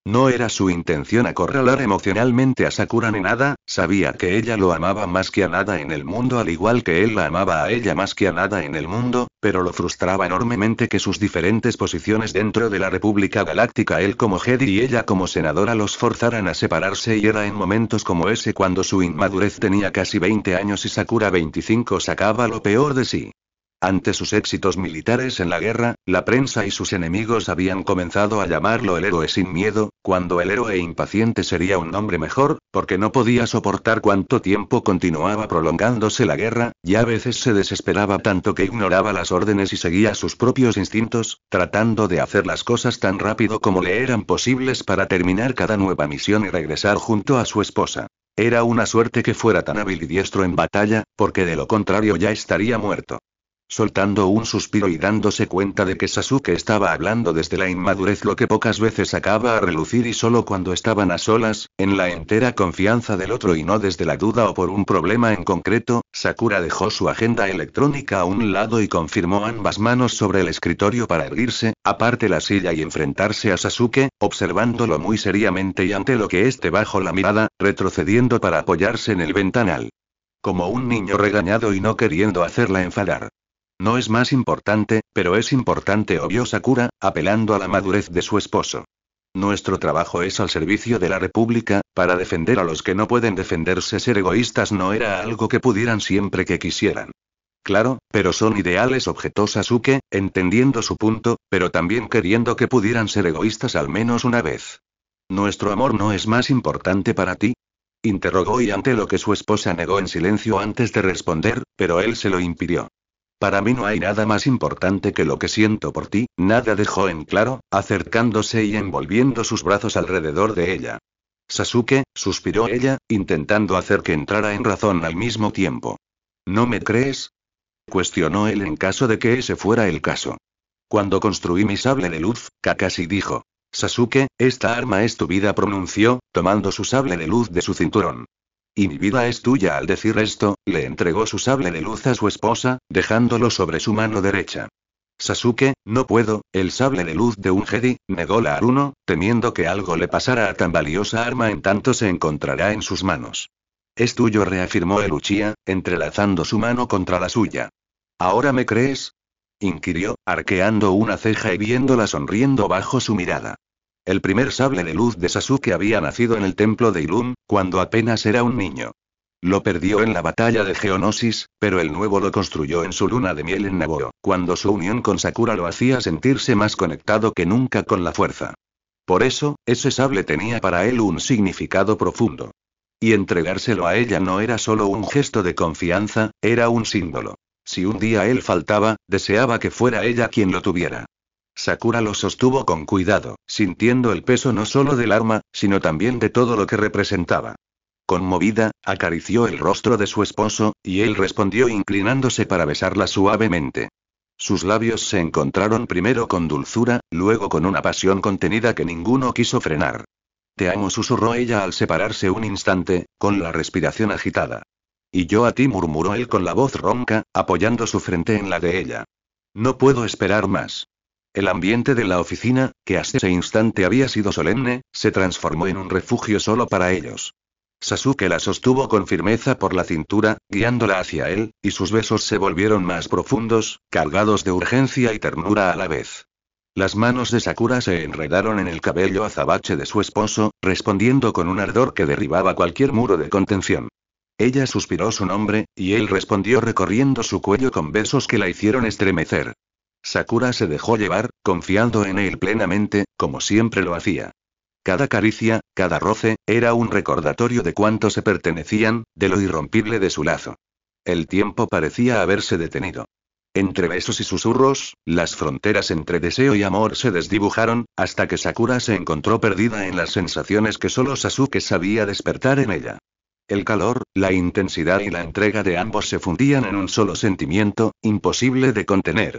No era su intención acorralar emocionalmente a Sakura ni nada, sabía que ella lo amaba más que a nada en el mundo al igual que él la amaba a ella más que a nada en el mundo, pero lo frustraba enormemente que sus diferentes posiciones dentro de la República Galáctica, él como Jedi y ella como senadora, los forzaran a separarse, y era en momentos como ese cuando su inmadurez tenía casi 20 años y Sakura 25 sacaba lo peor de sí. Ante sus éxitos militares en la guerra, la prensa y sus enemigos habían comenzado a llamarlo el héroe sin miedo, cuando el héroe impaciente sería un nombre mejor, porque no podía soportar cuánto tiempo continuaba prolongándose la guerra, y a veces se desesperaba tanto que ignoraba las órdenes y seguía sus propios instintos, tratando de hacer las cosas tan rápido como le eran posibles para terminar cada nueva misión y regresar junto a su esposa. Era una suerte que fuera tan hábil y diestro en batalla, porque de lo contrario ya estaría muerto. Soltando un suspiro y dándose cuenta de que Sasuke estaba hablando desde la inmadurez, lo que pocas veces sacaba a relucir y solo cuando estaban a solas, en la entera confianza del otro y no desde la duda o por un problema en concreto, Sakura dejó su agenda electrónica a un lado y confirmó ambas manos sobre el escritorio para erguirse, aparte la silla y enfrentarse a Sasuke, observándolo muy seriamente y ante lo que éste bajó la mirada, retrocediendo para apoyarse en el ventanal. Como un niño regañado y no queriendo hacerla enfadar. No es más importante, pero es importante, obvió Sakura, apelando a la madurez de su esposo. Nuestro trabajo es al servicio de la República, para defender a los que no pueden defenderse. Ser egoístas no era algo que pudieran siempre que quisieran. Claro, pero son ideales, objetó Sasuke, entendiendo su punto, pero también queriendo que pudieran ser egoístas al menos una vez. ¿Nuestro amor no es más importante para ti? Interrogó, y ante lo que su esposa negó en silencio antes de responder, pero él se lo impidió. Para mí no hay nada más importante que lo que siento por ti, nada, dejó en claro, acercándose y envolviendo sus brazos alrededor de ella. Sasuke, suspiró ella, intentando hacer que entrara en razón al mismo tiempo. ¿No me crees? Cuestionó él, en caso de que ese fuera el caso. Cuando construí mi sable de luz, Kakashi dijo. Sasuke, esta arma es tu vida, pronunció, tomando su sable de luz de su cinturón. Y mi vida es tuya. Al decir esto, le entregó su sable de luz a su esposa, dejándolo sobre su mano derecha. Sasuke, no puedo, el sable de luz de un Jedi, negó la Aruno, temiendo que algo le pasara a tan valiosa arma en tanto se encontrará en sus manos. Es tuyo, reafirmó el Uchiha, entrelazando su mano contra la suya. ¿Ahora me crees? Inquirió, arqueando una ceja y viéndola sonriendo bajo su mirada. El primer sable de luz de Sasuke había nacido en el templo de Ilum, cuando apenas era un niño. Lo perdió en la batalla de Geonosis, pero el nuevo lo construyó en su luna de miel en Naboa, cuando su unión con Sakura lo hacía sentirse más conectado que nunca con la fuerza. Por eso, ese sable tenía para él un significado profundo. Y entregárselo a ella no era solo un gesto de confianza, era un símbolo. Si un día él faltaba, deseaba que fuera ella quien lo tuviera. Sakura lo sostuvo con cuidado, sintiendo el peso no solo del arma, sino también de todo lo que representaba. Conmovida, acarició el rostro de su esposo, y él respondió inclinándose para besarla suavemente. Sus labios se encontraron primero con dulzura, luego con una pasión contenida que ninguno quiso frenar. Te amo, susurró ella al separarse un instante, con la respiración agitada. Y yo a ti, murmuró él con la voz ronca, apoyando su frente en la de ella. No puedo esperar más. El ambiente de la oficina, que hasta ese instante había sido solemne, se transformó en un refugio solo para ellos. Sasuke la sostuvo con firmeza por la cintura, guiándola hacia él, y sus besos se volvieron más profundos, cargados de urgencia y ternura a la vez. Las manos de Sakura se enredaron en el cabello azabache de su esposo, respondiendo con un ardor que derribaba cualquier muro de contención. Ella suspiró su nombre, y él respondió recorriendo su cuello con besos que la hicieron estremecer. Sakura se dejó llevar, confiando en él plenamente, como siempre lo hacía. Cada caricia, cada roce, era un recordatorio de cuánto se pertenecían, de lo irrompible de su lazo. El tiempo parecía haberse detenido. Entre besos y susurros, las fronteras entre deseo y amor se desdibujaron, hasta que Sakura se encontró perdida en las sensaciones que solo Sasuke sabía despertar en ella. El calor, la intensidad y la entrega de ambos se fundían en un solo sentimiento, imposible de contener.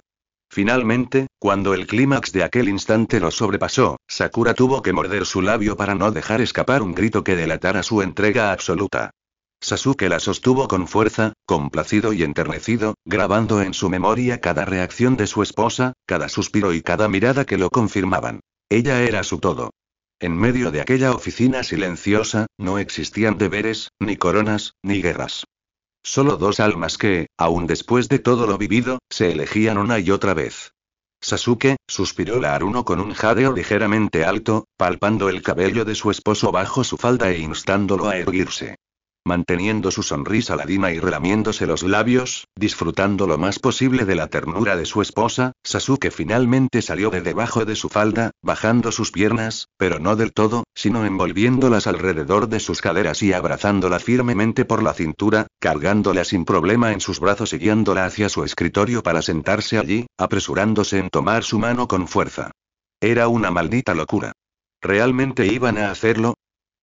Finalmente, cuando el clímax de aquel instante lo sobrepasó, Sakura tuvo que morder su labio para no dejar escapar un grito que delatara su entrega absoluta. Sasuke la sostuvo con fuerza, complacido y enternecido, grabando en su memoria cada reacción de su esposa, cada suspiro y cada mirada que lo confirmaban. Ella era su todo. En medio de aquella oficina silenciosa, no existían deberes, ni coronas, ni guerras. Solo dos almas que, aun después de todo lo vivido, se elegían una y otra vez. Sasuke, suspiró la Aruno con un jadeo ligeramente alto, palpando el cabello de su esposo bajo su falda e instándolo a erguirse. Manteniendo su sonrisa ladina y relamiéndose los labios, disfrutando lo más posible de la ternura de su esposa, Sasuke finalmente salió de debajo de su falda, bajando sus piernas, pero no del todo, sino envolviéndolas alrededor de sus caderas y abrazándola firmemente por la cintura, cargándola sin problema en sus brazos y guiándola hacia su escritorio para sentarse allí, apresurándose en tomar su mano con fuerza. Era una maldita locura. ¿Realmente iban a hacerlo?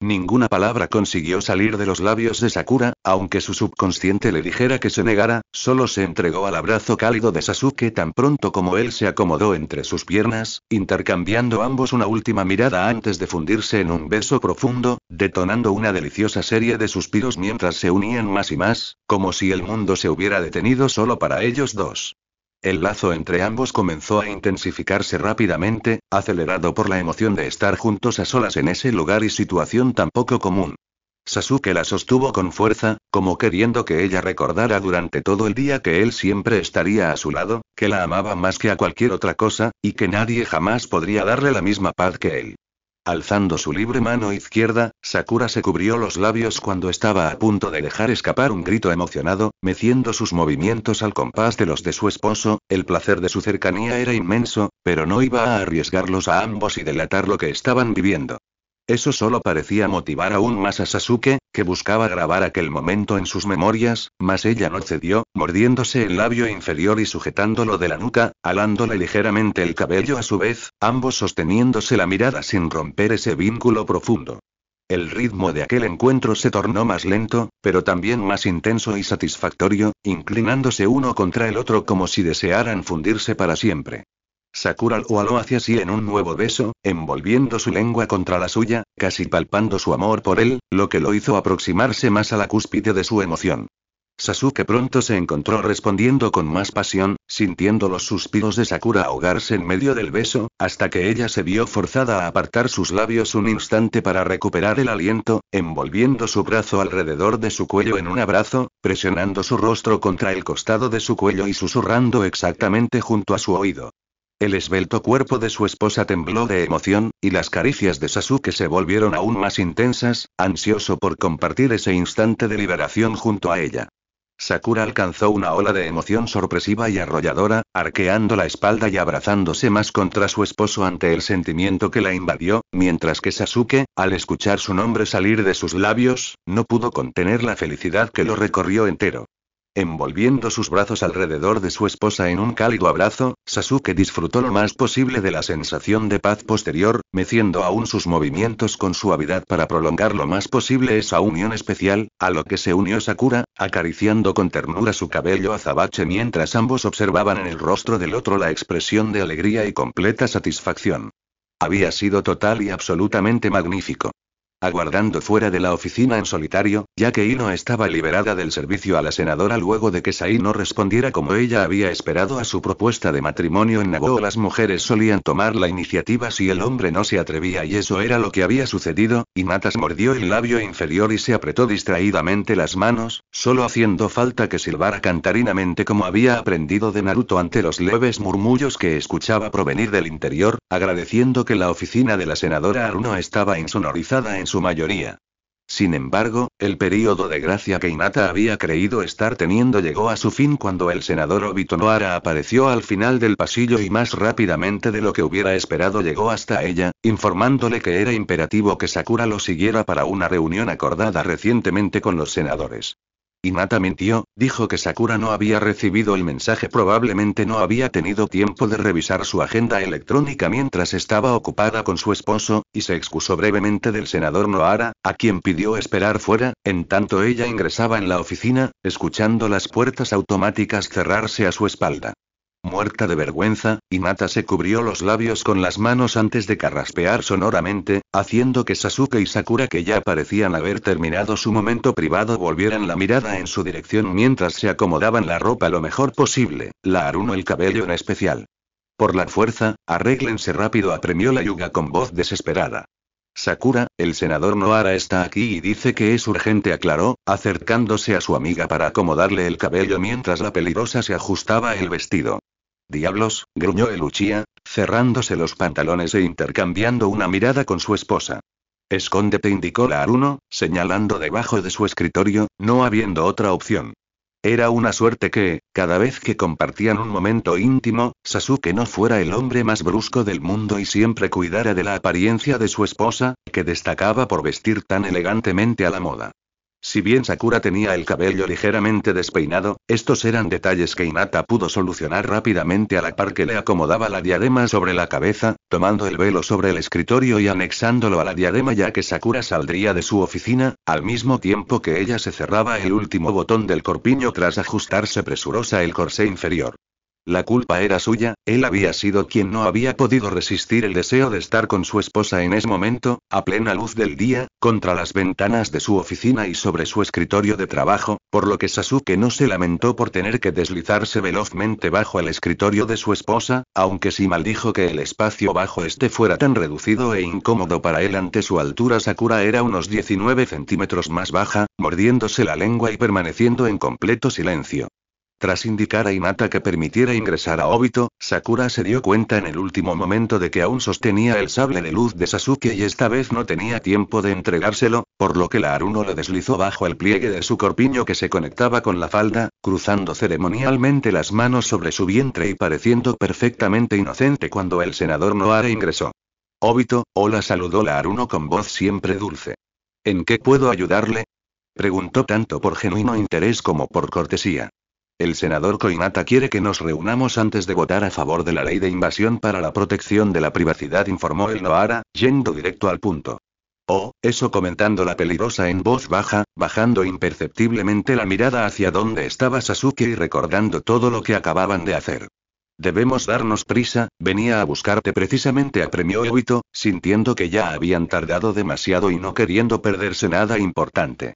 Ninguna palabra consiguió salir de los labios de Sakura, aunque su subconsciente le dijera que se negara, solo se entregó al abrazo cálido de Sasuke tan pronto como él se acomodó entre sus piernas, intercambiando ambos una última mirada antes de fundirse en un beso profundo, detonando una deliciosa serie de suspiros mientras se unían más y más, como si el mundo se hubiera detenido solo para ellos dos. El lazo entre ambos comenzó a intensificarse rápidamente, acelerado por la emoción de estar juntos a solas en ese lugar y situación tan poco común. Sasuke la sostuvo con fuerza, como queriendo que ella recordara durante todo el día que él siempre estaría a su lado, que la amaba más que a cualquier otra cosa, y que nadie jamás podría darle la misma paz que él. Alzando su libre mano izquierda, Sakura se cubrió los labios cuando estaba a punto de dejar escapar un grito emocionado, meciendo sus movimientos al compás de los de su esposo. El placer de su cercanía era inmenso, pero no iba a arriesgarlos a ambos y delatar lo que estaban viviendo. Eso solo parecía motivar aún más a Sasuke, que buscaba grabar aquel momento en sus memorias, mas ella no cedió, mordiéndose el labio inferior y sujetándolo de la nuca, alándole ligeramente el cabello a su vez, ambos sosteniéndose la mirada sin romper ese vínculo profundo. El ritmo de aquel encuentro se tornó más lento, pero también más intenso y satisfactorio, inclinándose uno contra el otro como si desearan fundirse para siempre. Sakura lo aló hacia sí en un nuevo beso, envolviendo su lengua contra la suya, casi palpando su amor por él, lo que lo hizo aproximarse más a la cúspide de su emoción. Sasuke pronto se encontró respondiendo con más pasión, sintiendo los suspiros de Sakura ahogarse en medio del beso, hasta que ella se vio forzada a apartar sus labios un instante para recuperar el aliento, envolviendo su brazo alrededor de su cuello en un abrazo, presionando su rostro contra el costado de su cuello y susurrando exactamente junto a su oído. El esbelto cuerpo de su esposa tembló de emoción, y las caricias de Sasuke se volvieron aún más intensas, ansioso por compartir ese instante de liberación junto a ella. Sakura alcanzó una ola de emoción sorpresiva y arrolladora, arqueando la espalda y abrazándose más contra su esposo ante el sentimiento que la invadió, mientras que Sasuke, al escuchar su nombre salir de sus labios, no pudo contener la felicidad que lo recorrió entero. Envolviendo sus brazos alrededor de su esposa en un cálido abrazo, Sasuke disfrutó lo más posible de la sensación de paz posterior, meciendo aún sus movimientos con suavidad para prolongar lo más posible esa unión especial, a lo que se unió Sakura, acariciando con ternura su cabello azabache mientras ambos observaban en el rostro del otro la expresión de alegría y completa satisfacción. Había sido total y absolutamente magnífico. Aguardando fuera de la oficina en solitario, ya que Ino estaba liberada del servicio a la senadora luego de que Sai no respondiera como ella había esperado a su propuesta de matrimonio en Nagoo. Las mujeres solían tomar la iniciativa si el hombre no se atrevía y eso era lo que había sucedido. Hinata mordió el labio inferior y se apretó distraídamente las manos, solo haciendo falta que silbara cantarinamente como había aprendido de Naruto ante los leves murmullos que escuchaba provenir del interior, agradeciendo que la oficina de la senadora Aruno estaba insonorizada en su mayoría. Sin embargo, el período de gracia que Hinata había creído estar teniendo llegó a su fin cuando el senador Obito Nohara apareció al final del pasillo y más rápidamente de lo que hubiera esperado llegó hasta ella, informándole que era imperativo que Sakura lo siguiera para una reunión acordada recientemente con los senadores. Hinata mintió, dijo que Sakura no había recibido el mensaje, probablemente no había tenido tiempo de revisar su agenda electrónica mientras estaba ocupada con su esposo, y se excusó brevemente del senador Nohara, a quien pidió esperar fuera, en tanto ella ingresaba en la oficina, escuchando las puertas automáticas cerrarse a su espalda. Muerta de vergüenza, Hinata se cubrió los labios con las manos antes de carraspear sonoramente, haciendo que Sasuke y Sakura, que ya parecían haber terminado su momento privado, volvieran la mirada en su dirección mientras se acomodaban la ropa lo mejor posible, la Aruno el cabello en especial. Por la fuerza, arréglense rápido, apremió la Hyuga con voz desesperada. Sakura, el senador Nohara está aquí y dice que es urgente, aclaró, acercándose a su amiga para acomodarle el cabello mientras la peligrosa se ajustaba el vestido. Diablos, gruñó el Uchiha, cerrándose los pantalones e intercambiando una mirada con su esposa. Escóndete, indicó la Aruno, señalando debajo de su escritorio, no habiendo otra opción. Era una suerte que, cada vez que compartían un momento íntimo, Sasuke no fuera el hombre más brusco del mundo y siempre cuidara de la apariencia de su esposa, que destacaba por vestir tan elegantemente a la moda. Si bien Sakura tenía el cabello ligeramente despeinado, estos eran detalles que Hinata pudo solucionar rápidamente a la par que le acomodaba la diadema sobre la cabeza, tomando el velo sobre el escritorio y anexándolo a la diadema ya que Sakura saldría de su oficina, al mismo tiempo que ella se cerraba el último botón del corpiño tras ajustarse presurosa el corsé inferior. La culpa era suya, él había sido quien no había podido resistir el deseo de estar con su esposa en ese momento, a plena luz del día, contra las ventanas de su oficina y sobre su escritorio de trabajo, por lo que Sasuke no se lamentó por tener que deslizarse velozmente bajo el escritorio de su esposa, aunque sí maldijo que el espacio bajo este fuera tan reducido e incómodo para él ante su altura. Sakura era unos 19 centímetros más baja, mordiéndose la lengua y permaneciendo en completo silencio. Tras indicar a Hinata que permitiera ingresar a Obito, Sakura se dio cuenta en el último momento de que aún sostenía el sable de luz de Sasuke y esta vez no tenía tiempo de entregárselo, por lo que la Aruno lo deslizó bajo el pliegue de su corpiño que se conectaba con la falda, cruzando ceremonialmente las manos sobre su vientre y pareciendo perfectamente inocente cuando el senador Noara ingresó. Obito, hola, saludó la Aruno con voz siempre dulce. ¿En qué puedo ayudarle? Preguntó tanto por genuino interés como por cortesía. El senador Koinata quiere que nos reunamos antes de votar a favor de la ley de invasión para la protección de la privacidad, informó el Noara, yendo directo al punto. Oh, eso, comentando la peligrosa en voz baja, bajando imperceptiblemente la mirada hacia donde estaba Sasuke y recordando todo lo que acababan de hacer. Debemos darnos prisa, venía a buscarte precisamente, apremió Obito, sintiendo que ya habían tardado demasiado y no queriendo perderse nada importante.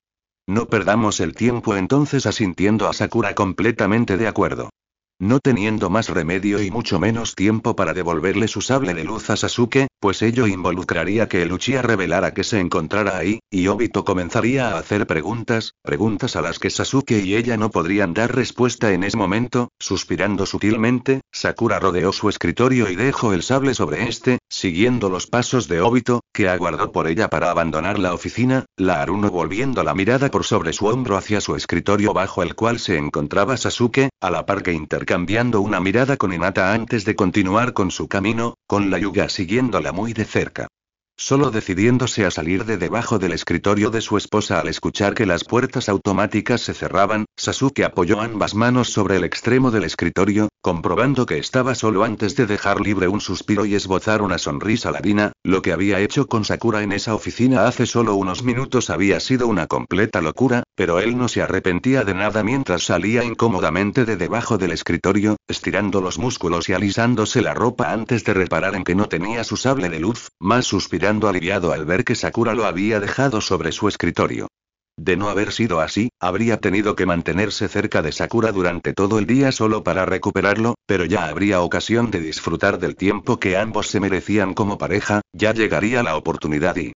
No perdamos el tiempo entonces, asintiendo a Sakura completamente de acuerdo. No teniendo más remedio y mucho menos tiempo para devolverle su sable de luz a Sasuke, pues ello involucraría que el Uchiha revelara que se encontrara ahí, y Obito comenzaría a hacer preguntas a las que Sasuke y ella no podrían dar respuesta en ese momento. Suspirando sutilmente, Sakura rodeó su escritorio y dejó el sable sobre este, siguiendo los pasos de Obito, que aguardó por ella para abandonar la oficina. La Aruno, volviendo la mirada por sobre su hombro hacia su escritorio bajo el cual se encontraba Sasuke, a la par que intercambiando una mirada con Hinata antes de continuar con su camino, con la Hyuga siguiéndola muy de cerca. Solo decidiéndose a salir de debajo del escritorio de su esposa al escuchar que las puertas automáticas se cerraban, Sasuke apoyó ambas manos sobre el extremo del escritorio, comprobando que estaba solo antes de dejar libre un suspiro y esbozar una sonrisa ladina. Lo que había hecho con Sakura en esa oficina hace solo unos minutos había sido una completa locura, pero él no se arrepentía de nada mientras salía incómodamente de debajo del escritorio, estirando los músculos y alisándose la ropa antes de reparar en que no tenía su sable de luz, más suspirando aliviado al ver que Sakura lo había dejado sobre su escritorio. De no haber sido así, habría tenido que mantenerse cerca de Sakura durante todo el día solo para recuperarlo, pero ya habría ocasión de disfrutar del tiempo que ambos se merecían como pareja. Ya llegaría la oportunidad y